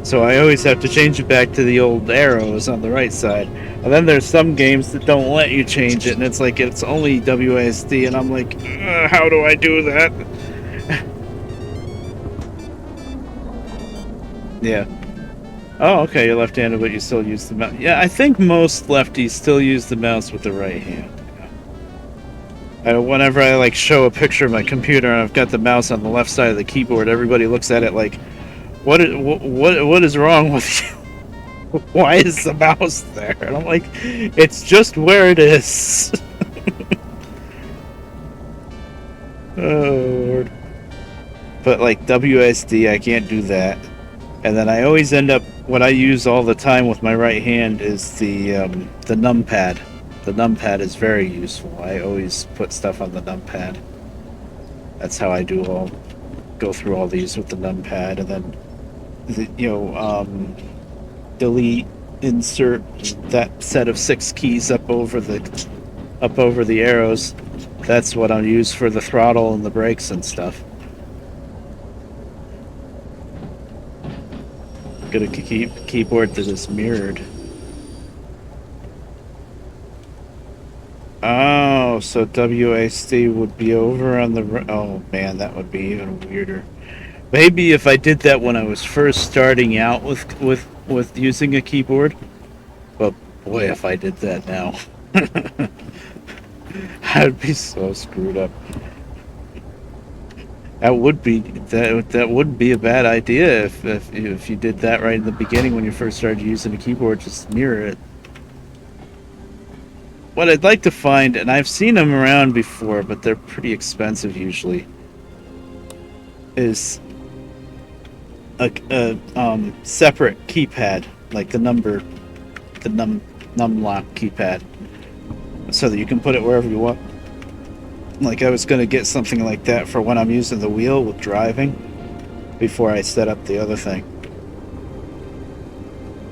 So I always have to change it back to the old arrows on the right side. And then there's some games that don't let you change it, and it's like it's only WASD, and I'm like, how do I do that? Yeah. Oh, okay, you're left-handed, but you still use the mouse. Yeah, I think most lefties still use the mouse with the right hand. Whenever I like show a picture of my computer and I've got the mouse on the left side of the keyboard, everybody looks at it like, what is wrong with you? Why is the mouse there? And I'm like, it's just where it is. Oh, Lord. But like WSD, I can't do that. And then I always end up, what I use all the time with my right hand is the numpad. The numpad is very useful. I always put stuff on the numpad. That's how I go through all these with the numpad, and then delete, insert that set of 6 keys up over the arrows. That's what I'll use for the throttle and the brakes and stuff. Get a keyboard that is mirrored. Oh, so WASD would be over on the... Oh man, that would be even weirder. Maybe if I did that when I was first starting out with using a keyboard. But boy, if I did that now. I'd be so screwed up. That would be a bad idea if you did that right in the beginning when you first started using a keyboard. Just mirror it. What I'd like to find, and I've seen them around before, but they're pretty expensive usually, is a separate keypad, like the numlock keypad, so that you can put it wherever you want. Like I was going to get something like that for when I'm using the wheel with driving before I set up the other thing.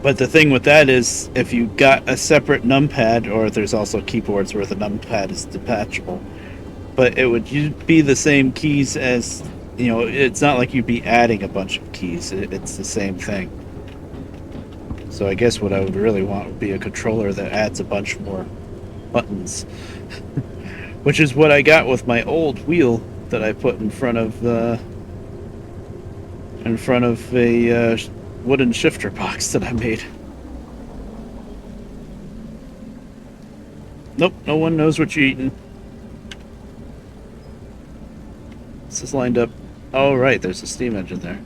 But the thing with that is, if you got a separate numpad, or there's also keyboards where the numpad is detachable, but it would be the same keys as you know, it's not like you'd be adding a bunch of keys. It's the same thing. So I guess what I would really want would be a controller that adds a bunch more buttons, which is what I got with my old wheel that I put in front of a wooden shifter box that I made. Nope, no one knows what you're eating. This is lined up. Oh, right, there's a steam engine there.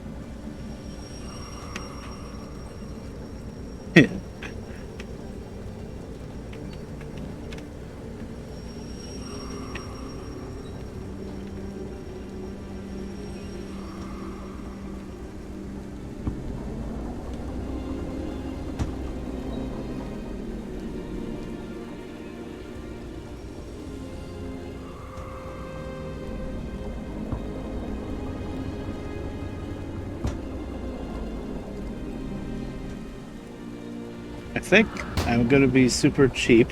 I think I'm gonna be super cheap.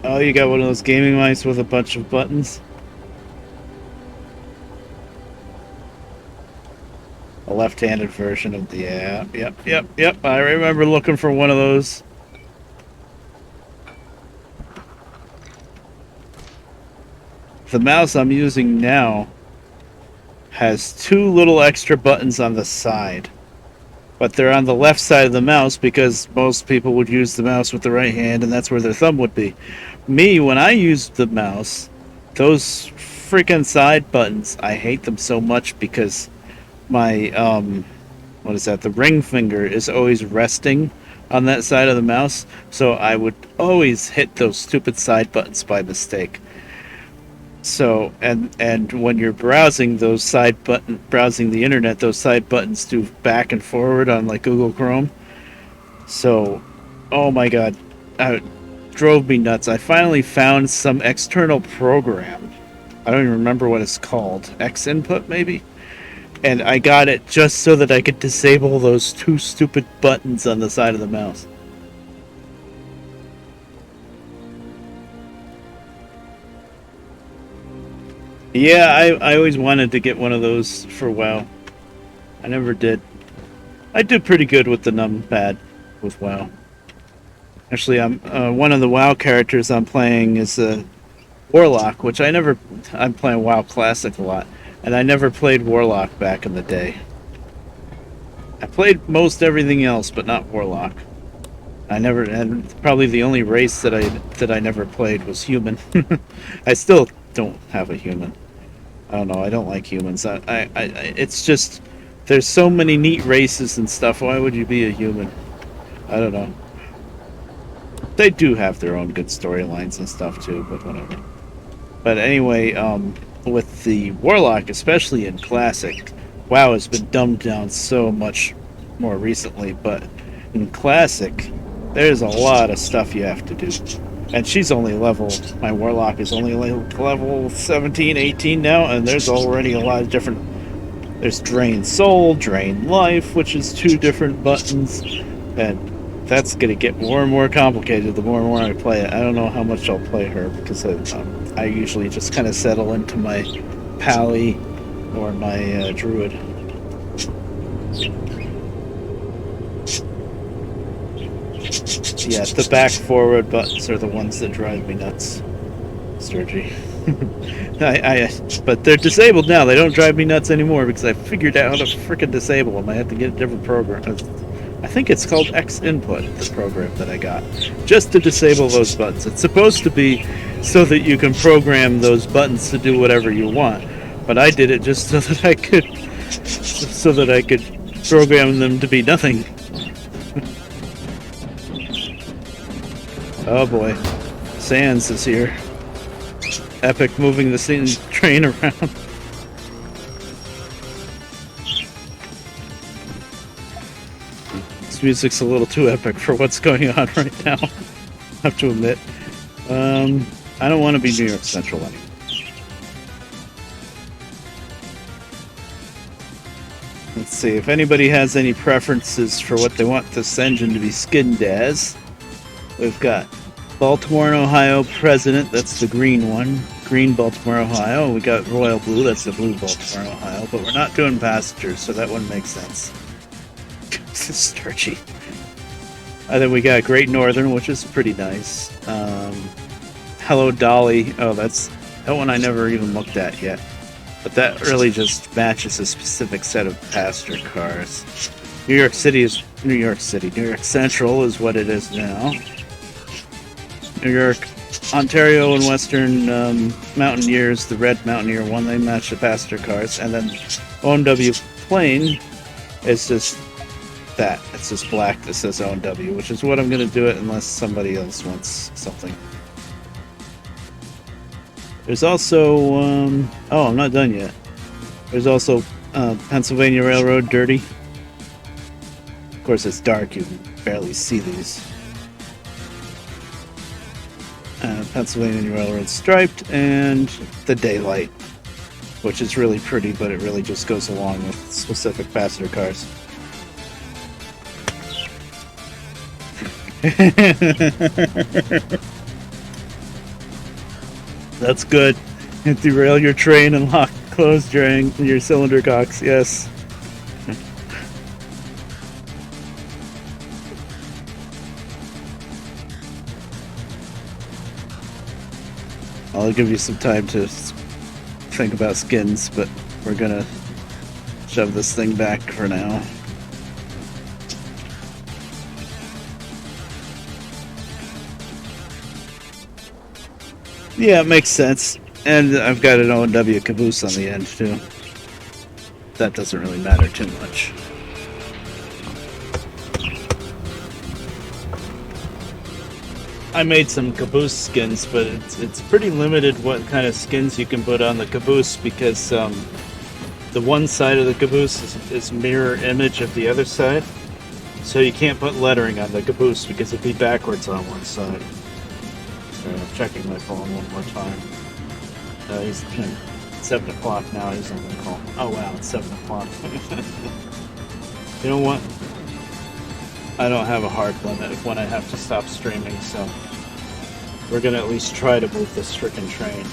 Oh, you got one of those gaming mice with a bunch of buttons? A left-handed version of the... Yeah, yep. I remember looking for one of those. The mouse I'm using now has two little extra buttons on the side. But they're on the left side of the mouse because most people would use the mouse with the right hand and that's where their thumb would be. Me, when I use the mouse, those freaking side buttons, I hate them so much because my, what is that, the ring finger is always resting on that side of the mouse, so I would always hit those stupid side buttons by mistake. So, and when you're browsing browsing the internet, those side buttons do back and forward on like Google Chrome. So, oh my god, it drove me nuts. I finally found some external program. I don't even remember what it's called. X input maybe? And I got it just so that I could disable those two stupid buttons on the side of the mouse. Yeah, I always wanted to get one of those for WoW. I never did. I did pretty good with the numpad with WoW. Actually, I'm one of the WoW characters I'm playing is a Warlock, which I'm playing WoW Classic a lot, and I never played Warlock back in the day. I played most everything else, but not Warlock. And probably the only race that I never played was human. I still don't have a human. I don't know. I don't like humans. It's just there's so many neat races and stuff. Why would you be a human? I don't know. They do have their own good storylines and stuff too, but whatever. But anyway, with the Warlock, especially in Classic, WoW has been dumbed down so much more recently. But in Classic, there's a lot of stuff you have to do. And she's only my Warlock is only level 17, 18 now, and there's already a lot of different... There's Drain Soul, Drain Life, which is two different buttons, and that's going to get more and more complicated the more and more I play it. I don't know how much I'll play her, because I usually just kind of settle into my Pally or my Druid. Yeah, the back forward buttons are the ones that drive me nuts, Sturgy. But they're disabled now. They don't drive me nuts anymore because I figured out how to frickin' disable them. I had to get a different program. I think it's called X Input, the program that I got, just to disable those buttons. It's supposed to be so that you can program those buttons to do whatever you want, but I did it just so that I could program them to be nothing. Oh boy, Sans is here. Epic moving the train around. This music's a little too epic for what's going on right now, I have to admit. I don't want to be New York Central anymore. Let's see, if anybody has any preferences for what they want this engine to be skinned as. We've got Baltimore and Ohio President, that's the green one. green Baltimore, Ohio. We got royal blue, that's the blue Baltimore, Ohio. But we're not doing passengers, so that wouldn't make sense. This is starchy. And then we got Great Northern, which is pretty nice. Hello Dolly. Oh, that one I never even looked at yet. But that really just matches a specific set of passenger cars. New York Central is what it is now. New York, Ontario, and Western Mountaineers, the red Mountaineer one, they match the passenger cars. And then OMW Plain is just that. It's just black that says OMW, which is what I'm going to do it unless somebody else wants something. There's also, oh, I'm not done yet. There's also Pennsylvania Railroad Dirty. Of course, it's dark, you can barely see these. Pennsylvania Railroad Striped, and the Daylight, which is really pretty, but it really just goes along with specific passenger cars. That's good. Derail your train and close your cylinder cocks, yes. I'll give you some time to think about skins, but we're gonna shove this thing back for now. Yeah, it makes sense. And I've got an O&W caboose on the end, too. That doesn't really matter too much. I made some caboose skins, but it's pretty limited what kind of skins you can put on the caboose, because the one side of the caboose is mirror image of the other side. So you can't put lettering on the caboose because it'd be backwards on one side. I'm checking my phone one more time. He's 7 o'clock now. He's on the call. Oh wow, it's 7 o'clock. You know what? I don't have a hard limit of when I have to stop streaming, so we're gonna at least try to move this frickin' train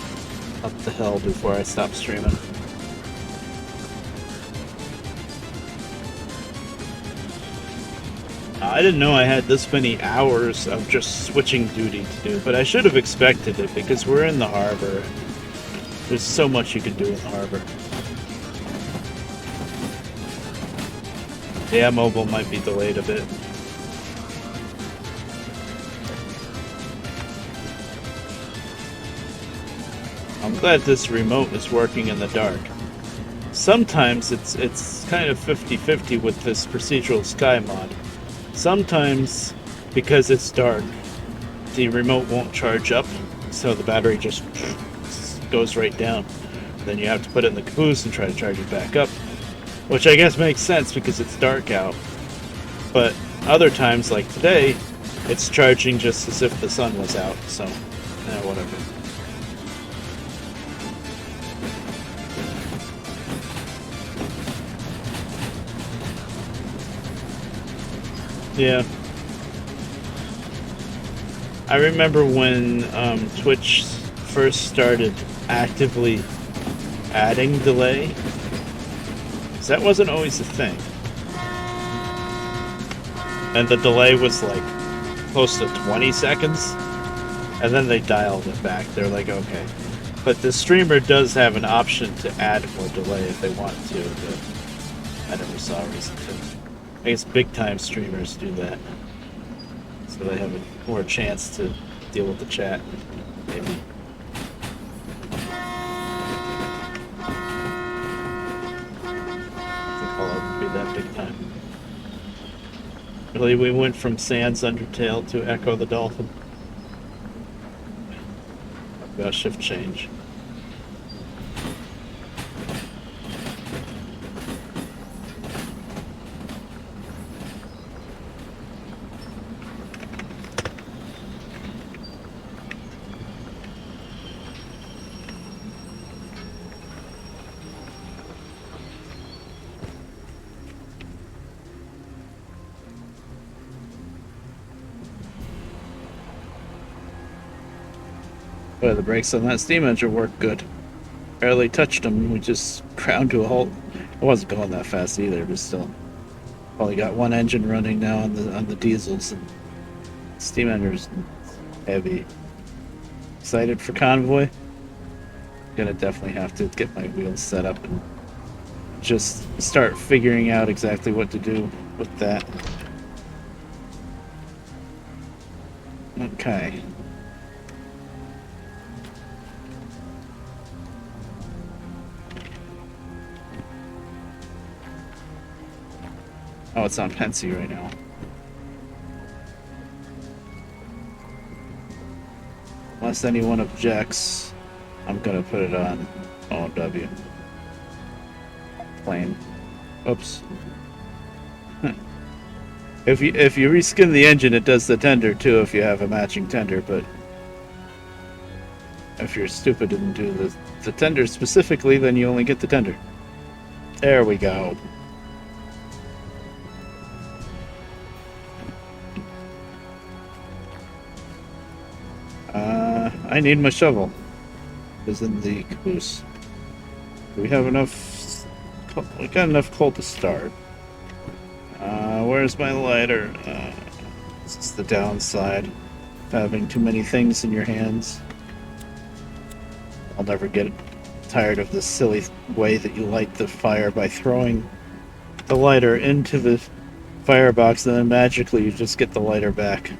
up the hill before I stop streaming. I didn't know I had this many hours of just switching duty to do, but I should have expected it because we're in the harbor. There's so much you can do in the harbor. Yeah, mobile might be delayed a bit. I'm glad this remote is working in the dark. Sometimes it's kind of 50-50 with this procedural sky mod. Sometimes, because it's dark, the remote won't charge up, so the battery just goes right down. Then you have to put it in the caboose and try to charge it back up, which I guess makes sense because it's dark out. But other times, like today, it's charging just as if the sun was out, so whatever. Yeah. I remember when Twitch first started actively adding delay, 'cause that wasn't always a thing. And the delay was like close to 20 seconds, and then they dialed it back. They're like, okay. But the streamer does have an option to add more delay if they want to, but I never saw a reason to. I guess big-time streamers do that, so they have more chance to deal with the chat, maybe. I think I'll ever be that big time. Really, we went from Sans Undertale to Echo the Dolphin. I've got a shift change. But the brakes on that steam engine work good. Barely touched them. We just ground to a halt. I wasn't going that fast either, but still. Only got one engine running now on the diesels, and steam engine's heavy. Excited for convoy. Gonna definitely have to get my wheels set up and just start figuring out exactly what to do with that. Okay. Oh, it's on Pensy right now. Unless anyone objects, I'm gonna put it on OMW. Plain. Oops. If you reskin the engine, it does the tender too if you have a matching tender, but if you're stupid and do the tender specifically, then you only get the tender. There we go. I need my shovel. Is in the caboose. Do we have enough? We got enough coal to start. Where's my lighter? This is the downside of having too many things in your hands. I'll never get tired of this silly way that you light the fire by throwing the lighter into the firebox and then magically you just get the lighter back.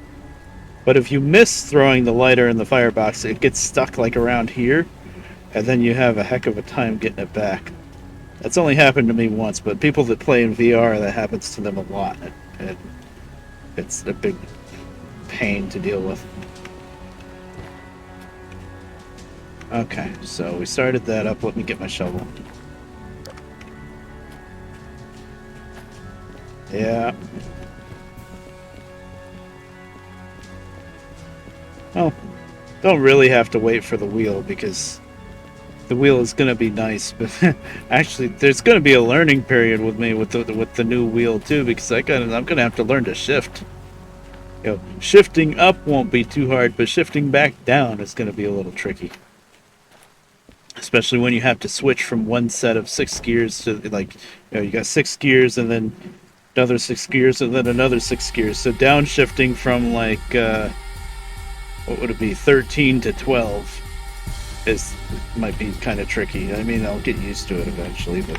But if you miss throwing the lighter in the firebox, it gets stuck like around here, and then you have a heck of a time getting it back. That's only happened to me once, but people that play in VR, that happens to them a lot. It's a big pain to deal with. Okay, so we started that up. Let me get my shovel. Yeah. Oh, don't really have to wait for the wheel because the wheel is going to be nice, but actually there's going to be a learning period with me with the new wheel too because I'm going to have to learn to shift. You know, shifting up won't be too hard, but shifting back down is going to be a little tricky. Especially when you have to switch from one set of 6 gears to like, you got 6 gears and then another 6 gears and then another 6 gears. So downshifting from like what would it be, 13 to 12 might be kind of tricky. I mean, I'll get used to it eventually, but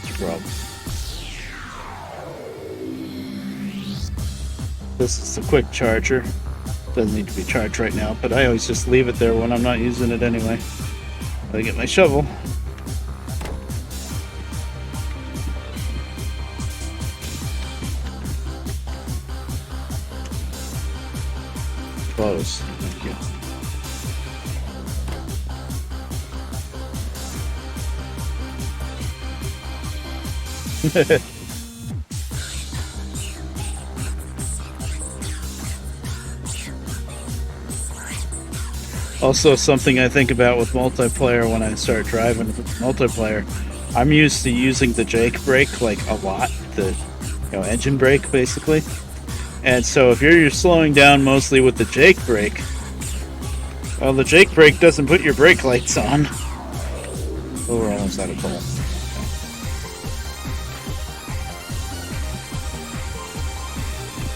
it's a problem. This is a quick charger. Doesn't need to be charged right now, but I always just leave it there when I'm not using it anyway. I get my shovel. Close. Thank you. Also, something I think about with multiplayer when I start driving multiplayer, I'm used to using the Jake brake like a lot, the engine brake basically. And so if you're slowing down mostly with the Jake brake, well, the Jake brake doesn't put your brake lights on. Oh, we're almost out of coal.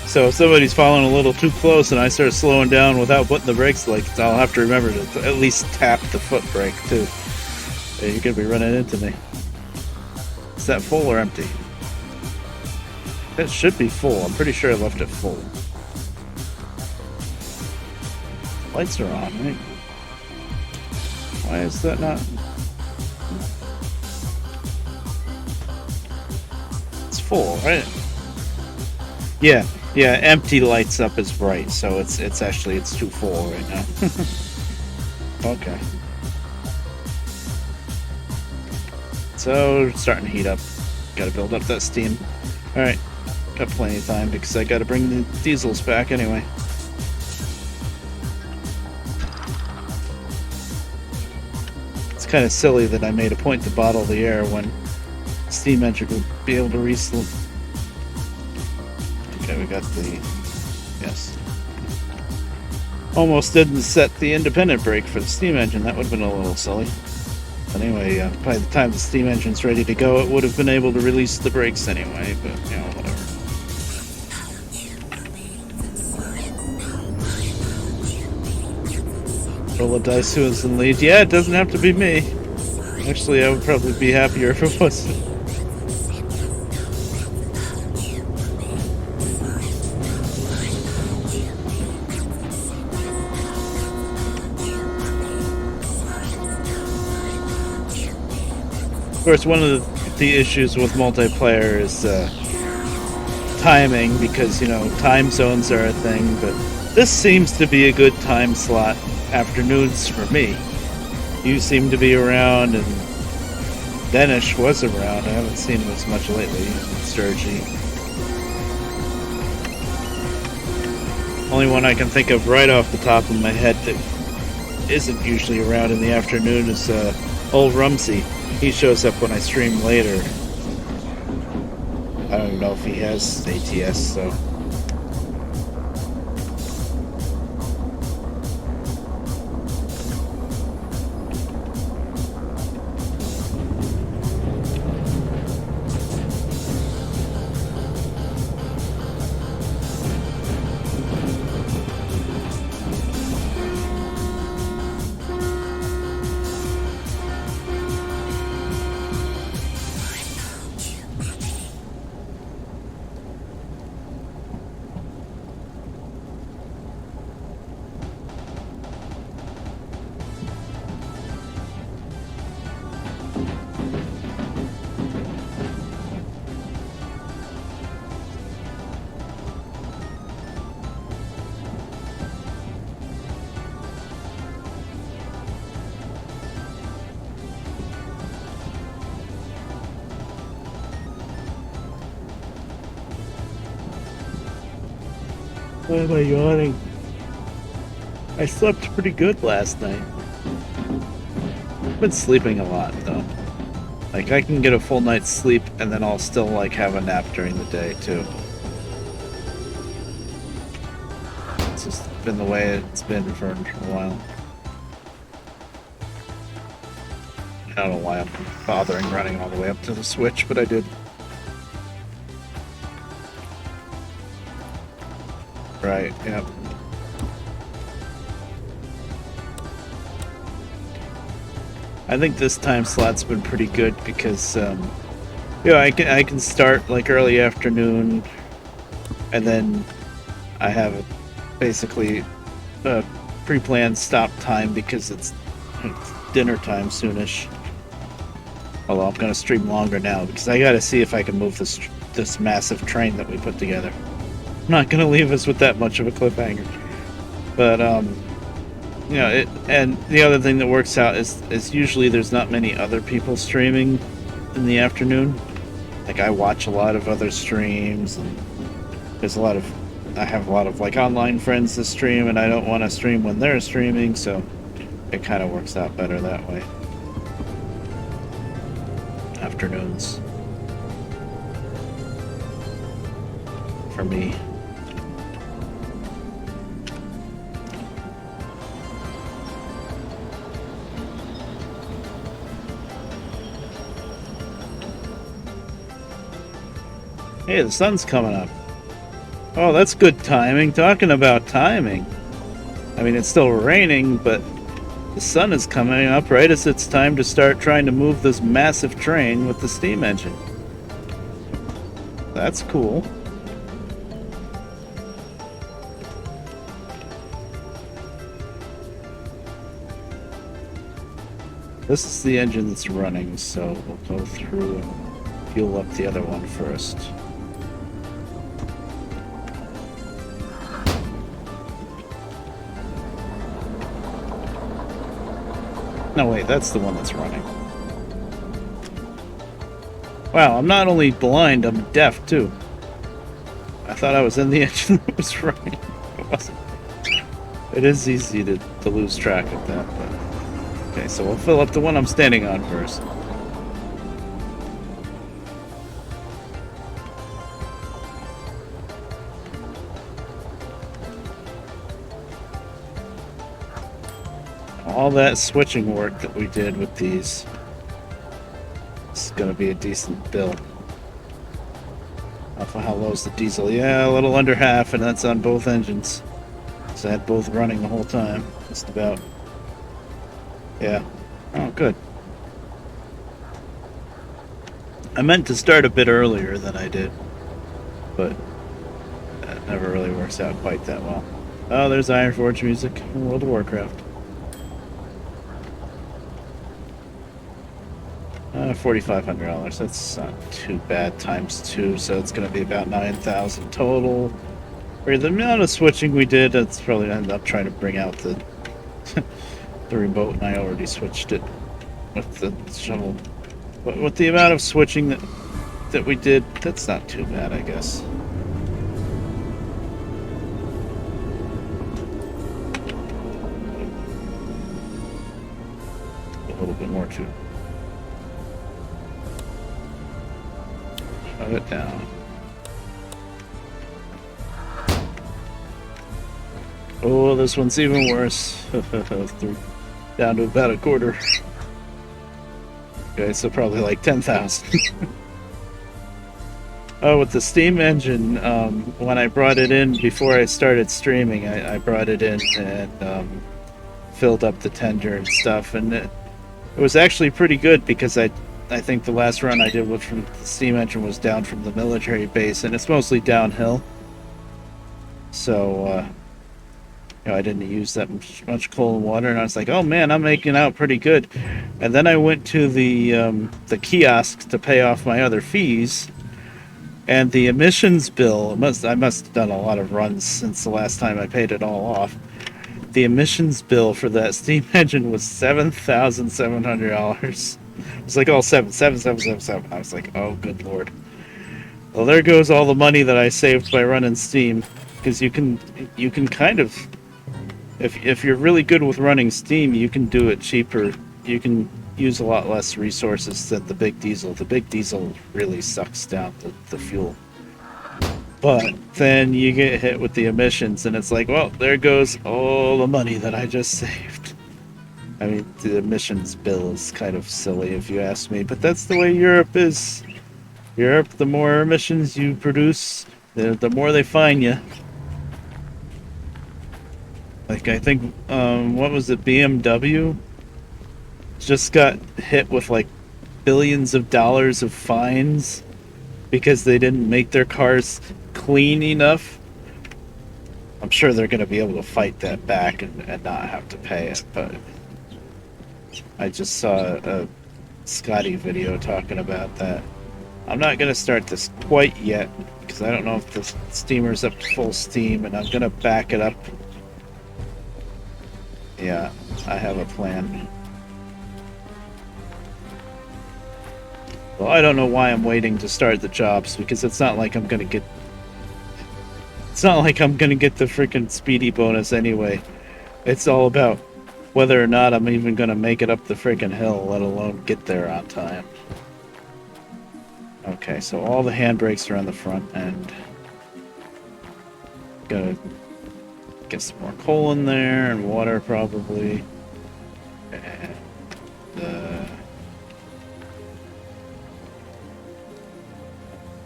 So if somebody's following a little too close and I start slowing down without putting the brakes lights, I'll have to remember to at least tap the foot brake too. You're gonna be running into me. Is that full or empty? That should be full. I'm pretty sure I left it full. Lights are on, right? Why is that not? It's full, right? Yeah, empty lights up is bright, so it's too full right now. Okay. So, starting to heat up. Gotta build up that steam. Alright. Got plenty of time because I gotta bring the diesels back anyway. It's kind of silly that I made a point to bottle the air when steam engine would be able to we got the... Yes. Almost didn't set the independent brake for the steam engine. That would have been a little silly. But anyway, by the time the steam engine's ready to go, it would have been able to release the brakes anyway, but, you know, whatever. Roll a dice who is in the lead. Yeah, it doesn't have to be me. Actually, I would probably be happier if it wasn't. Of course, one of the issues with multiplayer is timing, because, you know, time zones are a thing, but this seems to be a good time slot. Afternoons for me. You seem to be around, and Denish was around. I haven't seen him as much lately. Sturgy. Only one I can think of right off the top of my head that isn't usually around in the afternoon is old Rumsey. He shows up when I stream later. I don't even know if he has ATS, so... Why am I yawning? I slept pretty good last night. I've been sleeping a lot, though. Like, I can get a full night's sleep, and then I'll still, like, have a nap during the day, too. It's just been the way it's been for a while. I don't know why I'm bothering running all the way up to the switch, but I did. Right, yep. I think this time slot's been pretty good because, yeah, I can start like early afternoon, and then I have basically a pre-planned stop time because it's dinner time soonish. Although I'm gonna stream longer now because I gotta see if I can move this massive train that we put together. I'm not gonna leave us with that much of a cliffhanger, but you know, and the other thing that works out is usually there's not many other people streaming in the afternoon. Like, I watch a lot of other streams, and I have a lot of like online friends that stream, and I don't want to stream when they're streaming, so it kind of works out better that way. Afternoons for me. Hey, the sun's coming up. Oh, that's good timing. Talking about timing. I mean, it's still raining, but the sun is coming up right as it's time to start trying to move this massive train with the steam engine. That's cool. This is the engine that's running, so we'll go through and fuel up the other one first. No, wait, that's the one that's running. Wow, I'm not only blind, I'm deaf, too. I thought I was in the engine that was running. It wasn't. It is easy to lose track of that, but... Okay, so we'll fill up the one I'm standing on first. all that switching work that we did with these, it's gonna be a decent bill. How low's the diesel? Yeah, a little under half, and that's on both engines. So I had both running the whole time, just about. Yeah. Oh, good. I meant to start a bit earlier than I did, but that never really works out quite that well. Oh, there's Ironforge music in World of Warcraft. $4,500. That's not too bad times 2, so it's going to be about 9,000 total. For the amount of switching we did, that's probably ended up trying to bring out the the remote, and I already switched it with the shovel. But with the amount of switching that we did, that's not too bad, I guess. A little bit more too. Shut it down. Oh, this one's even worse. Down to about a quarter. Okay, so probably like 10,000. Oh, with the steam engine, when I brought it in before I started streaming, I brought it in and filled up the tender and stuff, and it was actually pretty good because I think the last run I did with the steam engine was down from the military base, and it's mostly downhill. So, I didn't use that much coal and water, and I was like, oh man, I'm making out pretty good. And then I went to the kiosk to pay off my other fees, and the emissions bill, I must have done a lot of runs since the last time I paid it all off. The emissions bill for that steam engine was $7,700. It was like, oh, 7,777. I was like, oh, good lord. Well, there goes all the money that I saved by running steam, because you can kind of, if you're really good with running steam, you can do it cheaper. You can use a lot less resources than the big diesel. The big diesel really sucks down the fuel. But then you get hit with the emissions, and it's like, well, there goes all the money that I just saved. I mean, the emissions bill is kind of silly if you ask me, but that's the way Europe is. Europe, the more emissions you produce, the more they fine you. Like, I think, what was it, BMW? Just got hit with like billions of dollars of fines because they didn't make their cars clean enough. I'm sure they're going to be able to fight that back and not have to pay it, but I just saw a Scotty video talking about that. I'm not going to start this quite yet because I don't know if the steamer's up to full steam, and I'm going to back it up. Yeah, I have a plan. Well, I don't know why I'm waiting to start the jobs, because it's not like I'm gonna get... It's not like I'm gonna get the freaking speedy bonus anyway. It's all about whether or not I'm even gonna make it up the freaking hill, let alone get there on time. Okay, so all the handbrakes are on the front end. Gotta get some more coal in there, and water probably. And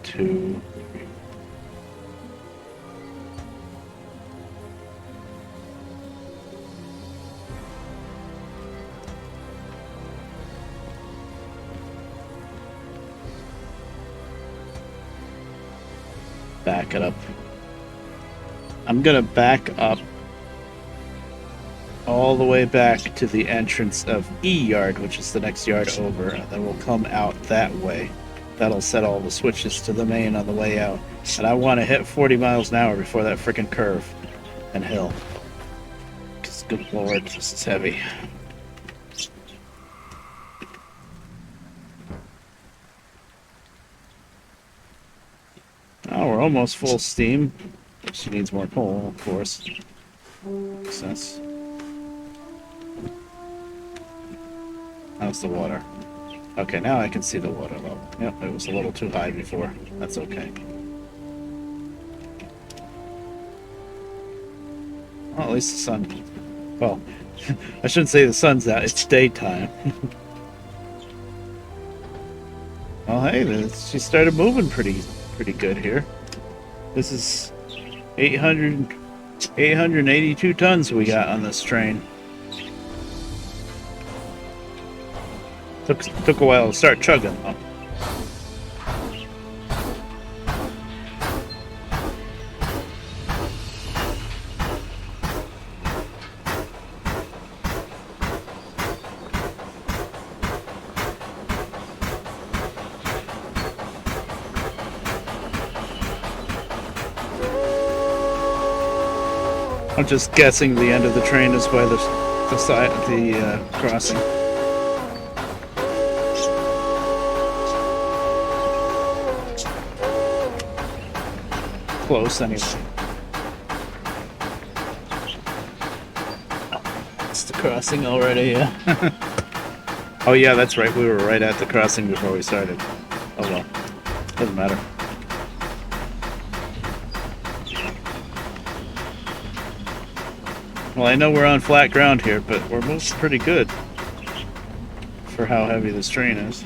two. Back it up. I'm gonna back up all the way back to the entrance of E yard, which is the next yard over, and then we'll come out that way. That'll set all the switches to the main on the way out. And I want to hit 40 miles an hour before that freaking curve and hill. Because, good lord, this is heavy. Oh, we're almost full steam. She needs more coal, of course. Makes sense. How's the water? Okay, now I can see the water level. Yep, it was a little too high before. That's okay. Well, at least the sun Well, I shouldn't say the sun's out. It's daytime. Well, hey, she started moving pretty good here. This is 882 tons we got on this train. Took a while to start chugging though. I'm just guessing the end of the train is by the side of the crossing. Close anyway. It's the crossing already, yeah. Oh yeah, that's right. We were right at the crossing before we started. Oh well, doesn't matter. Well, I know we're on flat ground here, but we're moving pretty good for how heavy this train is.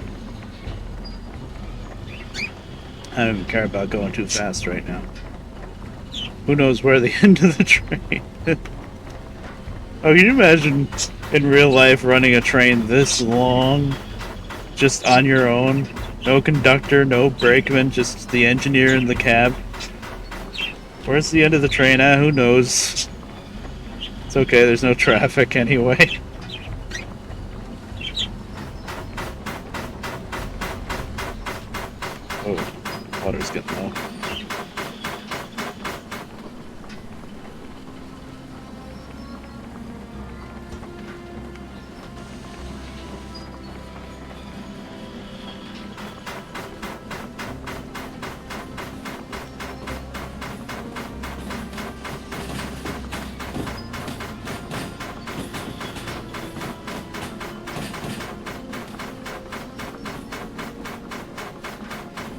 I don't even care about going too fast right now. Who knows where the end of the train is? Oh, can you imagine in real life running a train this long, just on your own? No conductor, no brakeman, just the engineer in the cab. Where's the end of the train at? Who knows? It's okay, there's no traffic anyway. Oh, water's getting low.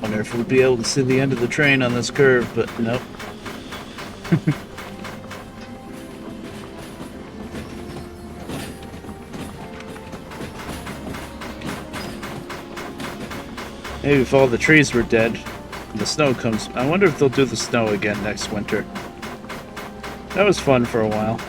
Wonder if we'll be able to see the end of the train on this curve, but nope. Maybe if all the trees were dead and the snow comes. I wonder if they'll do the snow again next winter. That was fun for a while.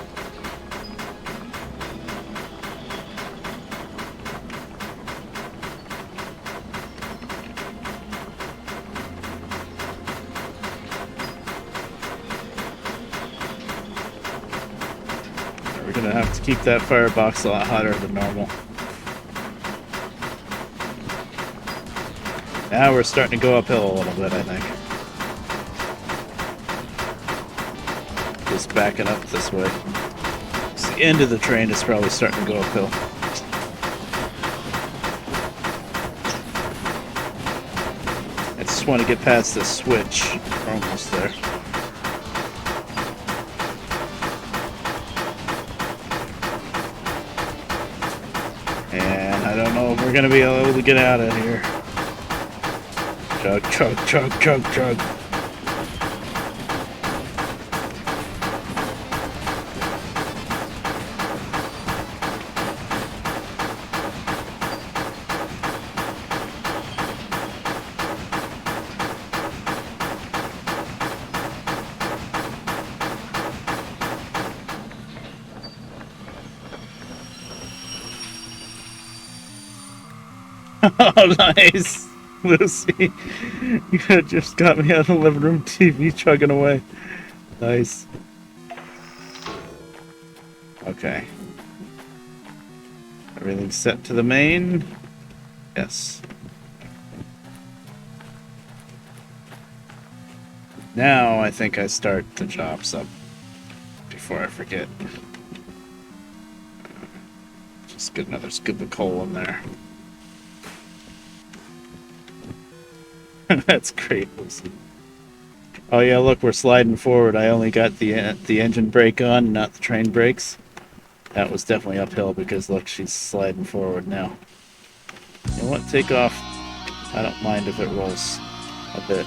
We're gonna have to keep that firebox a lot hotter than normal. Now we're starting to go uphill a little bit, I think. Just backing up this way. So the end of the train is probably starting to go uphill. I just want to get past this switch. We're almost there. And I don't know if we're going to be able to get out of here. Chug, chug, chug, chug, chug. Oh, nice. Lucy, you just got me on the living room TV chugging away. Nice. Okay. Everything's set to the main? Yes. Now I think I start the chops up before I forget. Just get another scoop of coal in there. That's great, Lucy. Oh yeah, look, we're sliding forward. I only got the engine brake on, not the train brakes. That was definitely uphill because look, she's sliding forward now. You know what? Take off. I don't mind if it rolls a bit,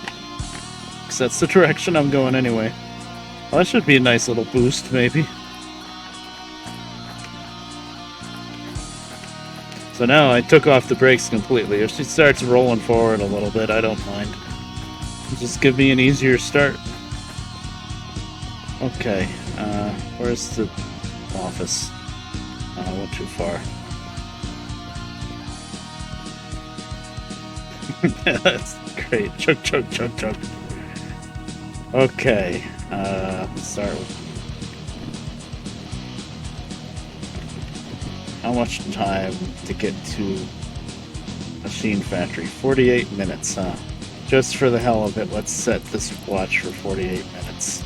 because that's the direction I'm going anyway. Well, that should be a nice little boost, maybe. So now I took off the brakes completely. If she starts rolling forward a little bit, I don't mind. Just give me an easier start. Okay, where's the office? I went too far. That's great. Chug, chug, chug, chug. Okay, let's start with... How much time to get to Machine Factory? 48 minutes, huh? Just for the hell of it, let's set this watch for 48 minutes.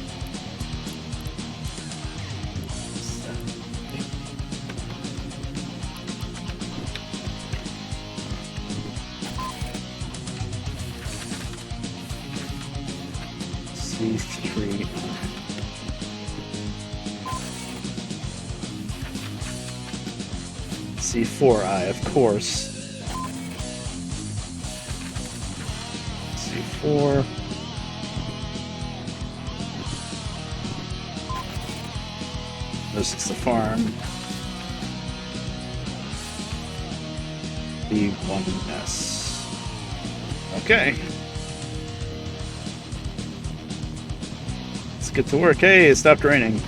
C3. C4I, of course. C4. This is the farm. B1S. Okay. Let's get to work. Hey, it stopped raining.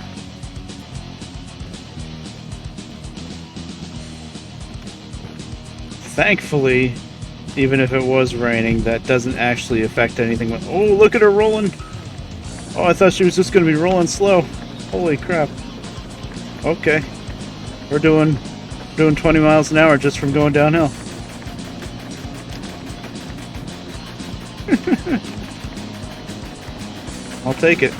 Thankfully, even if it was raining, that doesn't actually affect anything. Oh, look at her rolling! Oh, I thought she was just going to be rolling slow. Holy crap. Okay. We're doing 20 miles an hour just from going downhill. I'll take it.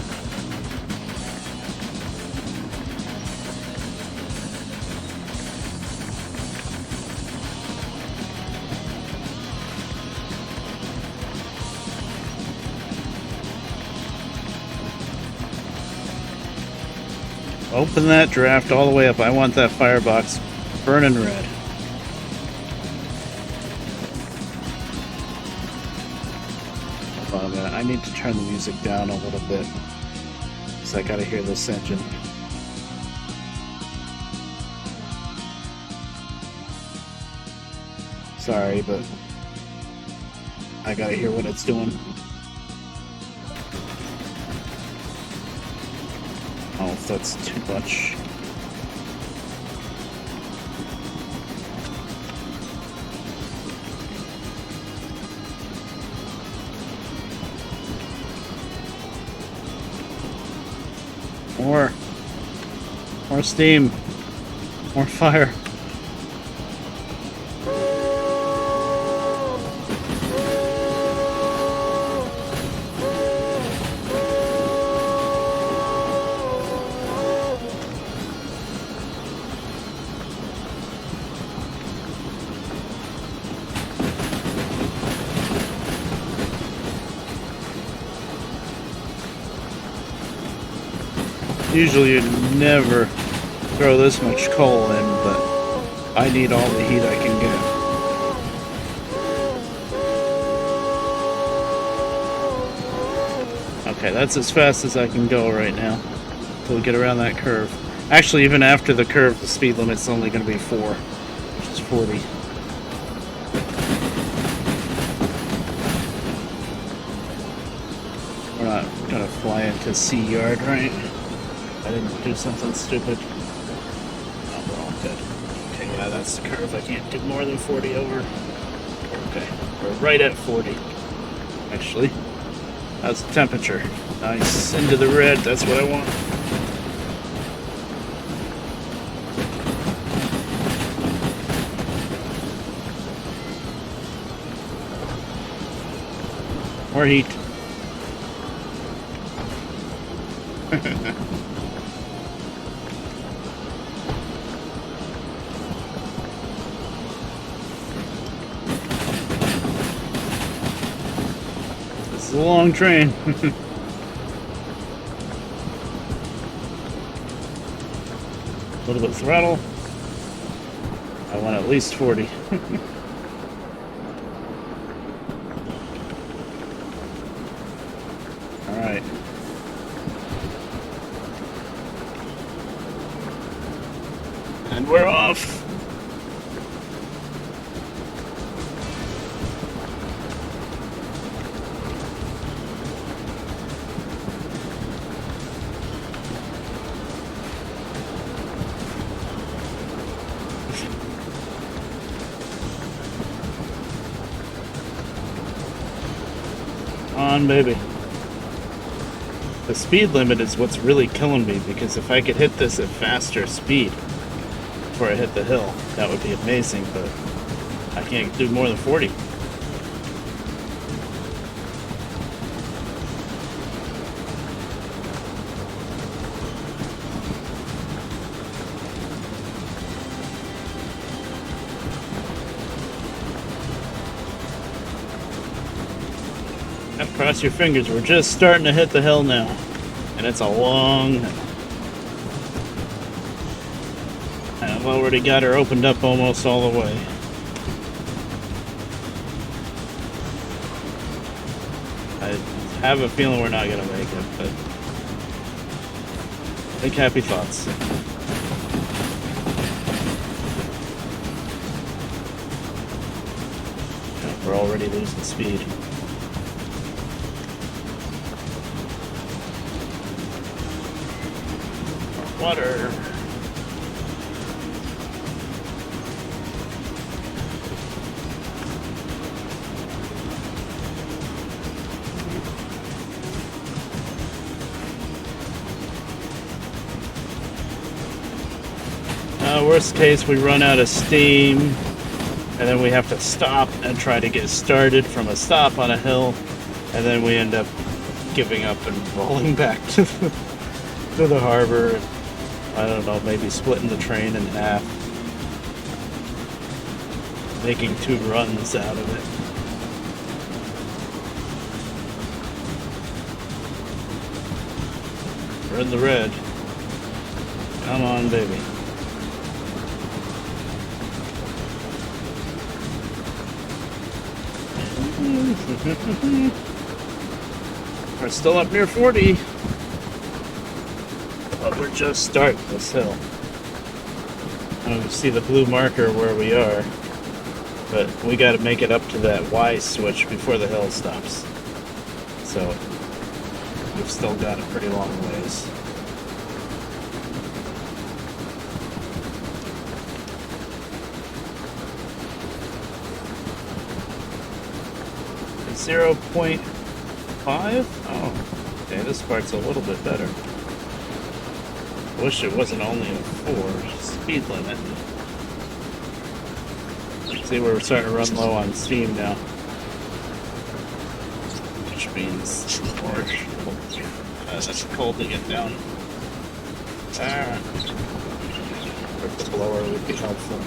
Open that draft all the way up. I want that firebox burning red. Hold on a minute. I need to turn the music down a little bit because I gotta hear this engine. Sorry, but I gotta hear what it's doing. Oh, if that's too much. More steam. More fire. Usually you'd never throw this much coal in, but I need all the heat I can get. Okay, that's as fast as I can go right now until we get around that curve. Actually, even after the curve, the speed limit's only going to be 4, which is 40. We're not going to fly into C yard, right? I didn't do something stupid. Oh, we're all good. Okay, yeah, that's the curve. I can't do more than 40 over. Okay, we're right at 40, actually. How's the temperature? Nice. Into the red. That's what I want. More heat. This is a long train. A little bit of throttle. I want at least 40. Alright. And we're off. on, baby. The speed limit is what's really killing me, because if I could hit this at faster speed before I hit the hill, that would be amazing, but I can't do more than 40. Cross your fingers, we're just starting to hit the hill now. And it's a long hill. And I've already got her opened up almost all the way. I have a feeling we're not going to make it, but think happy thoughts. Yeah, we're already losing speed. Water. Worst case, we run out of steam, and then we have to stop and try to get started from a stop on a hill, and then we end up giving up and rolling back to the harbor. I don't know, maybe splitting the train in half. Making 2 runs out of it. We're in the red. Come on, baby. We're still up near 40. But we're just starting this hill. I don't see the blue marker where we are, but we got to make it up to that Y switch before the hill stops. So we've still got a pretty long ways. It's 0.5? Oh, okay, this part's a little bit better. Wish it wasn't only a 4 speed limit. See, we're starting to run low on steam now. Which means more. That's cold to get down. If the blower would be helpful.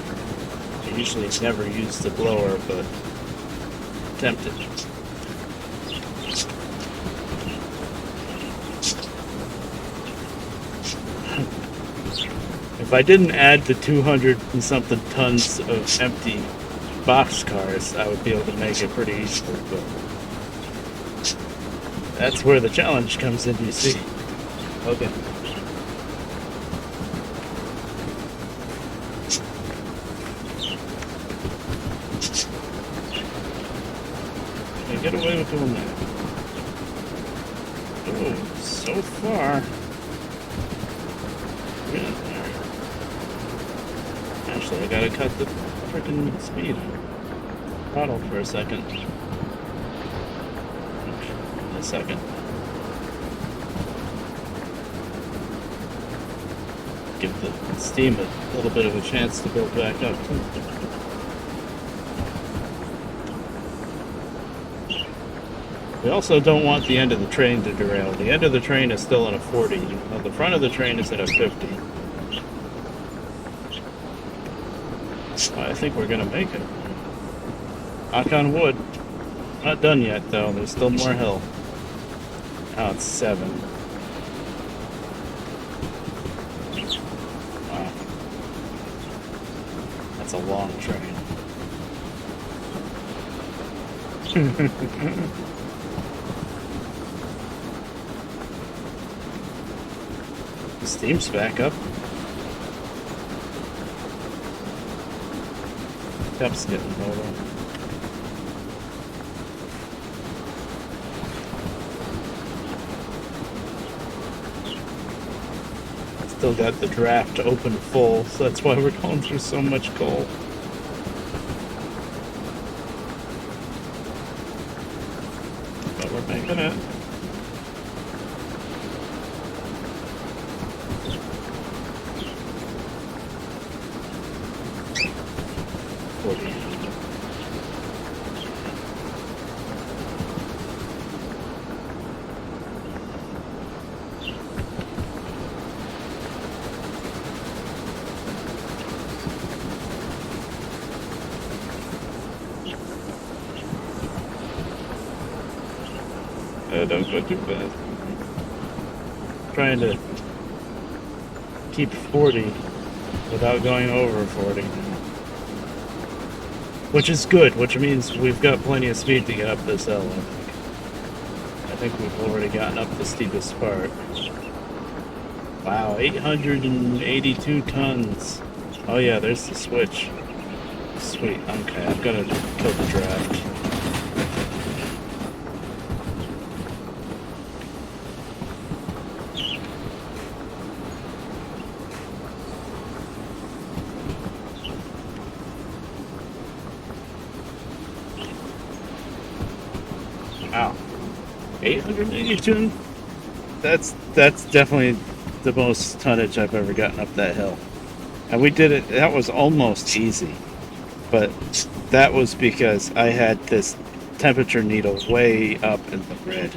I usually never use the blower, but tempted. If I didn't add the 200 and something tons of empty boxcars, I would be able to make it pretty easily, but that's where the challenge comes in, you see. Okay. Can I get away with doing that? Oh, so far. Yeah. Actually, I gotta cut the freaking speed throttle for a second. In a second. Give the steam a little bit of a chance to build back up. We also don't want the end of the train to derail. The end of the train is still at a 40. The front of the train is at a 50. I think we're gonna make it. Knock on wood. Not done yet, though. There's still more hill. Now it's 7. Wow. That's a long train. The steam's back up. Cup's getting lower. Still got the draft open full, so that's why we're going through so much coal. but we're making it. Don't go too fast. Trying to keep 40 without going over 40. Which is good, which means we've got plenty of speed to get up this hill. I think we've already gotten up the steepest part. Wow, 882 tons. Oh yeah, there's the switch. Sweet, okay, I've got to kill the draft. Wow. 882? That's definitely the most tonnage I've ever gotten up that hill. And we did it, that was almost easy. But that was because I had this temperature needle way up in the red.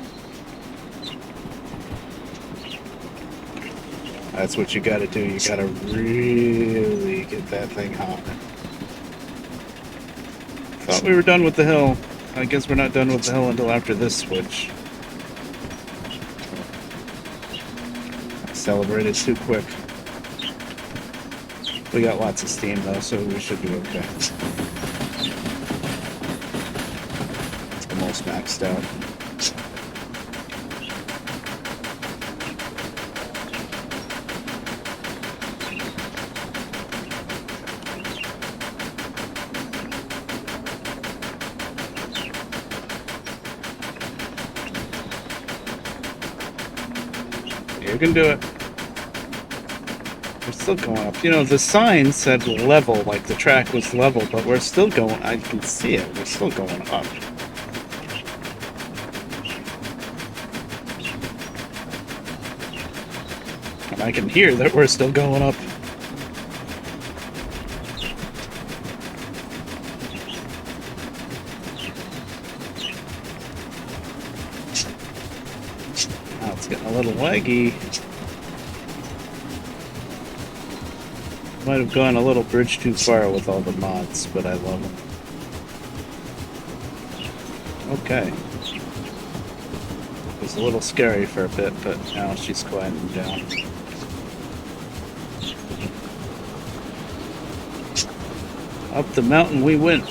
That's what you gotta do, you gotta really get that thing hot. Thought we were done with the hill. I guess we're not done with the hill until after this switch. I celebrated too quick. We got lots of steam though, so we should be okay. It's almost maxed out. You can do it. We're still going up. You know, the sign said level, like the track was level, but we're still going. I can see it. We're still going up. And I can hear that we're still going up. Now it's getting a little laggy. Might have gone a little bridge too far with all the mods, but I love them. Okay. It was a little scary for a bit, but now she's quieting down. Up the mountain we went.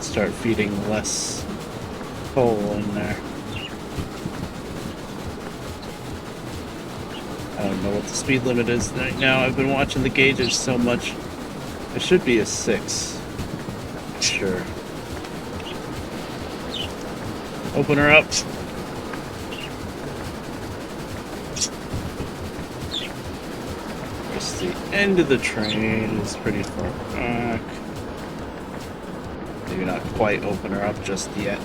Start feeding less coal in there. I don't know what the speed limit is right now. I've been watching the gauges so much. It should be a 6. Sure. Open her up. There's the end of the train. It's pretty far back. Maybe not quite open her up just yet.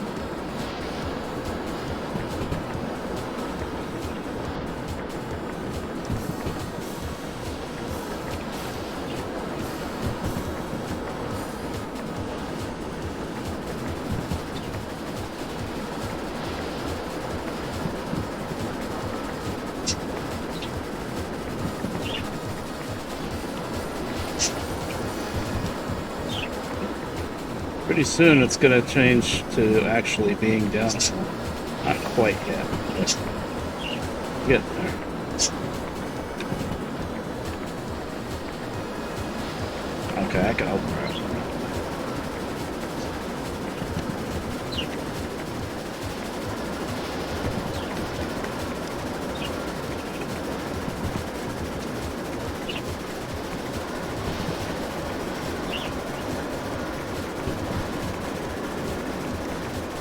Pretty soon it's going to change to actually being down. Not quite yet, but get there. Okay, I can open her up.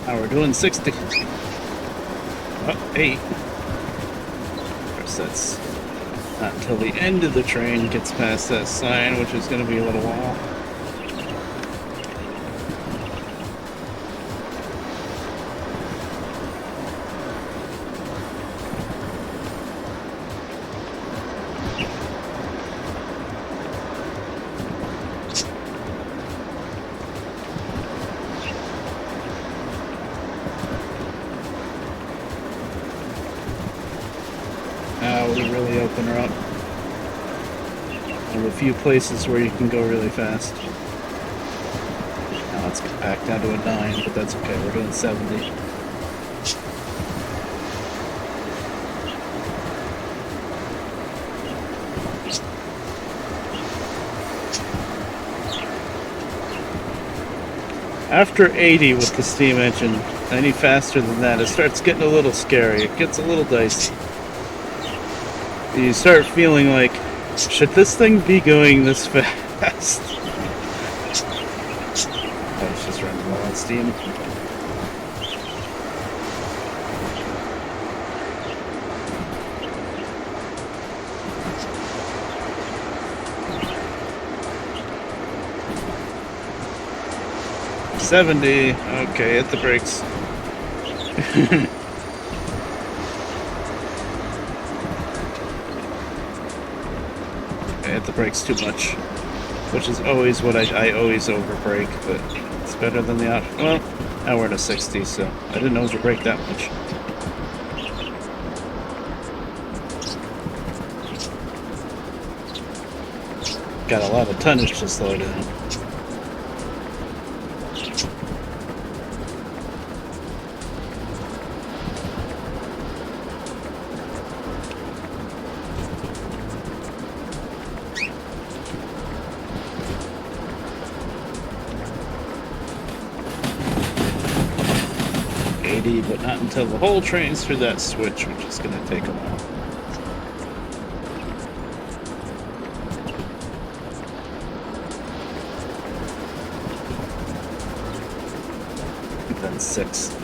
Now we're doing 60. Oh, 8. Of course, Not until the end of the train gets past that sign, which is going to be a little while. Now we really open her up. There are a few places where you can go really fast. Now it's back down to a 9, but that's okay. We're doing 70. After 80 with the steam engine, any faster than that, it starts getting a little scary. It gets a little dicey. You start feeling like, should this thing be going this fast? Oh, it's just running low on steam. $70. Okay, hit the brakes. Hit the brakes too much, which is always what I always overbrake, but it's better than the option. Well, now we're at a 60, so I didn't overbrake that much. Got a lot of tonnage to slow down. But not until the whole train's through that switch, which is going to take a while. And then 6.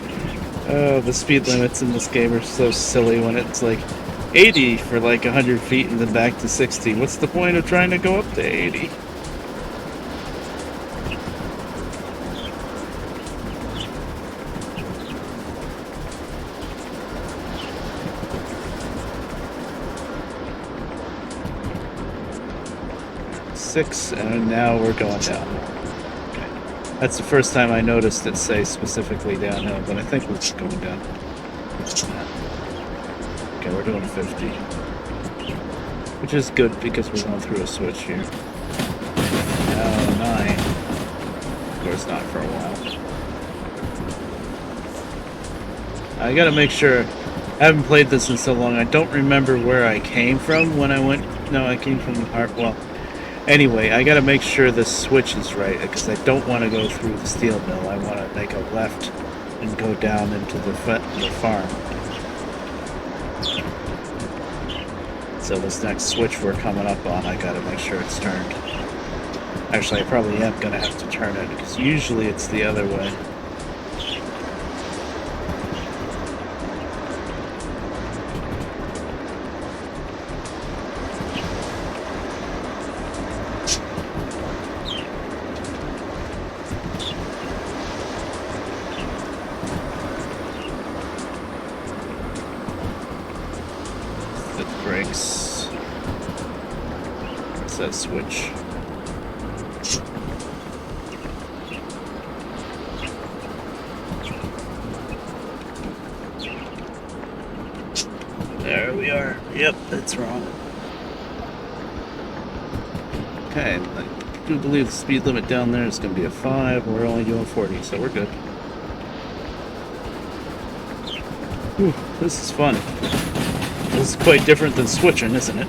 Oh, the speed limits in this game are so silly when it's like 80 for like 100 feet and then back to 60. What's the point of trying to go up to 80? And now we're going down. Okay. That's the first time I noticed it say specifically downhill, but I think we're just going down. Okay, we're doing 50. Which is good because we're going through a switch here. Now 9. Of course not for a while. I gotta make sure. I haven't played this in so long. I don't remember where I came from when I went. No, I came from Hartwell. Anyway, I gotta make sure the switch is right, because I don't want to go through the steel mill. I want to make a left and go down into the farm. So this next switch we're coming up on, I gotta make sure it's turned. Actually, I probably am gonna have to turn it, because usually it's the other way. That switch. There we are. Yep, that's wrong. Okay, I do believe the speed limit down there is going to be a 5. We're only doing 40, so we're good. Whew, this is fun. This is quite different than switching, isn't it?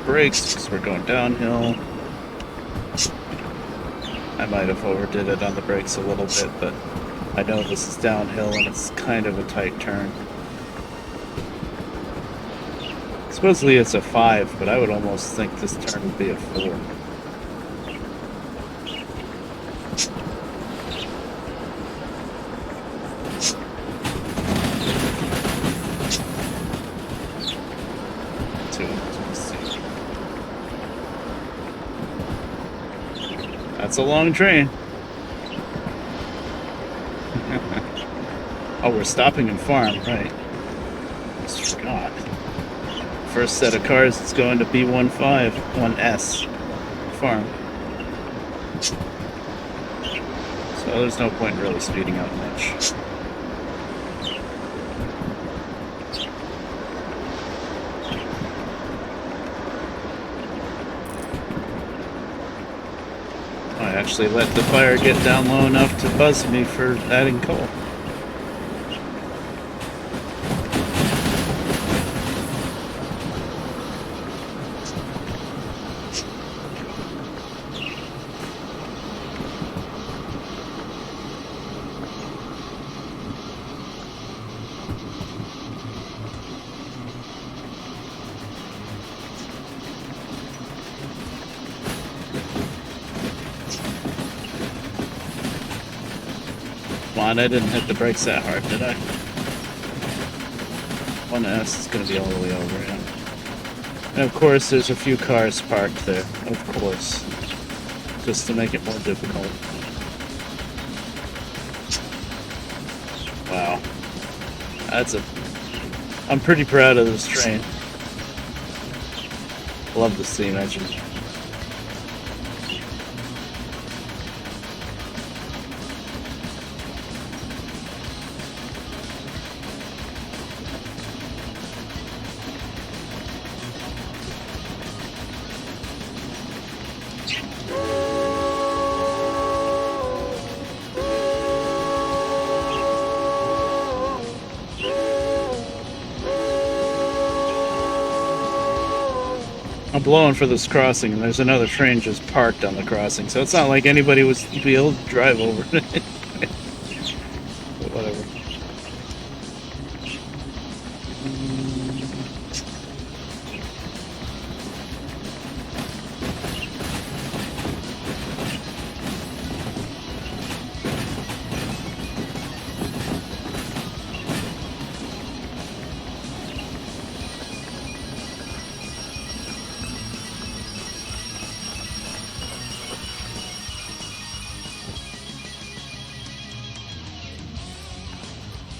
Brakes because we're going downhill. I might have overdid it on the brakes a little bit, but I know this is downhill and it's kind of a tight turn. Supposedly it's a 5, but I would almost think this turn would be a 4. That's a long train. Oh, we're stopping in farm, right. Just forgot. First set of cars is going to B15, 1S farm. So there's no point in really speeding up much. I actually let the fire get down low enough to buzz me for adding coal. Come on, I didn't hit the brakes that hard, did I? 1S is going to be all the way over, yeah. And of course, there's a few cars parked there, of course. Just to make it more difficult. Wow. I'm pretty proud of this train. Love the steam engine. I'm blowing for this crossing, and there's another train just parked on the crossing, so it's not like anybody would be able to drive over it. But whatever.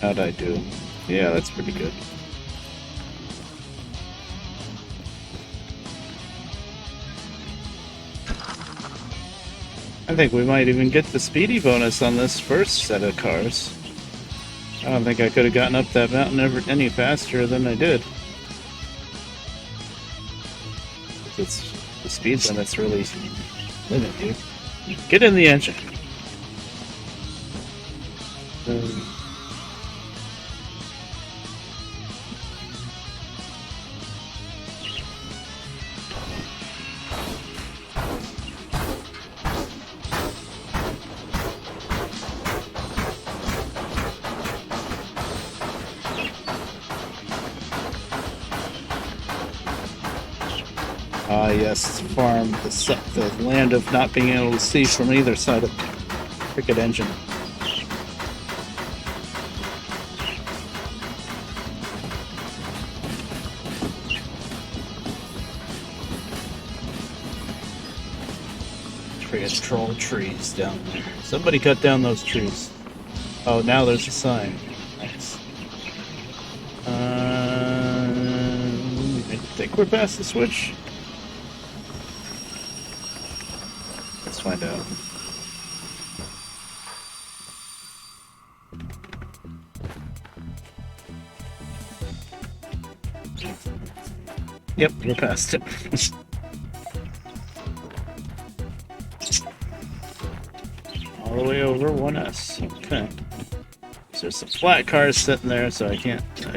How'd I do? Yeah, that's pretty good. I think we might even get the speedy bonus on this first set of cars. I don't think I could have gotten up that mountain any faster than I did. It's the speed limit's really limited, dude. Get in the engine. Ah, yes, farm, the land of not being able to see from either side of the frickin' engine. Friggin' troll trees down there. Somebody cut down those trees. Oh, now there's a sign. Nice. I think we're past the switch. Let's find out. Yep, we're past it. All the way over 1S. Okay. So there's some flat cars sitting there, so I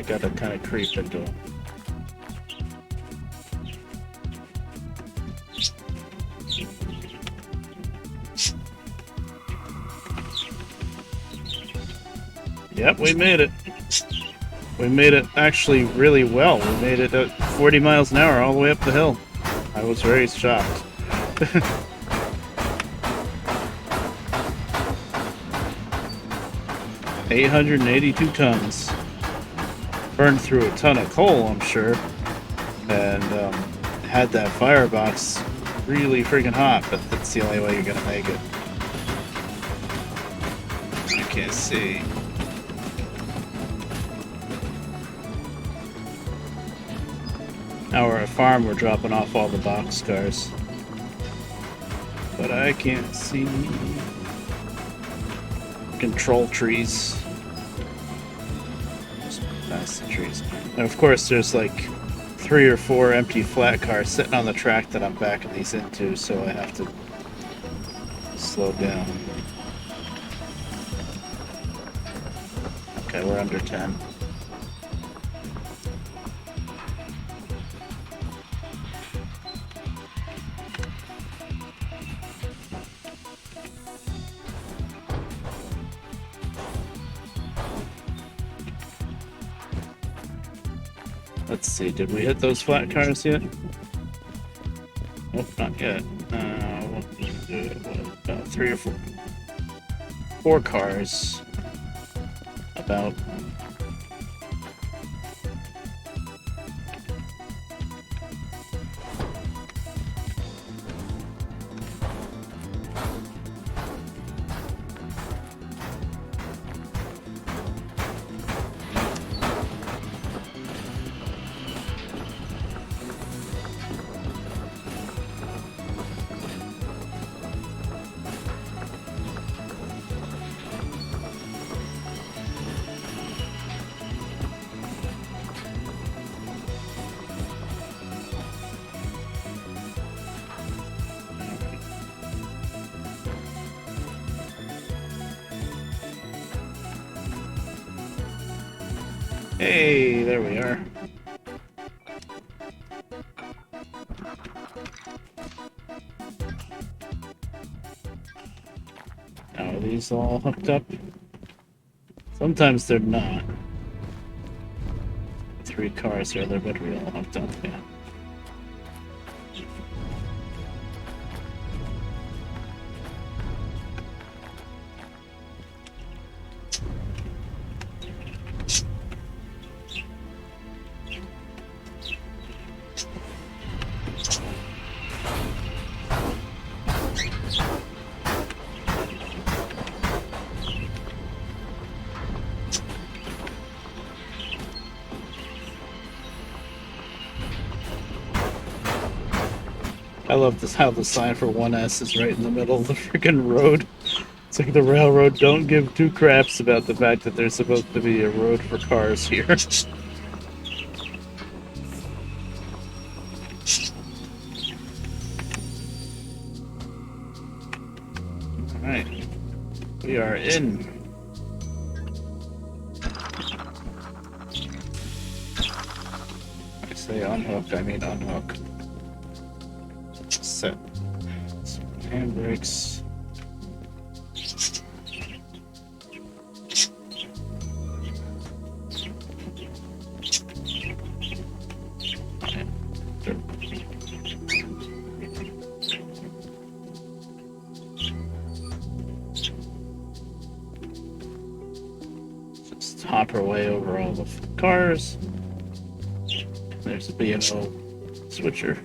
gotta kind of creep into them. Yep, we made it. We made it actually really well. We made it at 40 miles an hour all the way up the hill. I was very shocked. $882 tons. Burned through a ton of coal, I'm sure. And had that firebox really freaking hot, but that's the only way you're gonna make it. I can't see. Now we're at a farm, we're dropping off all the boxcars. But I can't see control trees. Just past the trees. And of course there's like 3 or 4 empty flat cars sitting on the track that I'm backing these into, so I have to slow down. Okay, we're under 10. Let's see, did we hit those flat cars yet? Nope, not yet. 3 or 4 cars. About. Hey, there we are. Now, are these all hooked up? Sometimes they're not. 3 cars here, they're better be all hooked up, yeah. I love this, how the sign for 1S is right in the middle of the freaking road. It's like the railroad don't give 2 craps about the fact that there's supposed to be a road for cars here. Alright. We are in. I say unhook, I mean unhook. Set some handbrakes. Just hop our way over all the cars. There's a B&O switcher.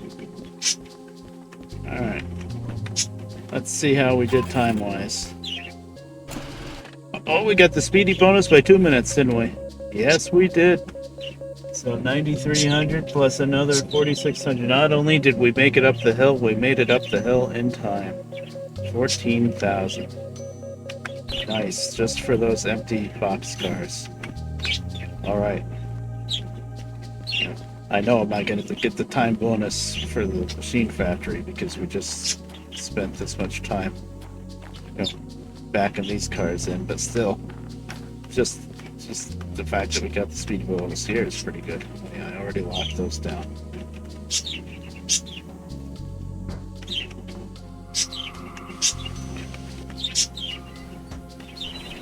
Alright. Let's see how we did time-wise. Oh, we got the speedy bonus by 2 minutes, didn't we? Yes, we did. So 9,300 plus another 4,600. Not only did we make it up the hill, we made it up the hill in time. 14,000. Nice, just for those empty boxcars. Alright. I know I'm not going to get the time bonus for the machine factory because we just spent this much time, you know, backing these cars in, but still, just the fact that we got the speed bonus here is pretty good. Yeah, I already locked those down.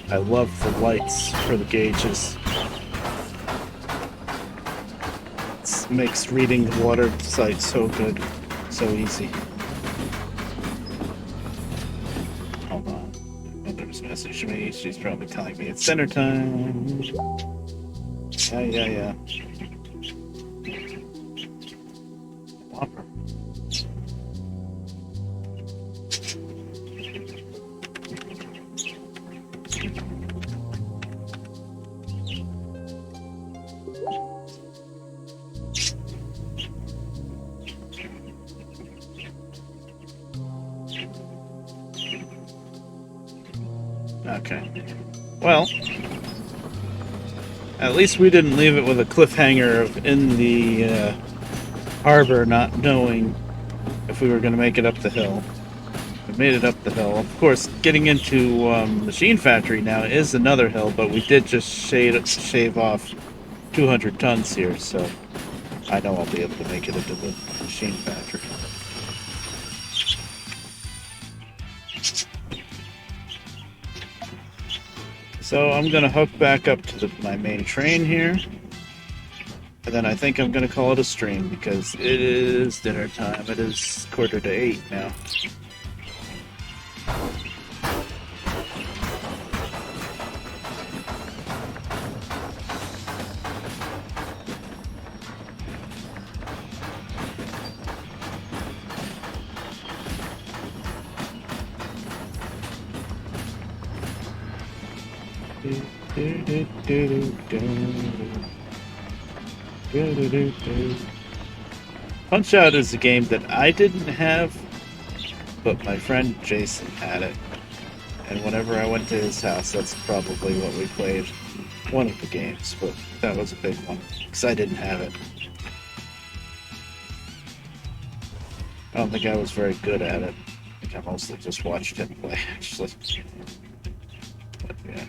I love the lights for the gauges. Makes reading the water sight so good, so easy. Hold on. Mother's messaged me. She's probably telling me it's dinner time. Yeah. Whopper. Okay. Well, at least we didn't leave it with a cliffhanger of in the harbor not knowing if we were going to make it up the hill. We made it up the hill. Of course, getting into Machine Factory now is another hill, but we did just shave off 200 tons here, so I know I'll be able to make it into the Machine Factory. So I'm going to hook back up to my main train here. And then I think I'm going to call it a stream because it is dinner time. It is 7:45 now. Punch Out is a game that I didn't have, but my friend Jason had it. And whenever I went to his house, that's probably what we played. One of the games, but that was a big one, because I didn't have it. I don't think I was very good at it. I think I mostly just watched him play, actually. But, yeah.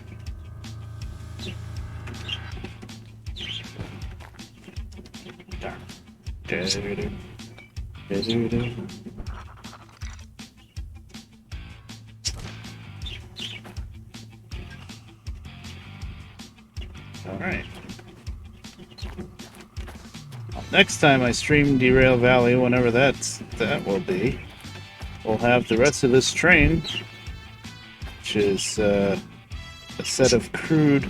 Alright. Next time I stream Derail Valley, whenever that will be, we'll have the rest of this train, which is a set of crude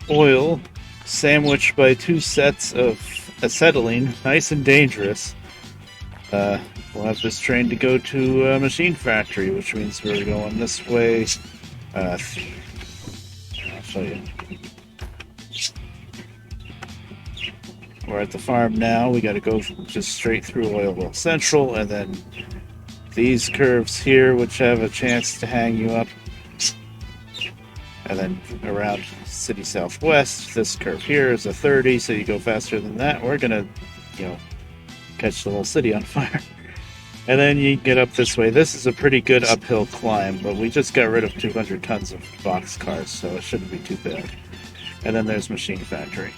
oil sandwiched by 2 sets of acetylene, nice and dangerous. We'll have this train to go to a Machine Factory, which means we're going this way. I'll show you. We're at the farm now. We got to go just straight through Oil Well Central, and then these curves here, which have a chance to hang you up, and then around City Southwest. This curve here is a 30, so you go faster than that. We're gonna, catch the whole city on fire. And then you get up this way. This is a pretty good uphill climb, but we just got rid of 200 tons of box cars, so it shouldn't be too bad. And then there's Machine Factory.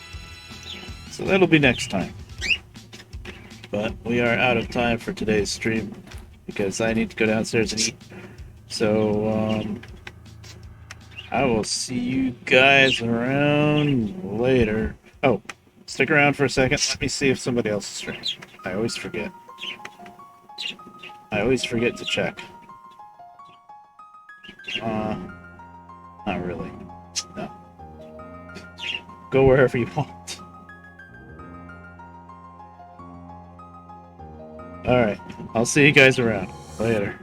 So that'll be next time. But we are out of time for today's stream because I need to go downstairs and eat. So, I will see you guys around later. Oh, stick around for a second. Let me see if somebody else is streaming. I always forget. I always forget to check. Not really. No. Go wherever you want. Alright, I'll see you guys around. Later.